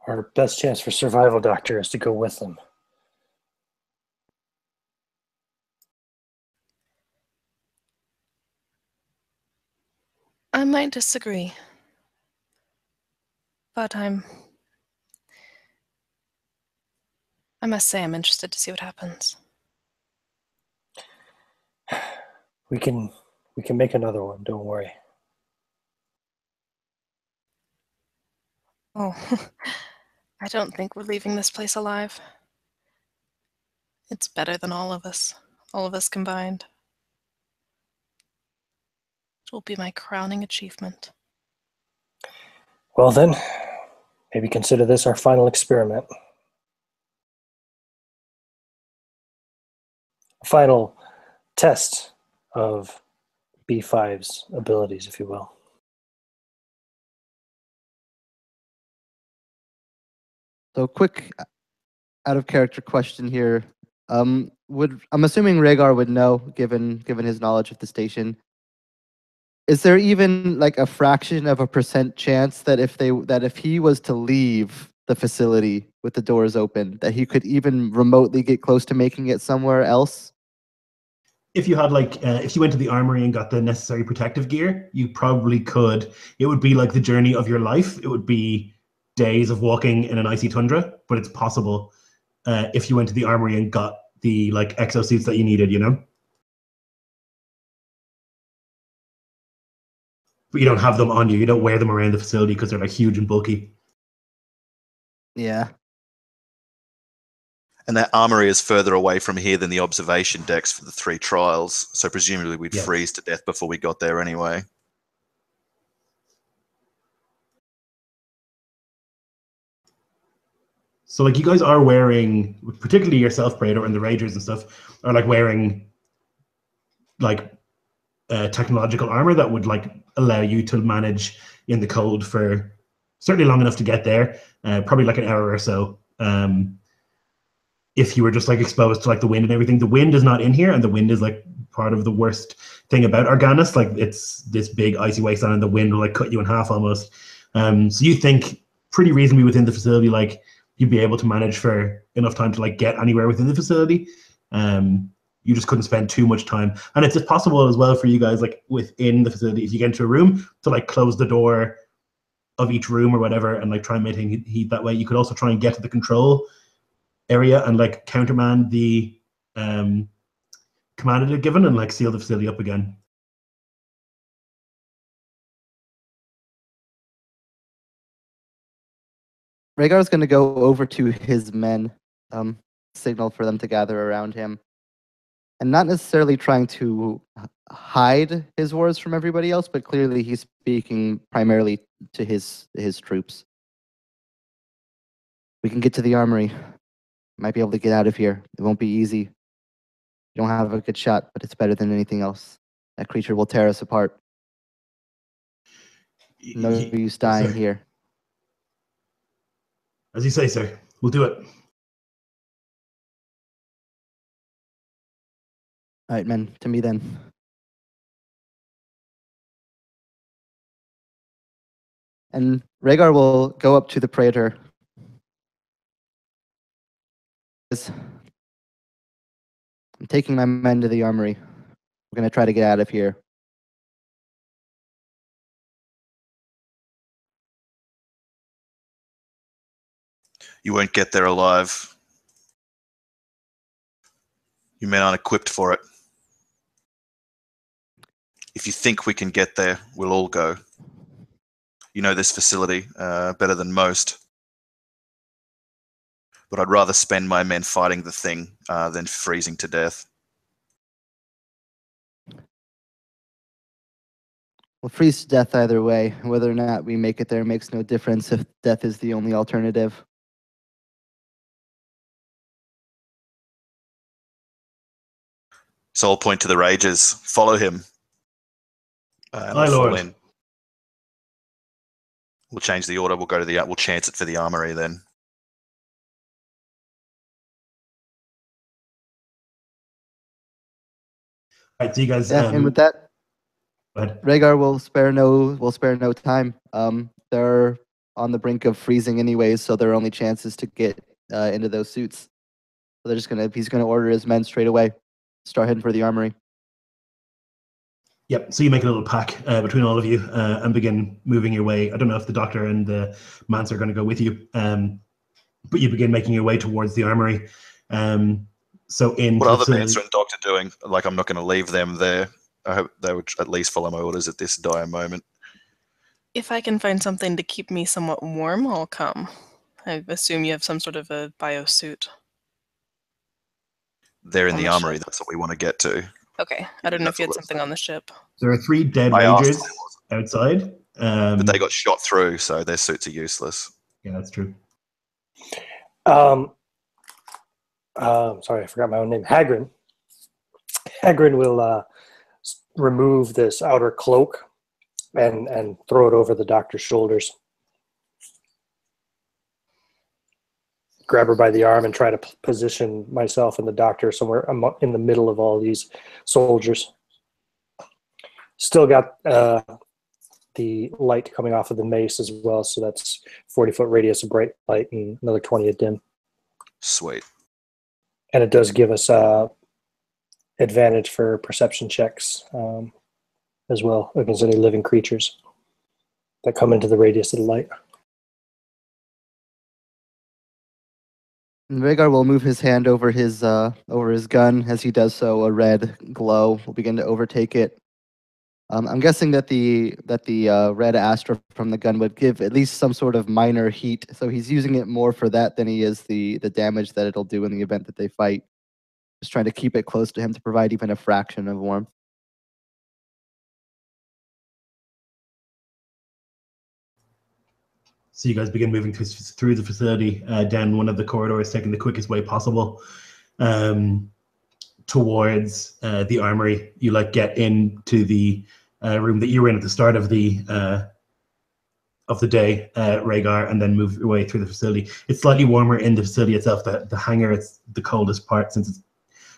Our best chance for survival, Doctor, is to go with them. I might disagree. But I must say I'm interested to see what happens. We can make another one, don't worry. Oh, I don't think we're leaving this place alive. It's better than all of us combined. It will be my crowning achievement. Well then, maybe consider this our final experiment. Final test of B5's abilities, if you will. So quick out of character question here. I'm assuming Rhaegar would know, given his knowledge of the station. Is there even like a fraction of a percent chance that if he was to leave, the facility with the doors open, that he could even remotely get close to making it somewhere else? If you had if you went to the armory and got the necessary protective gear, you probably could. It would be like the journey of your life. It would be days of walking in an icy tundra, but it's possible if you went to the armory and got the exosuits that you needed, But you don't have them on you. You don't wear them around the facility because they're huge and bulky. Yeah. And that armory is further away from here than the observation decks for the 3 trials. So presumably we'd freeze to death before we got there anyway. So you guys are wearing, particularly yourself, Praetor, and the Ragers and stuff, are wearing technological armor that would allow you to manage in the cold for certainly long enough to get there, probably an hour or so. If you were just exposed to the wind and everything. The wind is not in here, and the wind is part of the worst thing about Arganas. It's this big icy wasteland, and the wind will cut you in half almost. So you think pretty reasonably within the facility, you'd be able to manage for enough time to get anywhere within the facility. You just couldn't spend too much time. And it's just possible as well for you guys, within the facility, if you get into a room, to close the door of each room or whatever, and try and maintain heat that way. You could also try and get to the control area and countermand the command it had given and seal the facility up again. Rhaegar's going to go over to his men, signal for them to gather around him, and not necessarily trying to hide his words from everybody else, but clearly he's speaking primarily to his troops. We can get to the armory. Might be able to get out of here. It won't be easy. You don't have a good shot, but it's better than anything else. That creature will tear us apart. No use dying here. As you say, sir. We'll do it. All right, men. To me, then. And Rhaegar will go up to the Praetor. I'm taking my men to the armory. We're going to try to get out of here. You won't get there alive. You men aren't equipped for it. If you think we can get there, we'll all go. You know this facility better than most. But I'd rather spend my men fighting the thing than freezing to death. We'll freeze to death either way. Whether or not we make it there makes no difference if death is the only alternative. So I'll point to the Ragers. Follow him. And My I'll fall lord. in. We'll change the order. We'll go to the. We'll chance it for the armory then. All right, so you guys. And with that, go ahead. Rhaegar will spare no time. They're on the brink of freezing anyways, so their only chance is to get into those suits. So he's gonna order his men straight away. Start heading for the armory. Yep. So you make a little pack between all of you and begin moving your way. I don't know if the doctor and the Mance are going to go with you, but you begin making your way towards the armory. So in What are the Mance and doctor doing? I'm not going to leave them there. I hope they would at least follow my orders at this dire moment. If I can find something to keep me somewhat warm, I'll come. I assume you have some sort of a biosuit. They're in On the the armory. ship. That's what we want to get to. Okay, I don't know if That's you had what something on the ship. There are 3 dead I asked Rangers if it was. outside. But they got shot through, so their suits are useless. Yeah, that's true. Sorry, I forgot my own name. Hagrid. Hagrid will remove this outer cloak and throw it over the doctor's shoulders. Grab her by the arm and try to position myself and the doctor somewhere in the middle of all these soldiers. Still got the light coming off of the mace as well. So that's 40-foot radius of bright light and another 20 of dim. Sweet. And it does give us advantage for perception checks as well against any living creatures that come into the radius of the light. And Rhaegar will move his hand over his gun. As he does so, a red glow will begin to overtake it. I'm guessing that the red astra from the gun would give at least some sort of minor heat. So he's using it more for that than he is the damage that it'll do in the event that they fight. Just trying to keep it close to him to provide even a fraction of warmth. So you guys begin moving through the facility down one of the corridors, taking the quickest way possible towards the armory. You get into the room that you were in at the start of the day, Rhaegar, and then move your way through the facility. It's slightly warmer in the facility itself. The hangar, it's the coldest part since it's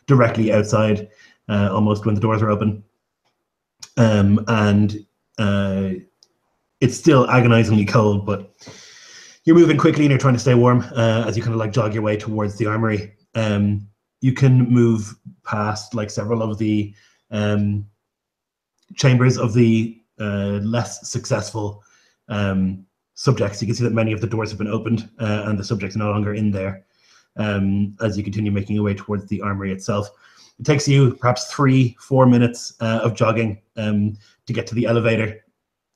directly outside, almost when the doors are open, and it's still agonizingly cold, but you're moving quickly and you're trying to stay warm as you kind of jog your way towards the armory. You can move past several of the chambers of the less successful subjects. You can see that many of the doors have been opened and the subjects are no longer in there as you continue making your way towards the armory itself. It takes you perhaps 3-4 minutes of jogging to get to the elevator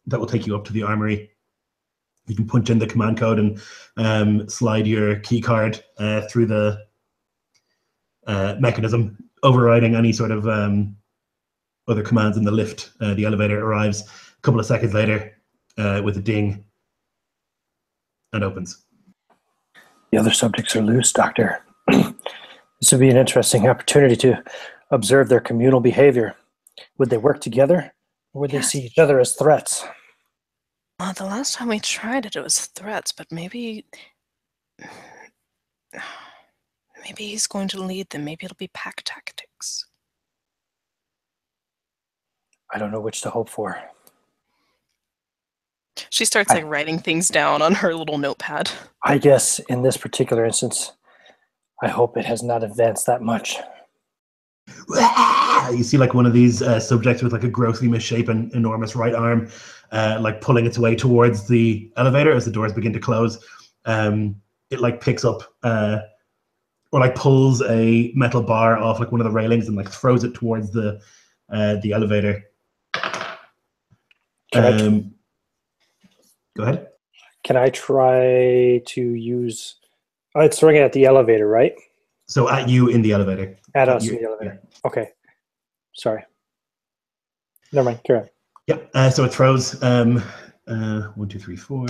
that will take you up to the armory. You can punch in the command code and slide your key card through the mechanism, overriding any sort of other commands in the lift. The elevator arrives a couple of seconds later with a ding and opens. The other subjects are loose, Doctor. This would be an interesting opportunity to observe their communal behavior. Would they work together, or would they see each other as threats? Well, the last time we tried it, it was threats, but maybe he's going to lead them. Maybe it'll be pack tactics. I don't know which to hope for. She starts writing things down on her little notepad. I guess in this particular instance, I hope it has not advanced that much. You see one of these subjects with a grossly misshapen enormous right arm pulling its way towards the elevator as the doors begin to close. It picks up or pulls a metal bar off one of the railings and throws it towards the elevator. Go ahead. Can I try to use... Oh, it's throwing it at the elevator, right? So at you in the elevator. At us in the elevator. Yeah. Okay. Sorry. Never mind. Carry on. Yep. So it throws 1, 2, 3, 4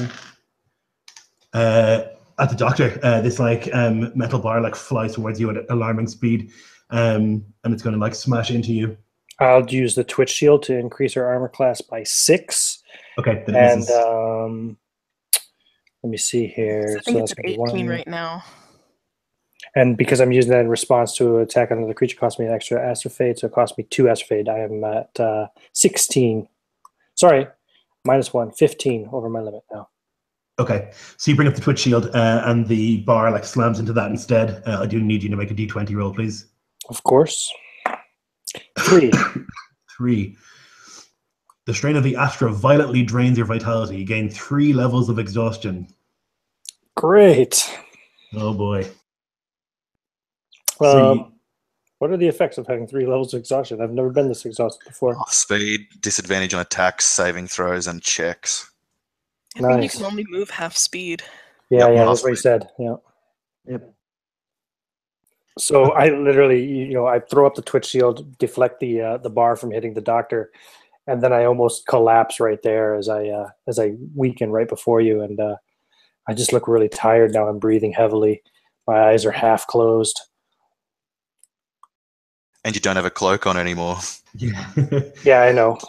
at the doctor. This metal bar flies towards you at alarming speed, and it's going to smash into you. I'll use the Twitch shield to increase our armor class by 6. Okay. And let me see here. I think it's at 18 right now. And because I'm using that in response to an attack on another creature, cost me an extra astrofade, so it cost me 2 astrofade. I am at 16. Sorry, -1, 15 over my limit now. Okay, so you bring up the Twitch shield, and the bar slams into that instead. I do need you to make a d20 roll, please. Of course. 3. 3. The strain of the Astra violently drains your vitality. You gain 3 levels of exhaustion. Great. Oh boy. What are the effects of having 3 levels of exhaustion? I've never been this exhausted before. Speed, disadvantage on attacks, saving throws, and checks. I think you can only move half speed. Yeah, that's what he said. Yeah. Yep. So I literally, I throw up the Twitch shield, deflect the bar from hitting the doctor, and then I almost collapse right there as I weaken right before you, and I just look really tired now. I'm breathing heavily. My eyes are half closed. And you don't have a cloak on anymore. Yeah. Yeah, I know.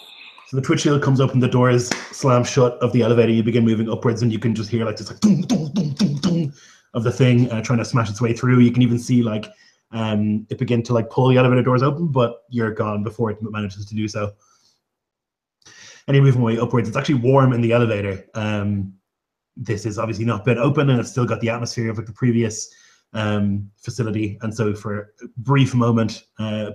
So the Twitch shield comes up and the doors slam shut of the elevator. You begin moving upwards, and you can just hear this dum, dum, dum, dum, dum of the thing trying to smash its way through. You can even see it begin to pull the elevator doors open, but you're gone before it manages to do so. and you're moving way upwards. It's actually warm in the elevator. This is obviously not been open, and it's still got the atmosphere of like the previous facility. And so for a brief moment,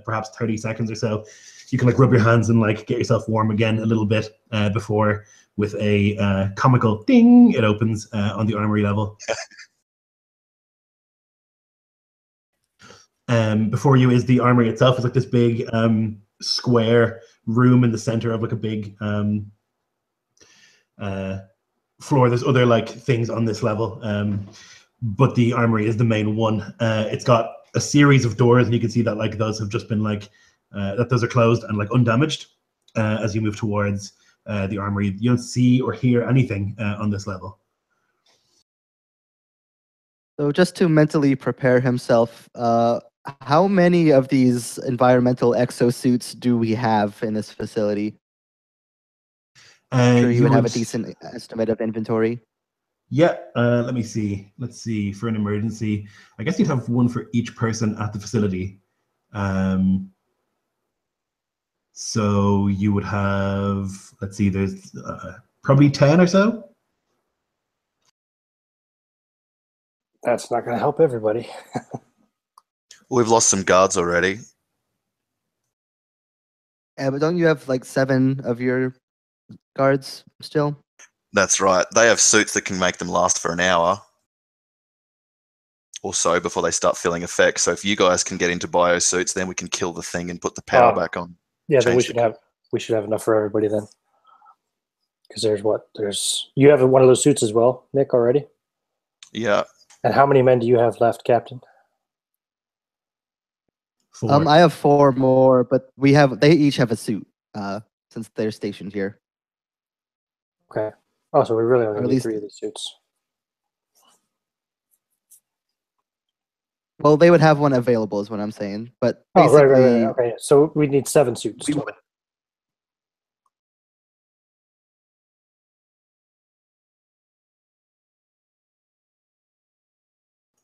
perhaps 30 seconds or so, you can like rub your hands and like get yourself warm again a little bit before, with a comical ding, it opens on the armory level. Before you is the armory itself. It's like this big square room in the center of like a big floor. There's other like things on this level, but the armory is the main one. It's got a series of doors, and you can see that like those have just been like that those are closed and like undamaged. As you move towards the armory, you don't see or hear anything on this level. So just to mentally prepare himself, how many of these environmental exosuits do we have in this facility? I'm sure you would have a decent estimate of inventory. Yeah, let me see. Let's see, for an emergency, I guess you'd have one for each person at the facility. So you would have, let's see, there's probably 10 or so. That's not going to help everybody. We've lost some guards already. Yeah, but don't you have like 7 of your guards still? That's right. They have suits that can make them last for an hour or so before they start feeling effects. So if you guys can get into bio suits, then we can kill the thing and put the power back on. Yeah, then we should have enough for everybody then. Because you have one of those suits as well, Nick, already? Yeah. And how many men do you have left, Captain? 4. I have 4 more, but they each have a suit since they're stationed here. Okay. Oh, so we really only Or at need least 3 of these suits. Well, they would have one available, is what I'm saying. But Oh, basically, right. Okay, so we need 7 suits.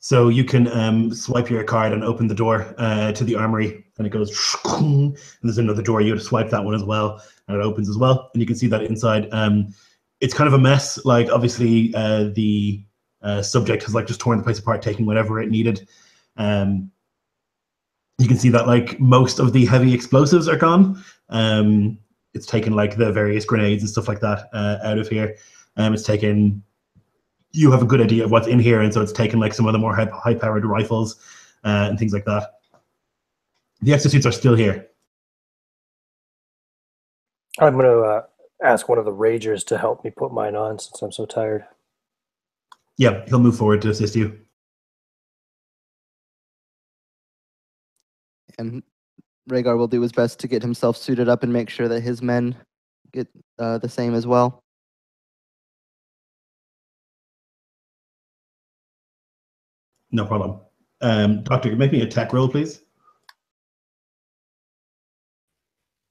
So you can swipe your card and open the door to the armory, and it goes, and there's another door. You have to swipe that one as well, and it opens as well. And you can see that inside. It's kind of a mess. Like obviously, the subject has like just torn the place apart, taking whatever it needed. You can see that like most of the heavy explosives are gone. It's taken like the various grenades and stuff like that out of here. It's taken. You have a good idea of what's in here, and so it's taken like some of the more high-powered rifles and things like that. The exosuits are still here. I'm going to ask one of the Ragers to help me put mine on since I'm so tired. Yeah, he'll move forward to assist you. And Rhaegar will do his best to get himself suited up and make sure that his men get the same as well. No problem. Doctor, make me a tech roll, please.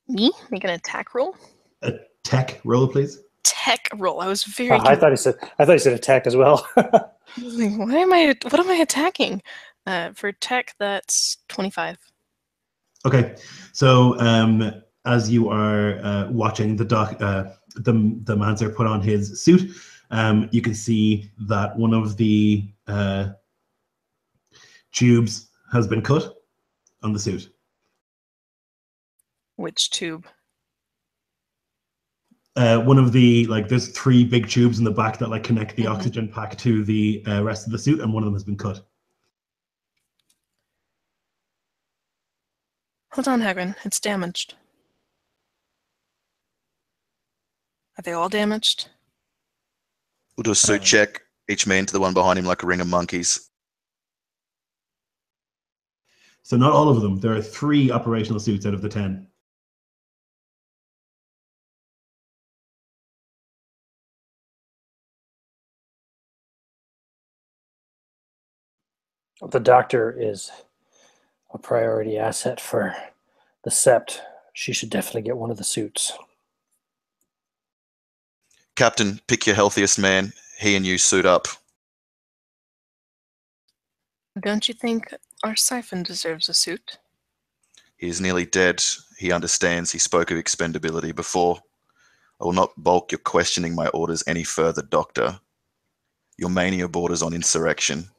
Me? Make an attack roll? A tech roll, please. Tech roll. I was very. I thought he said attack as well. Like, what am I attacking? For tech, that's 25. Okay, so as you are watching the Manzer put on his suit, you can see that one of the tubes has been cut on the suit. Which tube? One of the there's 3 big tubes in the back that like connect the oxygen pack to the rest of the suit, and one of them has been cut. Hold on, Hagrid. It's damaged. Are they all damaged? We'll do a suit check, each man to the one behind him like a ring of monkeys. So not all of them. There are 3 operational suits out of the 10. The doctor is a priority asset for the Sept. She should definitely get one of the suits. Captain, pick your healthiest man. He and you suit up. Don't you think our siphon deserves a suit? He is nearly dead. He understands. He spoke of expendability before. I will not balk your questioning my orders any further, Doctor. Your mania borders on insurrection,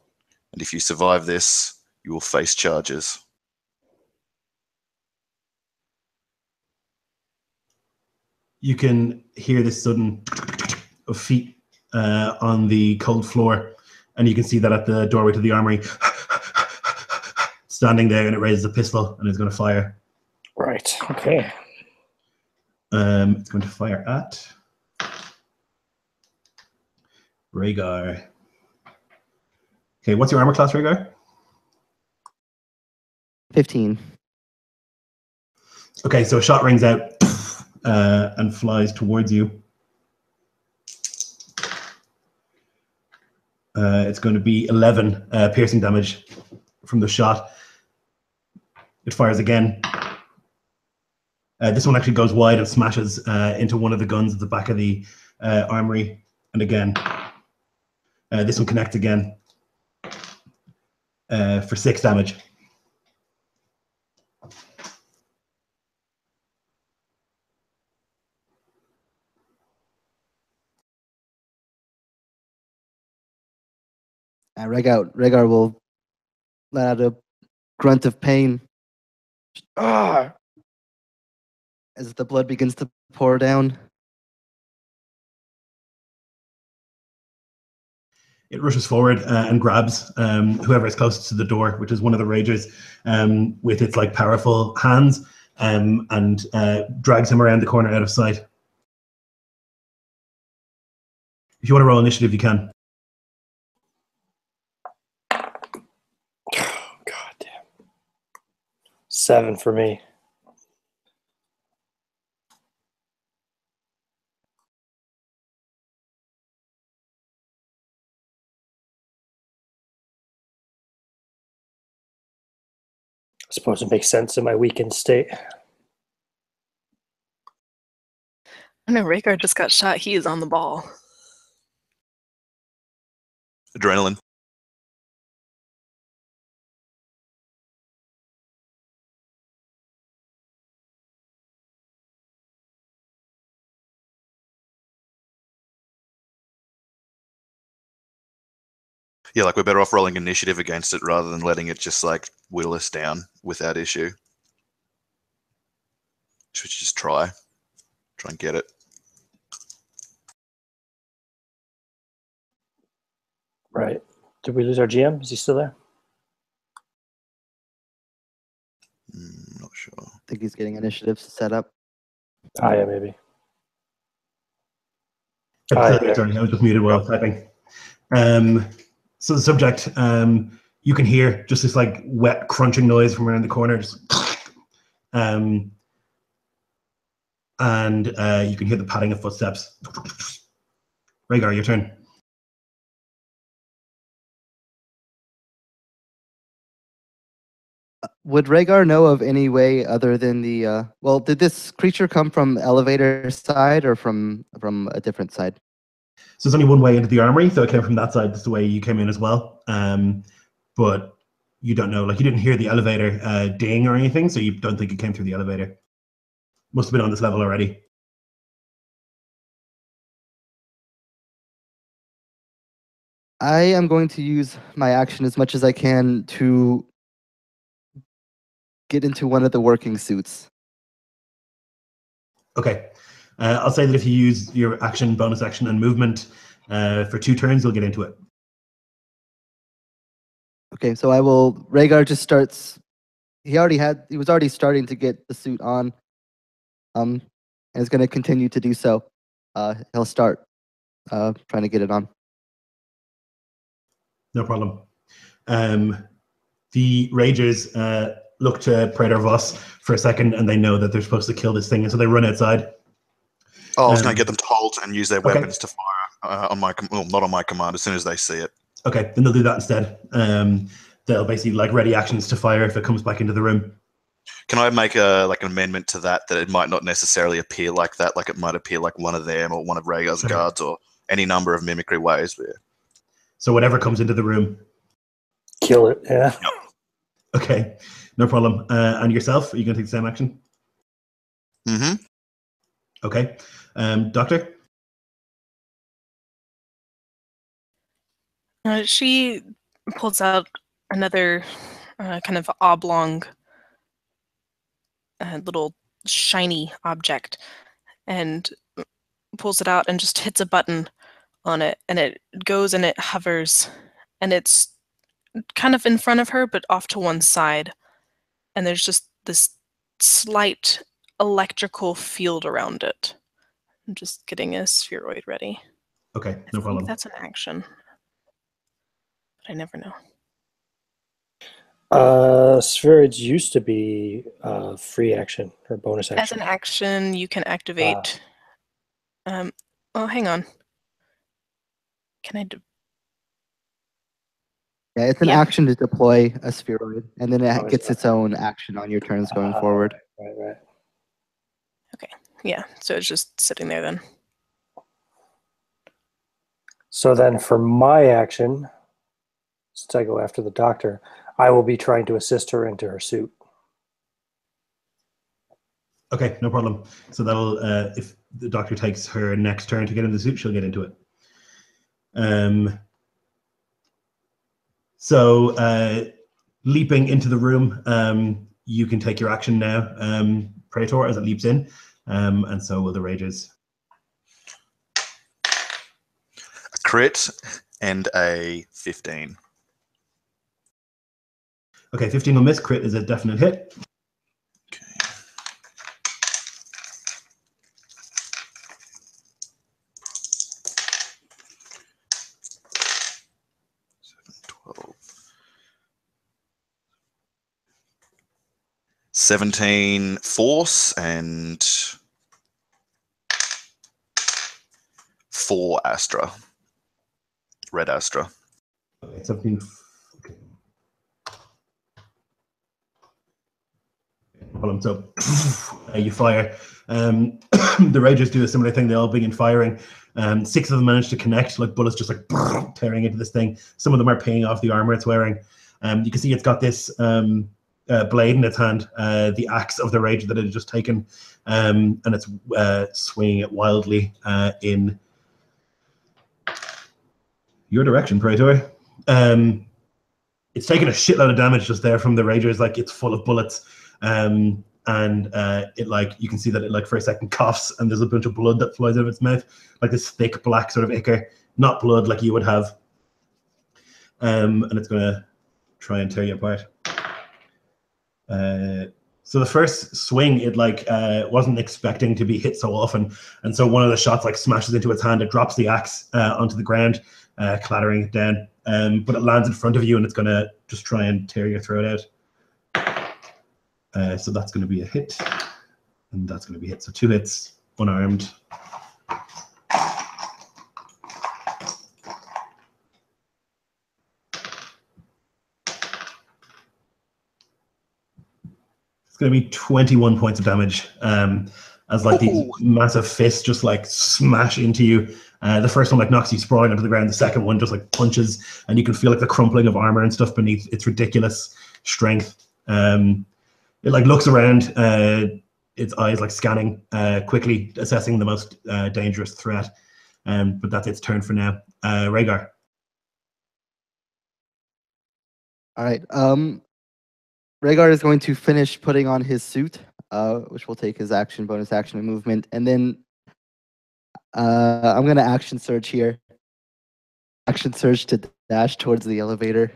and if you survive this, you will face charges. You can hear this sudden of feet on the cold floor, and you can see that at the doorway to the armory, standing there, and it raises a pistol and is going to fire. Right. Okay. It's going to fire at Rhaegar. Okay, what's your armor class, Rhaegar? 15. Okay, so a shot rings out and flies towards you. It's going to be 11 piercing damage from the shot. It fires again. This one actually goes wide and smashes into one of the guns at the back of the armory. And again, this one connects again for 6 damage. Rhaegar will let out a grunt of pain as the blood begins to pour down. It rushes forward and grabs whoever is closest to the door, which is one of the Ragers, with its like powerful hands, and drags him around the corner out of sight. If you want to roll initiative, you can. God damn. 7 for me. I suppose it makes sense in my weakened state. I know Rhaegar just got shot. He is on the ball. Adrenaline. Yeah, like we're better off rolling initiative against it rather than letting it just like whittle us down without issue. Should we just try and get it? Right. Did we lose our GM? Is he still there? Not sure. I think he's getting initiatives set up. Ah, yeah, maybe. Sorry, I was just muted while typing. So the subject, you can hear just this like wet crunching noise from around the corner, just, and you can hear the padding of footsteps. Rhaegar, your turn. Would Rhaegar know of any way other than the well, did this creature come from elevator side or from a different side? So there's only one way into the armory, so it came from that side. That's the way you came in as well. But you don't know, like you didn't hear the elevator ding or anything, so you don't think it came through the elevator. Must have been on this level already. I am going to use my action as much as I can to get into one of the working suits. Okay. I'll say that if you use your action, bonus action, and movement for 2 turns, you'll get into it. Okay, so I will. Rhaegar just starts. He was already starting to get the suit on, and is going to continue to do so. He'll start trying to get it on. No problem. The Ragers look to Praetor Voss for a second, and they know that they're supposed to kill this thing, and so they run outside. Oh, I was going to get them to halt and use their weapons to fire on my, well, not on my command, as soon as they see it. Okay, then they'll do that instead. They'll basically like ready actions to fire if it comes back into the room. Can I make an amendment to that it might not necessarily appear like that, like it might appear like one of them or one of Rhaegar's guards or any number of mimicry ways? But So whatever comes into the room. Kill it, yeah. Yep. Okay, no problem. And yourself, are you going to take the same action? Mm-hmm. Okay. Doctor? She pulls out another kind of oblong little shiny object and pulls it out and just hits a button on it, and it goes and it hovers, and it's kind of in front of her but off to one side, and there's just this slight electrical field around it. I'm just getting a spheroid ready. Okay, no problem. I think that's an action, but I never know. Spheroids used to be free action or bonus action. As an action, you can activate. Oh, hang on. Can I? Yeah, it's an action to deploy a spheroid, and then it gets its own action on your turns going forward. Right. Okay, yeah. So it's just sitting there then. So then, for my action, since I go after the doctor, I will be trying to assist her into her suit. Okay, no problem. So that'll, if the doctor takes her next turn to get in the suit, she'll get into it. So leaping into the room, you can take your action now, Praetor, as it leaps in, and so will the Ragers. A crit and a 15. Okay, 15 will miss. Crit is a definite hit. Okay. 12. 17 force and 4 Astra. Red Astra. Okay, 17. Okay. Problem. So you fire. The Ragers do a similar thing. They all begin firing. 6 of them manage to connect, like bullets just like tearing into this thing. Some of them are paying off the armor it's wearing. You can see it's got this blade in its hand, the axe of the Rager that it had just taken, and it's swinging it wildly in your direction, Praetor. It's taken a shitload of damage just there from the Ragers. Like, it's full of bullets. And it, like, you can see that it, like, for a second coughs, and there's a bunch of blood that flies out of its mouth, like this thick black sort of ichor, not blood like you would have. And it's going to try and tear you apart. So the first swing, it like wasn't expecting to be hit so often, and so one of the shots like smashes into its hand. It drops the axe onto the ground, clattering it down. But it lands in front of you, and it's going to just try and tear your throat out. So that's going to be a hit, and that's going to be a hit. So 2 hits, unarmed. It's going to be 21 points of damage, as like these massive fists just like smash into you. The first one like knocks you sprawling onto the ground. The second one just like punches, and you can feel like the crumpling of armor and stuff beneath its ridiculous strength. It like looks around, its eyes like scanning quickly, assessing the most dangerous threat. But that's its turn for now. Rhaegar. All right. Rhaegar is going to finish putting on his suit, which will take his action, bonus action, and movement. And then I'm going to action surge here. Action surge to dash towards the elevator.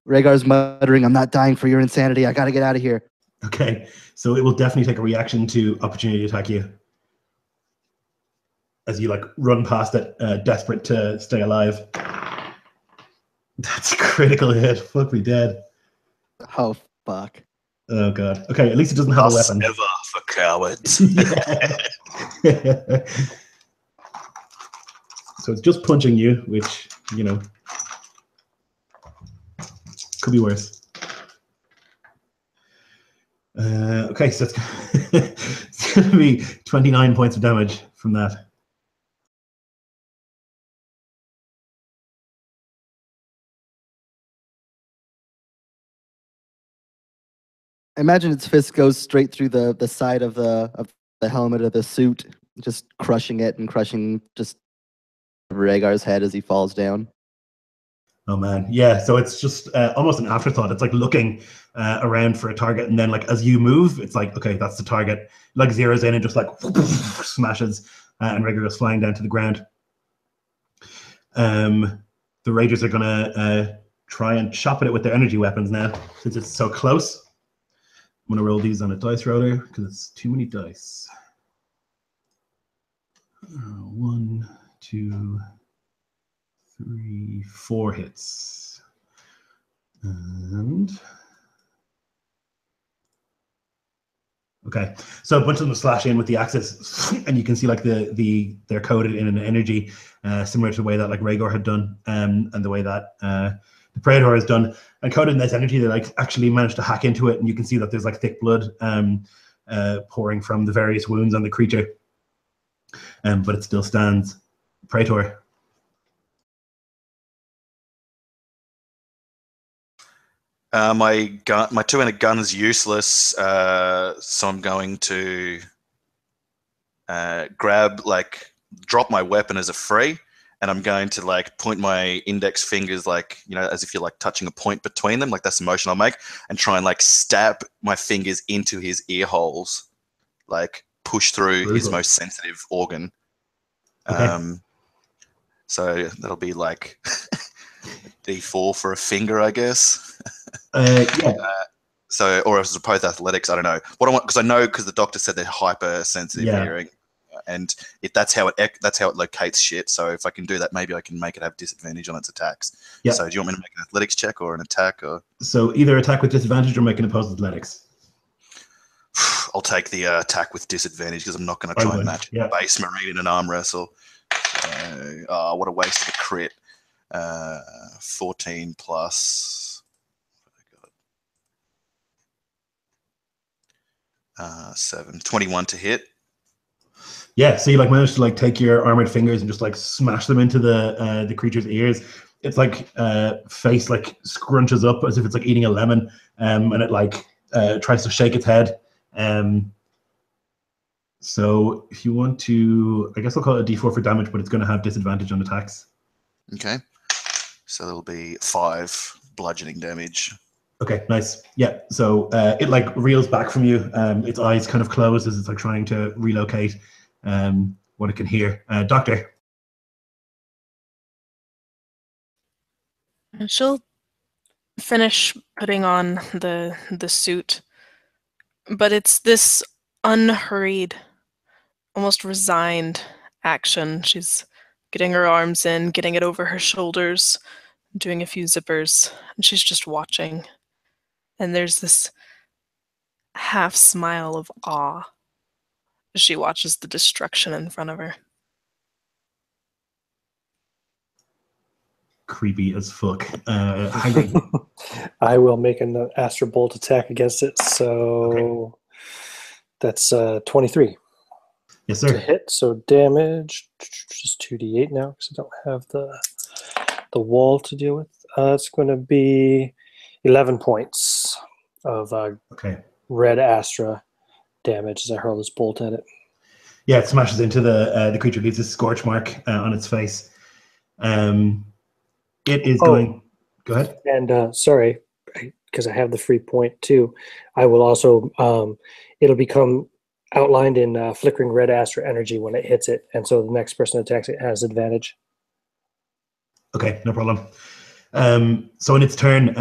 Rhaegar's muttering, "I'm not dying for your insanity. I got to get out of here." Okay, so it will definitely take a reaction to opportunity attack you as you like run past it, desperate to stay alive. That's a critical hit. Fuck me dead. Oh, fuck. Oh, God. Okay, at least it doesn't have a weapon. Never for cowards. So it's just punching you, which, you know, could be worse. Okay, so it's going to be 29 points of damage from that. I imagine its fist goes straight through the side of the helmet of the suit, just crushing it and crushing just Rhaegar's head as he falls down. Oh man, yeah. So it's just almost an afterthought. It's like looking around for a target, and then like as you move, it's like, okay, that's the target. Like zeroes in and just like smashes, and Rhaegar goes flying down to the ground. The Ragers are gonna try and chop at it with their energy weapons now, since it's so close. I'm gonna roll these on a dice roller because it's too many dice. 1, 2, 3, 4 hits. And okay, so a bunch of them slash in with the axes, and you can see like they're coated in an energy similar to the way that like Rhaegar had done, and the way that the Praetor has done. And coated in this energy, they like actually managed to hack into it, and you can see that there's like thick blood pouring from the various wounds on the creature, but it still stands. Praetor. My two-handed gun is useless, so I'm going to drop my weapon as a free, and I'm going to like point my index fingers like, you know, as if you're like touching a point between them, like that's the motion I'll make, and try and like stab my fingers into his ear holes, like push through his most sensitive organ. Okay. So that'll be like D4 for a finger, I guess. Yeah. So, or as opposed to athletics, I don't know. What I want, because the doctor said they're hypersensitive hearing, and if that's how it locates shit. So if I can do that, maybe I can make it have disadvantage on its attacks. Yeah. So do you want me to make an athletics check or an attack, or? So either attack with disadvantage or make an opposed athletics. I'll take the attack with disadvantage because I'm not going to try and match a base marine in an arm wrestle. What a waste of a crit. 14 plus. 7, 21 to hit. Yeah, so you like managed to like take your armored fingers and just like smash them into the creature's ears. It's like face like scrunches up as if it's like eating a lemon, and it like tries to shake its head. So if you want to, I guess I'll call it a D4 for damage, but it's going to have disadvantage on attacks. Okay, so there'll be 5 bludgeoning damage. Okay, nice. Yeah, so it like reels back from you. Its eyes kind of close as it's like trying to relocate what it can hear. Doctor. She'll finish putting on the suit, but it's this unhurried, almost resigned action. She's getting her arms in, getting it over her shoulders, doing a few zippers, and she's just watching. And there's this half smile of awe as she watches the destruction in front of her. Creepy as fuck. I will make an Astral Bolt attack against it. So that's 23. Yes, sir. To hit. So damage, just 2d8 now because I don't have the wall to deal with. It's going to be 11 points of red Astra damage as I hurl this bolt at it. Yeah, it smashes into the creature, leaves a scorch mark on its face. It is going. Go ahead. And sorry, because I have the free point too. I will also. It'll become outlined in flickering red Astra energy when it hits it, and so the next person attacks it has advantage. Okay, no problem. So in its turn,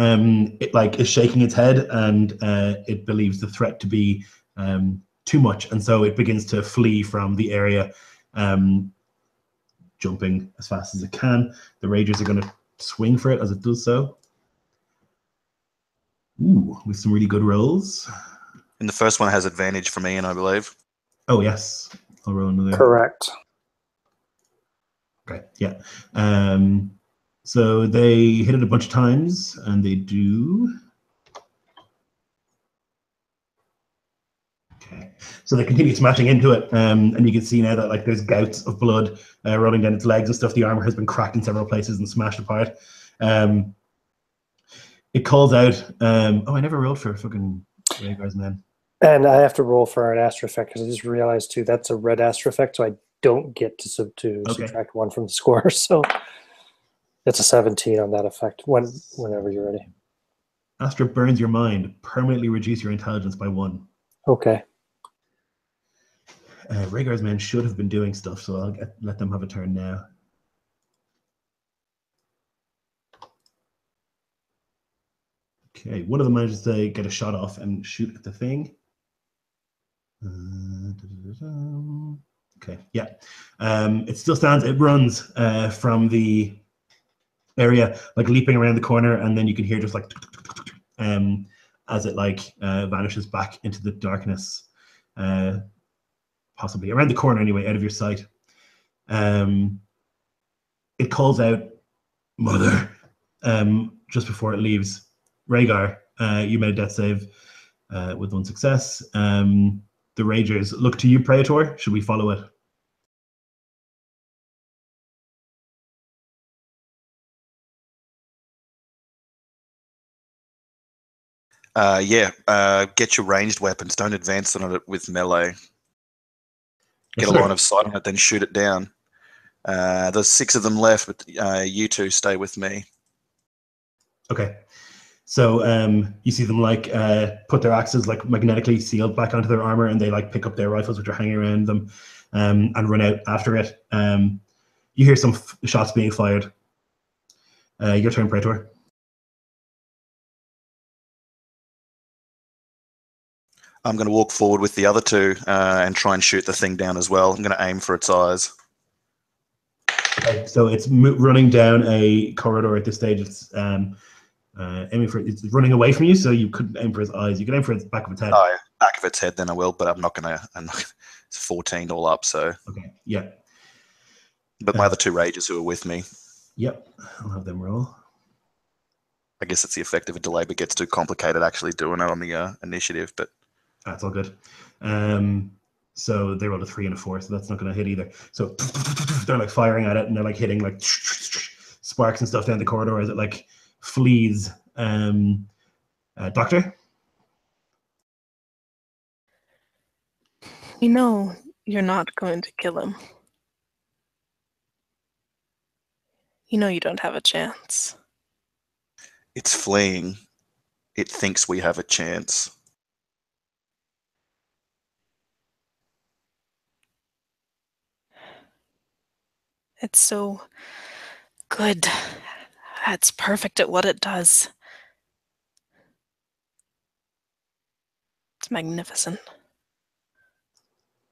it like is shaking its head, and it believes the threat to be too much, and so it begins to flee from the area, jumping as fast as it can. The Ragers are going to swing for it as it does so. Ooh, with some really good rolls. And the first one has advantage for me, and I believe. Oh yes, I'll roll another. Correct. Okay, yeah. So they hit it a bunch of times, and they do. Okay, so they continue smashing into it, and you can see now that like there's gouts of blood rolling down its legs and stuff. The armor has been cracked in several places and smashed apart. It calls out. Oh, I never rolled for fucking Rhaegar's men. And I have to roll for an astro effect because I just realized too that's a red astro effect, so I don't get to subtract 1 from the score. So it's a 17 on that effect. Whenever you're ready. Astra burns your mind. Permanently reduce your intelligence by 1. Okay. Rhaegar's men should have been doing stuff, so I'll let them have a turn now. Okay, one of them manages to get a shot off and shoot at the thing. Okay, yeah. It still stands. It runs from the area, like leaping around the corner, and then you can hear just like as it like vanishes back into the darkness, possibly around the corner anyway, out of your sight. It calls out, "Mother," just before it leaves. Rhaegar, you made a death save with 1 success. The Ragers look to you, Praetor. Should we follow it? Get your ranged weapons. Don't advance on it with melee. Get Yes, a line of sight on it, then shoot it down. There's 6 of them left, but you 2 stay with me. Okay. So you see them like put their axes like magnetically sealed back onto their armor, and they like pick up their rifles which are hanging around them and run out after it. You hear some shots being fired. Your turn, Praetor. I'm going to walk forward with the other 2 and try and shoot the thing down as well. I'm going to aim for its eyes. Okay, so it's running down a corridor at this stage. It's aiming for it's running away from you, so you couldn't aim for its eyes. You could aim for its back of its head. Oh, yeah. Back of its head, then I will, but I'm not going to. It's 14 all up, so. Okay, yeah. But my other 2 rages who are with me. Yep, I'll have them roll. I guess it's the effect of a delay, but it gets too complicated actually doing it on the initiative, but. That's all good. So they rolled a 3 and a 4, so that's not going to hit either. So they're like firing at it, and they're like hitting like sparks and stuff down the corridor as it like flees. Doctor? You know you're not going to kill him. You know you don't have a chance. It's fleeing. It thinks we have a chance. It's so good. It's perfect at what it does. It's magnificent.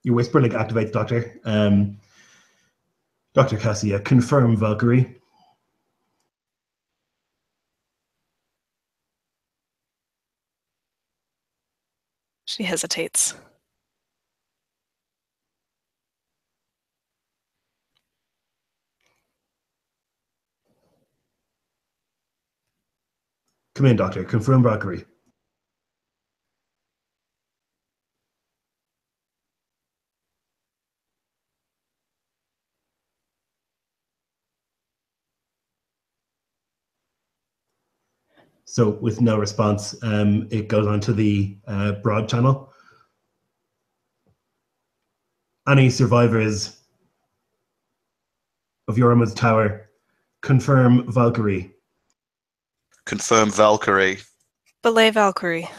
Your whisper link activates, Doctor. Dr. Cassia, confirm Valkyrie. She hesitates. Come in, Doctor. Confirm Valkyrie. So with no response, it goes on to the broad channel. Any survivors of Joramun's tower, confirm Valkyrie. Confirm Valkyrie. Belay Valkyrie.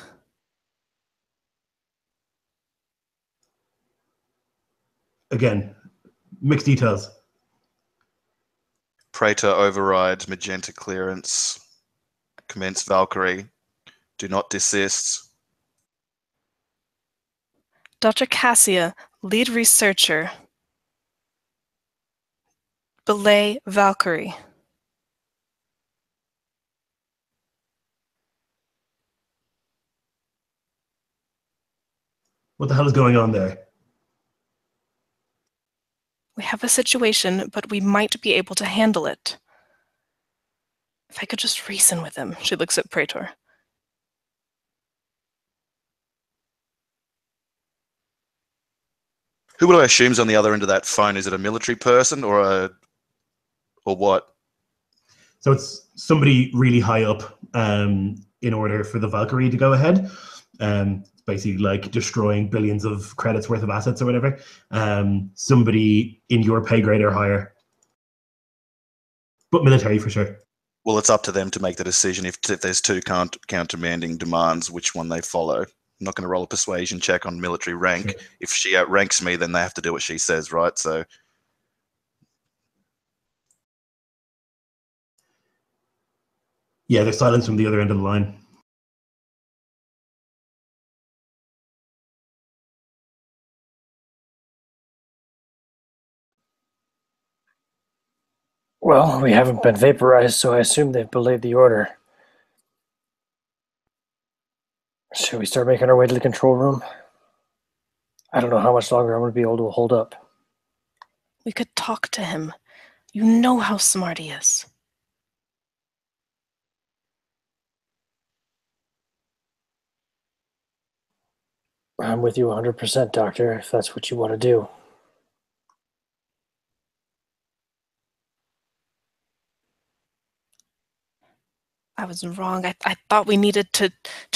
Again, mixed details. Praetor override magenta clearance. Commence Valkyrie. Do not desist. Dr. Cassia, lead researcher. Belay Valkyrie. What the hell is going on there? We have a situation, but we might be able to handle it. If I could just reason with him. She looks at Praetor. Who would I assume is on the other end of that phone? Is it a military person or what? So it's somebody really high up in order for the Valkyrie to go ahead. Basically like destroying billions of credits worth of assets or whatever. Somebody in your pay grade or higher, but military for sure. Well, it's up to them to make the decision if there's two countermanding demands, which one they follow. I'm not going to roll a persuasion check on military rank. Sure. If she outranks me, then they have to do what she says, right? So yeah, there's silence from the other end of the line. Well, we haven't been vaporized, so I assume they've belayed the order. Should we start making our way to the control room? I don't know how much longer I'm going to be able to hold up. We could talk to him. You know how smart he is. I'm with you 100%, Doctor, if that's what you want to do. I was wrong. I thought we needed to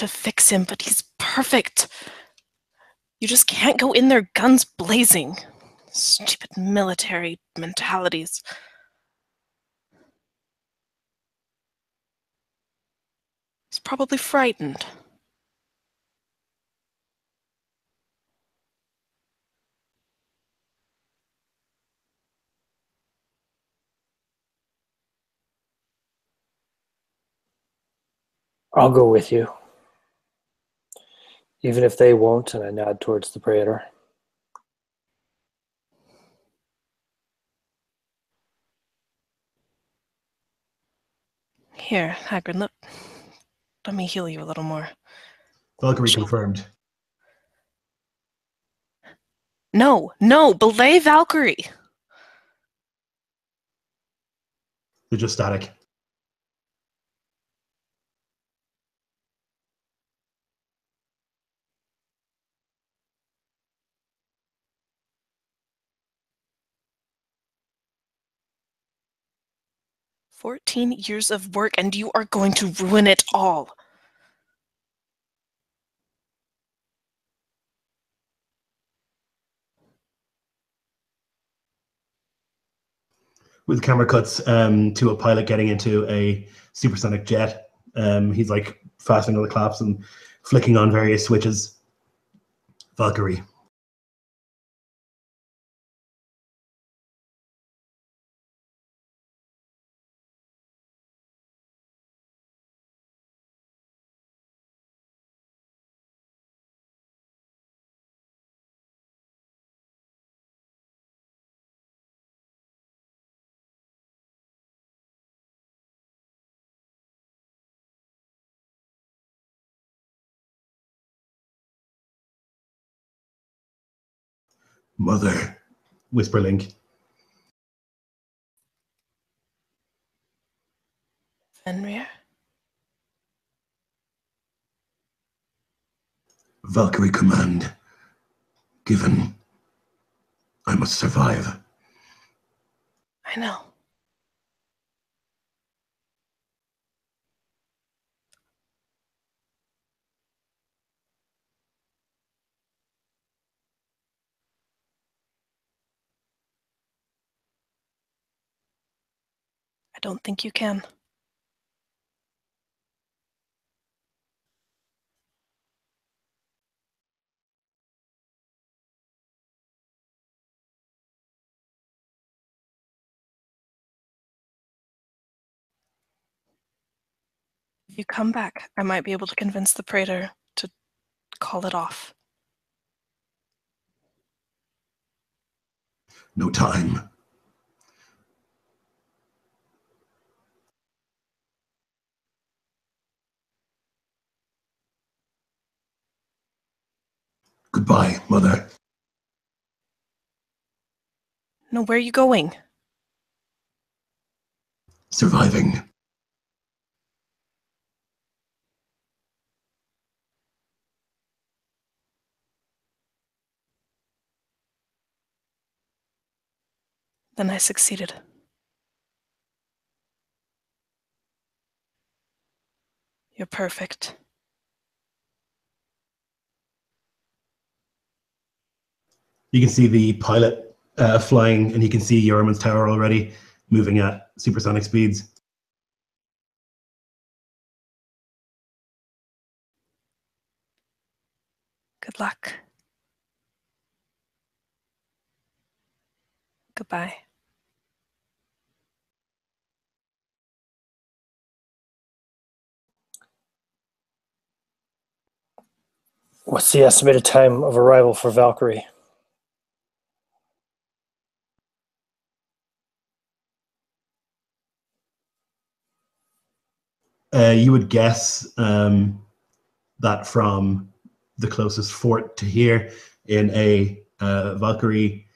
fix him, but he's perfect. You just can't go in there guns blazing. Stupid military mentalities. He's probably frightened. I'll go with you. Even if they won't, and I nod towards the Praetor. Here, Hagrid, let me heal you a little more. Valkyrie confirmed. No, belay Valkyrie. They're just static. "14 years of work, and you are going to ruin it all." With camera cuts to a pilot getting into a supersonic jet. He's like fastening all the claps and flicking on various switches. Valkyrie. Mother, whisper Link. Fenrir? Valkyrie command. Given. I must survive. I know. I don't think you can. If you come back, I might be able to convince the Praetor to call it off. No time. Goodbye, Mother. No, where are you going? Surviving. Then I succeeded. You're perfect. You can see the pilot flying, and you can see Joramun's tower already moving at supersonic speeds. Good luck. Goodbye. What's the estimated time of arrival for Valkyrie? You would guess that from the closest fort to here in a Valkyrie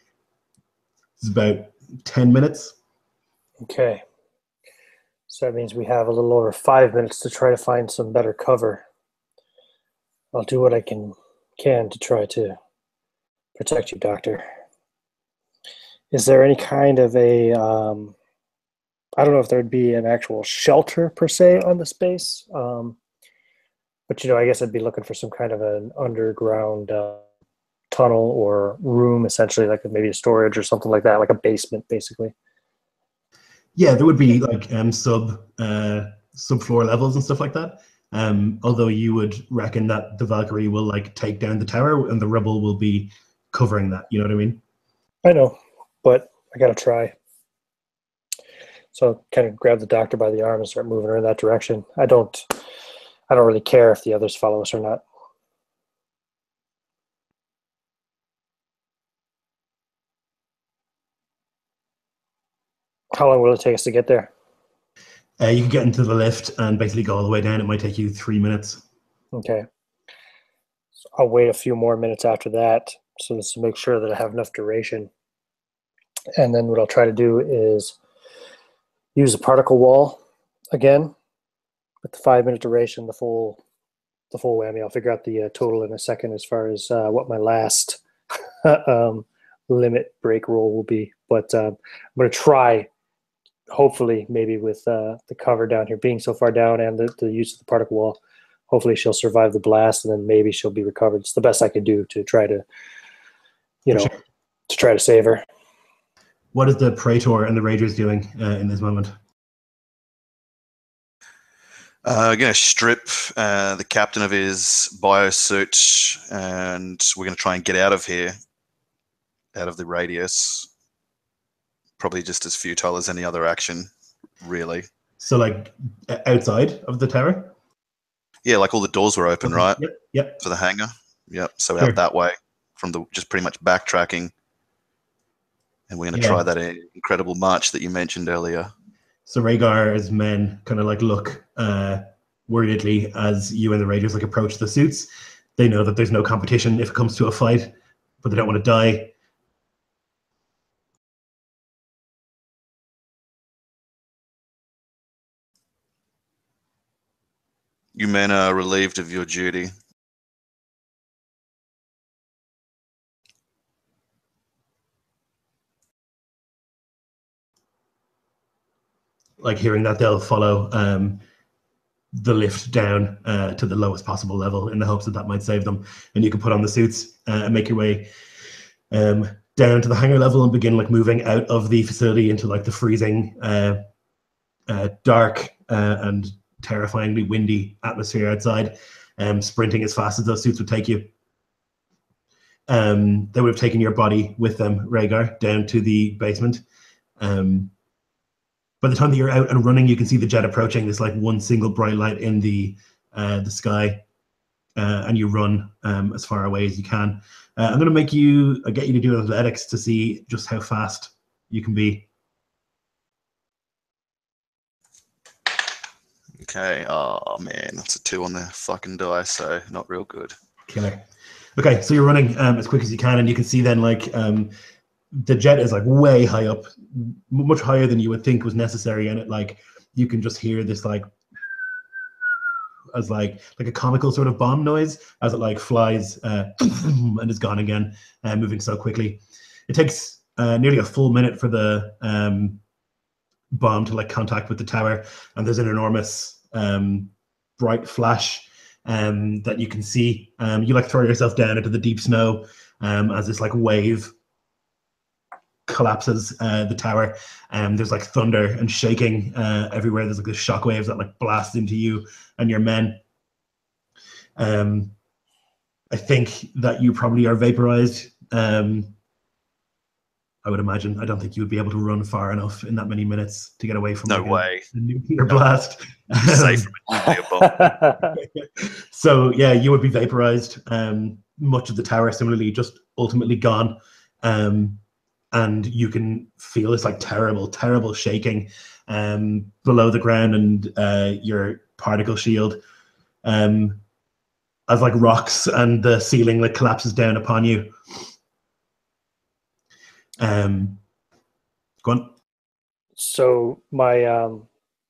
is about 10 minutes. Okay. So that means we have a little over 5 minutes to try to find some better cover. I'll do what I can to try to protect you, Doctor. Is there any kind of a, I don't know if there'd be an actual shelter per se on the space, but I guess I'd be looking for some kind of an underground tunnel or room, essentially, like maybe a storage or something like that, like a basement, basically. Yeah, there would be like subfloor levels and stuff like that. Although you would reckon that the Valkyrie will like take down the tower and the rubble will be covering that. You know what I mean? I know, but I gotta try. So kind of grab the doctor by the arm and start moving her in that direction. I don't really care if the others follow us or not. How long will it take us to get there? You can get into the lift and basically go all the way down. It might take you 3 minutes. Okay. So I'll wait a few more minutes after that, so just to make sure that I have enough duration. And then what I'll try to do is use the particle wall again with the 5-minute duration, the full whammy. I'll figure out the total in a second as far as what my last limit break roll will be. But I'm going to try, hopefully, maybe with the cover down here being so far down and the use of the particle wall, hopefully she'll survive the blast and then maybe she'll be recovered. It's the best I can do to try to, to try to save her. What is the Praetor and the Ragers doing in this moment? We're going to strip the captain of his biosuit, and we're going to try and get out of here, out of the radius. Probably just as futile as any other action, really. So, like, outside of the tower? Yeah, like all the doors were open, right? Yep. For the hangar. Yep. So Sure. out that way, from the just pretty much backtracking. And we're going to try that incredible march that you mentioned earlier. So Rhaegar's men kind of like look worriedly as you and the Raiders like approach the suits. They know that there's no competition if it comes to a fight, but they don't want to die. You men are relieved of your duty. Like hearing that, they'll follow the lift down to the lowest possible level in the hopes that that might save them. And you can put on the suits and make your way down to the hangar level and begin like moving out of the facility into like the freezing, dark and terrifyingly windy atmosphere outside, sprinting as fast as those suits would take you. They would have taken your body with them, Rhaegar, down to the basement. By the time that you're out and running, you can see the jet approaching. There's like one single bright light in the sky, and you run as far away as you can. I'm going to get you to do athletics to see just how fast you can be. Okay. Oh man, that's a 2 on the fucking die, so not real good. Killer. Okay, so you're running as quick as you can, and you can see then like the jet is like way high up, much higher than you would think was necessary, and it like you can just hear this like as like a comical sort of bomb noise as it like flies and is gone again, moving so quickly. It takes nearly a full minute for the bomb to like contact with the tower, and there's an enormous bright flash that you can see. You like throw yourself down into the deep snow as this like wave collapses the tower. There's like thunder and shaking everywhere. There's like the shock waves that like blast into you and your men. I think that you probably are vaporized. I would imagine. I don't think you would be able to run far enough in that many minutes to get away from No like, way. a nuclear blast. Safe from a nuclear bomb. So yeah, you would be vaporized. Much of the tower similarly just ultimately gone. And you can feel this like terrible shaking below the ground and your particle shield as like rocks and the ceiling like collapses down upon you. Go on. So my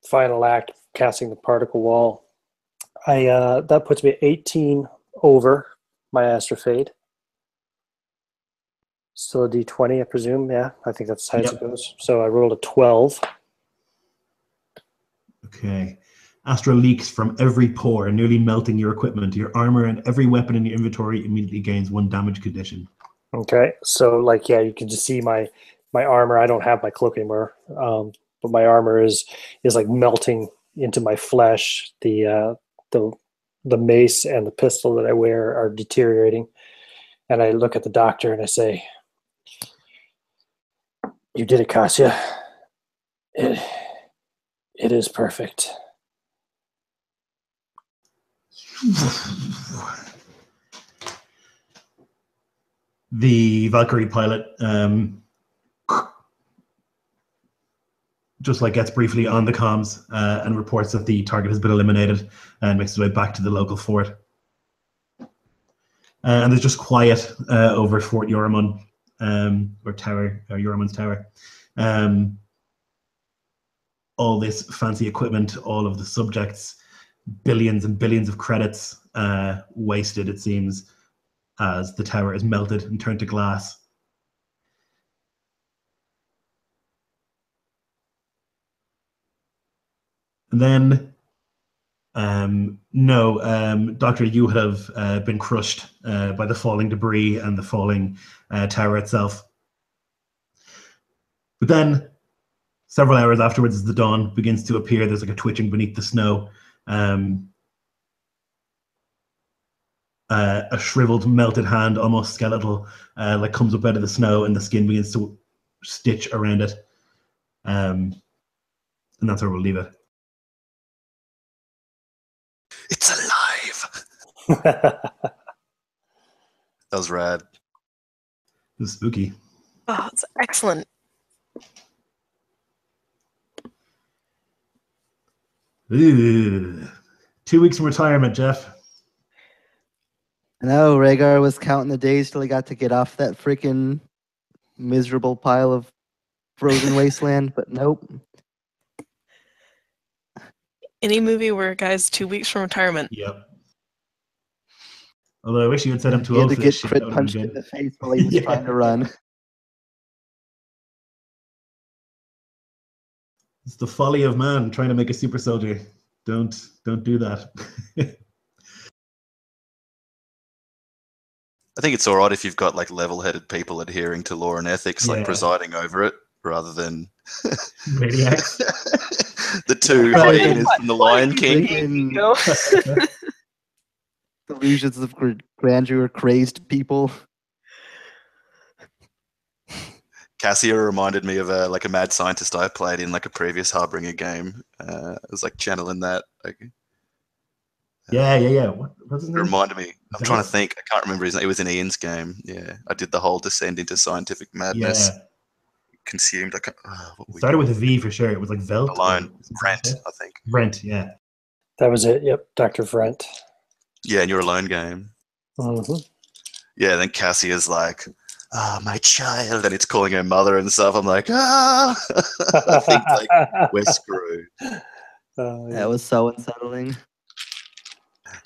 final act, casting the particle wall, that puts me at 18 over my Astrofade. Still a D20, I presume. Yeah, I think that's how it goes. So I rolled a 12. Okay. Astro leaks from every pore, nearly melting your equipment. Your armor and every weapon in your inventory immediately gains 1 damage condition. Okay, so like you can just see my armor. I don't have my cloak anymore, but my armor is like melting into my flesh. The mace and the pistol that I wear are deteriorating, and I look at the doctor and I say, "You did it, Kasia. It is perfect." The Valkyrie pilot just like gets briefly on the comms and reports that the target has been eliminated and makes its way back to the local fort. And there's just quiet over Fort Joramun or tower, or Joramun's tower. All this fancy equipment, all of the subjects, billions and billions of credits wasted, it seems, as the tower is melted and turned to glass. And then, Doctor, you have been crushed by the falling debris and the falling tower itself. But then, several hours afterwards, as the dawn begins to appear, there's like a twitching beneath the snow. A shriveled, melted hand, almost skeletal, like comes up out of the snow, and the skin begins to stitch around it. And that's where we'll leave it. It's alive. That was rad. It was spooky. Oh, it's excellent. Ooh. 2 weeks from retirement, Jeff. I know Rhaegar was counting the days till he got to get off that freaking miserable pile of frozen wasteland, but nope. Any movie where a guy's 2 weeks from retirement. Yep. Although I wish you had said I'm too He had old to for get this shit. crit That would have punched been in good. the face while he was trying to run. It's the folly of man trying to make a super soldier. Don't do that. I think it's all right if you've got like level-headed people adhering to law and ethics, like Yeah. presiding over it, rather than Maniacs. the two Right. hyenas from the Lion King. Freaking Go. delusions of grandeur, crazed people. Cassia reminded me of like a mad scientist I played in like a previous Harbinger game. It was like channeling that. Like, Yeah. What's his it name? reminded me. I'm trying to think. I can't remember his name. It was in Ian's game. Yeah, I did the whole descend into scientific madness. Yeah. Consumed. I can't, It started with a V for sure. It was like Velt. alone. or- Brent, I think. Brent, yeah. That was it. Yep, Dr. Vrent. Yeah, in your alone game. Mm-hmm. Yeah, then Cassia's like, my child, and it's calling her mother and stuff. I'm like, I think like we're screwed. That was so unsettling.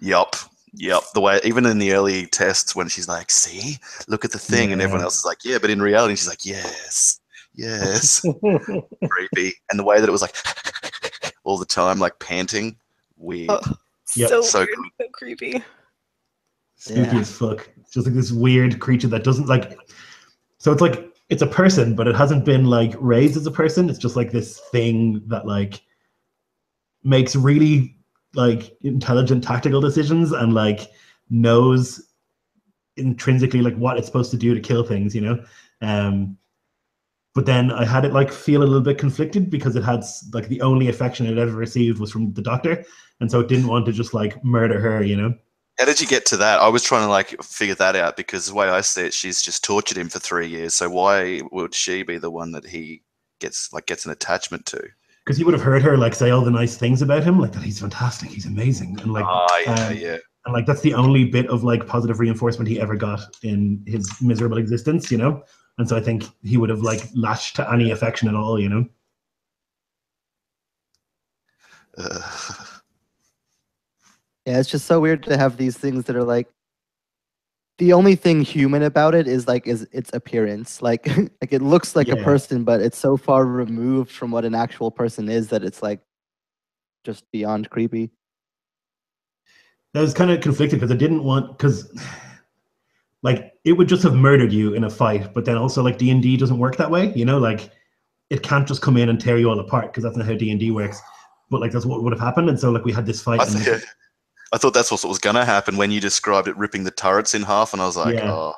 Yup. The way, even in the early tests, when she's like, "See, look at the thing," and everyone Yeah. else is like, "Yeah," but in reality, she's like, "Yes, creepy." And the way that it was like all the time, like panting, weird. Yep. So So weird, good. so creepy. Spooky Yeah. as fuck. It's just like this weird creature that doesn't like. So it's like it's a person, but it hasn't been like raised as a person. It's just like this thing that like makes really like intelligent tactical decisions and like knows intrinsically like what it's supposed to do to kill things, you know. But then I had it like feel a little bit conflicted because it had like the only affection it ever received was from the doctor, and so it didn't want to just like murder her, you know. How did you get to that? I was trying to like figure that out because the way I see it, she's just tortured him for 3 years. So why would she be the one that he gets an attachment to? Because he would have heard her like say all the nice things about him, like that he's fantastic, he's amazing, and like Yeah. and like that's the only bit of like positive reinforcement he ever got in his miserable existence, you know. And so I think he would have like latched to any affection at all, you know. Yeah, it's just so weird to have these things that are like the only thing human about it is its appearance. Like like it looks like a Yeah. person, but it's so far removed from what an actual person is that it's like just beyond creepy. I was kind of conflicted because I didn't want because like it would just have murdered you in a fight, but then also like D&D doesn't work that way, you know, like it can't just come in and tear you all apart because that's not how D&D works. But like that's what would have happened, and so like we had this fight. I thought that's what was going to happen when you described it ripping the turrets in half, and I was like, Yeah. oh,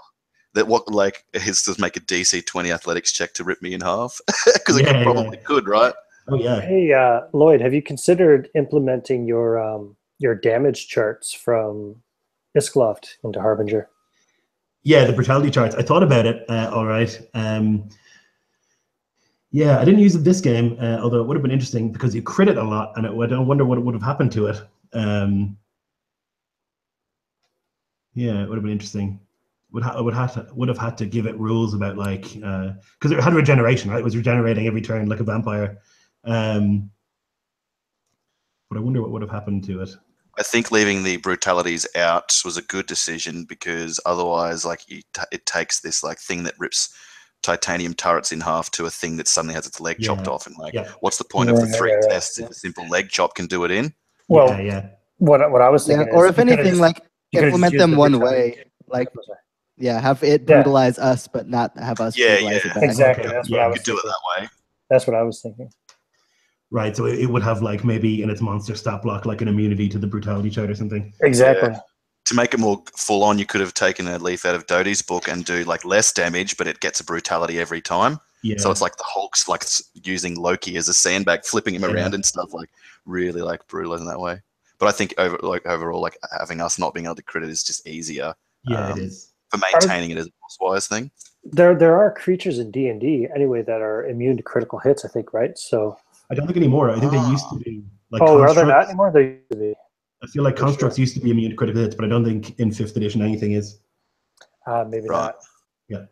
that what like his to make a DC 20 athletics check to rip me in half because it Yeah, probably could, right? Oh yeah. Hey, Lloyd, have you considered implementing your damage charts from Iskloft into Harbinger? Yeah, the brutality charts. I thought about it. All right. Yeah, I didn't use it this game, although it would have been interesting because you crit it a lot, and I wonder what would have happened to it. Yeah, it would have been interesting. Would have had to give it rules about like because it had regeneration, right? It was regenerating every turn like a vampire. But I wonder what would have happened to it. I think leaving the brutalities out was a good decision because otherwise, like, it takes this like thing that rips titanium turrets in half to a thing that suddenly has its leg chopped off, and like, what's the point of the three tests if a simple leg chop can do it in? Well, yeah. What I was thinking, or is if anything, like implement them one way, like have it brutalize us, but not have us brutalize it back. Exactly, Okay. that's what I was do thinking. it that way. That's what I was thinking. Right, so it would have like maybe in its monster stat block like an immunity to the brutality chart or something. Exactly. Yeah. To make it more full on, you could have taken a leaf out of Dodie's book and do like less damage, but it gets a brutality every time. Yeah. So it's like the Hulk's like using Loki as a sandbag, flipping him around and stuff, like really like brutal in that way. But I think overall, like having us not being able to crit it is just easier. Yeah, it is. For maintaining it as a boss-wise thing. There are creatures in D&D anyway that are immune to critical hits, I think, right? So I don't think anymore. I think they used to be like. are they not anymore? They used to be. I feel like constructs used to be immune to critical hits, but I don't think in 5th edition anything is. Maybe not. Yeah.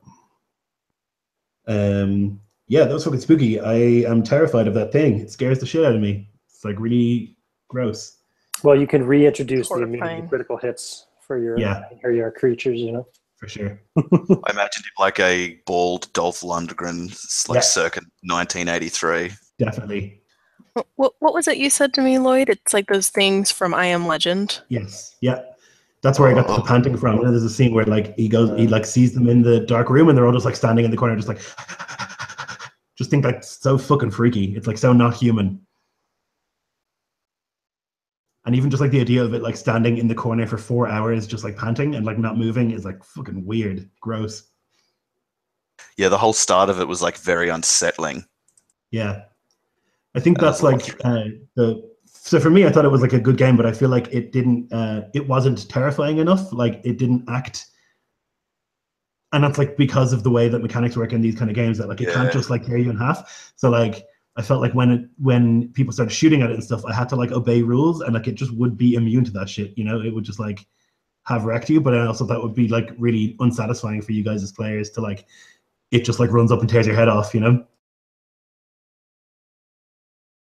Yeah, that was fucking spooky. I am terrified of that thing. It scares the shit out of me. It's like really gross. Well, you can reintroduce the immunity Horrifying. to critical hits for your creatures, you know. For sure. I imagined him like a bald Dolph Lundgren, like circa 1983. Definitely. What was it you said to me, Lloyd? It's like those things from I Am Legend. Yes. Yeah. That's where I got the panting from. And there's a scene where like he like sees them in the dark room and they're all just like standing in the corner, just like just think like so fucking freaky. It's like so not human. And even just like the idea of it like standing in the corner for 4 hours, just like panting and like not moving is like fucking weird, gross. Yeah, the whole start of it was like very unsettling. Yeah. I think that's like so for me, I thought it was like a good game, but I feel like it didn't, it wasn't terrifying enough. Like it didn't act. And that's like because of the way that mechanics work in these kind of games that like it can't just like tear you in half. So like I felt like when people started shooting at it and stuff, I had to like obey rules and like it just would be immune to that shit, you know. It would just like have wrecked you, but I also thought would be like really unsatisfying for you guys as players to like it just like runs up and tears your head off, you know.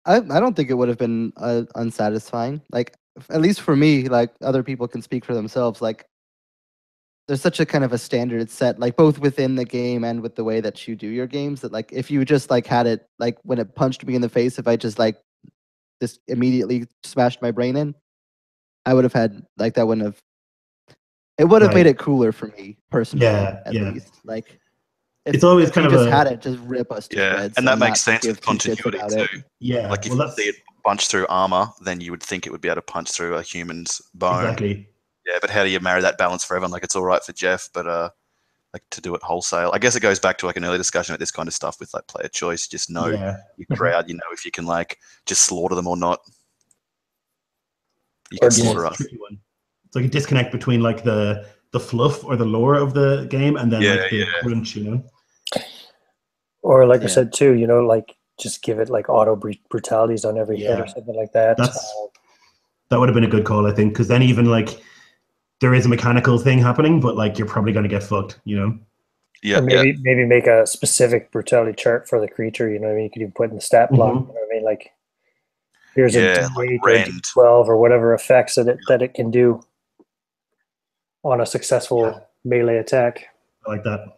I don't think it would have been unsatisfying. Like at least for me, like other people can speak for themselves. Like there's such a kind of a standard set, like both within the game and with the way that you do your games, that like if you just like had it like when it punched me in the face, if I just like immediately smashed my brain in, I would have had like that wouldn't have. It would have Right. made it cooler for me personally, Yeah, at yeah. least. Like, if, It's always if kind you of just a had it, just rip us to Yeah, shreds, and that makes not sense give with two shits continuity about too. it. yeah. Like if Well, you see it punch through armor, then you would think it would be able to punch through a human's bone. exactly. Yeah, but how do you marry that balance for everyone? Like it's all right for Jeff, but like to do it wholesale. I guess it goes back to like an early discussion with this kind of stuff with like player choice. Just know Yeah. your crowd. You know if you can like just slaughter them or not. You Or can Yeah, slaughter it's a us. tricky one. It's like a disconnect between like the fluff or the lore of the game and then Yeah, like the crunch, you know? Or like I Yeah. said too, you know, like just give it like auto brutalities on every hit or Yeah. something like that. That would have been a good call, I think, because then even like there is a mechanical thing happening, but like you're probably going to get fucked, you know? Yeah, Or maybe make a specific brutality chart for the creature. You know what I mean? You could even put in the stat block. Mhm. You know what I mean? Like here's Yeah, a like D8 or a rend. D12 or whatever effects that it can do on a successful melee attack. I like that.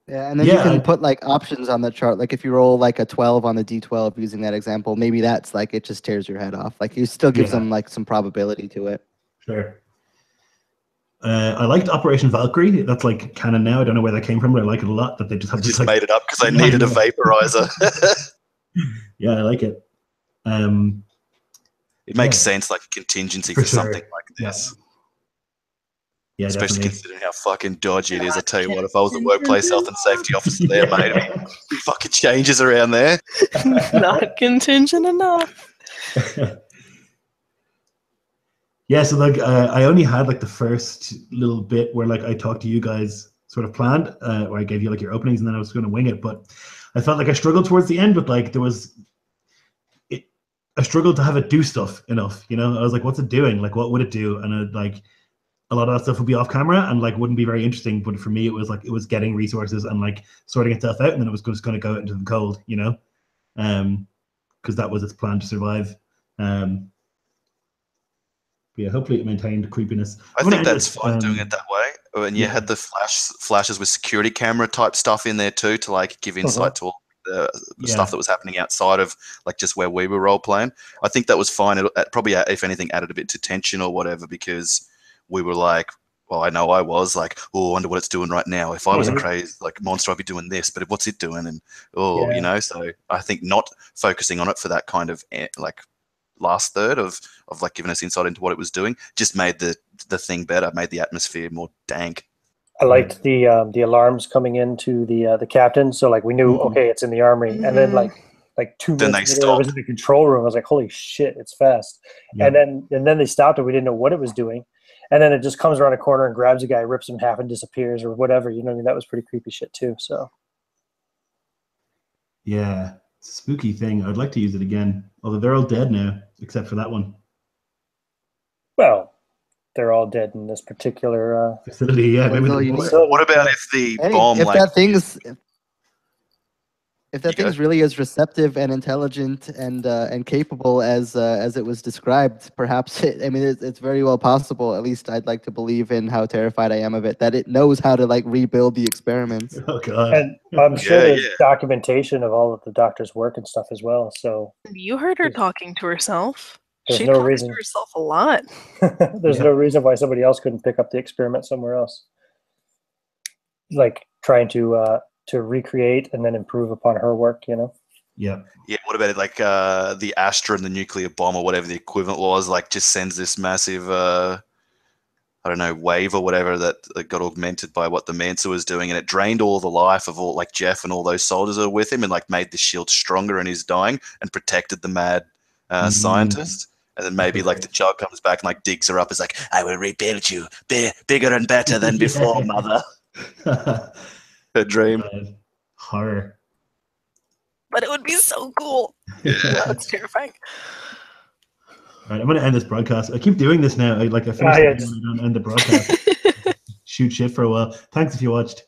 Yeah, and then Yeah, you can put like options on the chart. Like if you roll like a 12 on the D12 using that example, maybe that's like it just tears your head off. Like you still gives Yeah. them like some probability to it. Sure. I liked Operation Valkyrie. That's like canon now. I don't know where that came from, but I like it a lot that they just I have this just like made it up because I Yeah, needed a yeah. vaporizer. yeah, I like it. It makes Yeah. sense, like a contingency For for sure. something like this. Yeah, Especially definitely. considering how fucking dodgy it is. I tell you what, if I was a workplace health and safety officer there, mate, it'd be fucking changes around there. Not contingent enough. Yeah, so like I only had like the first little bit where like I talked to you guys sort of planned, where I gave you like your openings and then I was going to wing it, but I felt like I struggled towards the end with like I struggled to have it do stuff enough, you know. I was like, what's it doing? Like, what would it do? And like a lot of that stuff would be off camera and like wouldn't be very interesting. But for me, it was like it was getting resources and like sorting itself out, and then it was just going to go into the cold, you know, because that was its plan to survive. But yeah, hopefully it maintained creepiness. I I'm gonna think end that's this, fine doing it that way. And you yeah. had the flashes with security camera type stuff in there too to like give insight to all the Yeah. stuff that was happening outside of like just where we were role playing. I think that was fine. It probably, if anything, added a bit to tension or whatever because we were like, well, I know I was like, oh, I wonder what it's doing right now. If I was a crazy like monster, I'd be doing this, but what's it doing? And you know, so I think not focusing on it for that kind of like last third of like giving us insight into what it was doing just made the thing better, made the atmosphere more dank. I liked the alarms coming into the captain. So like we knew, okay, it's in the armory, and then like 2 Then minutes they later, I was stopped. in the control room. I was like, holy shit, it's fast. Yeah. And then they stopped it. We didn't know what it was doing, and then it just comes around a corner and grabs a guy, rips him in half, and disappears or whatever. You know what I mean? That was pretty creepy shit too. So Yeah, it's a spooky thing. I'd like to use it again, although they're all dead now, except for that one well, they're all dead in this particular. facility. Yeah, That's maybe all the you need. boy. What about if the Hey, bomb if like that thing's if that You go. thing's really as receptive and intelligent and capable as it was described, perhaps it's very well possible. At least I'd like to believe in how terrified I am of it that it knows how to like rebuild the experiments. Oh god. And I'm sure Yeah, there's yeah. documentation of all of the doctor's work and stuff as well. So You heard her talking to herself. There's She no talks reason- to herself a lot. there's Yeah. no reason why somebody else couldn't pick up the experiment somewhere else. Like trying to recreate and then improve upon her work, you know? Yeah. Yeah, what about it like the Astra and the nuclear bomb or whatever the equivalent was, like just sends this massive I don't know, wave or whatever that got augmented by what the Mansa was doing, and it drained all the life of all like Jeff and all those soldiers that were with him and like made the shield stronger and he's dying and protected the mad scientist. And then maybe like the child comes back and like digs her up. It's like, I will rebuild you bigger and better than before, mother. Her dream. God. Horror. But it would be so cool. Yeah. That's terrifying. All right, I'm going to end this broadcast. I keep doing this now. I finish the game and I don't end the broadcast. Shoot shit for a while. Thanks if you watched.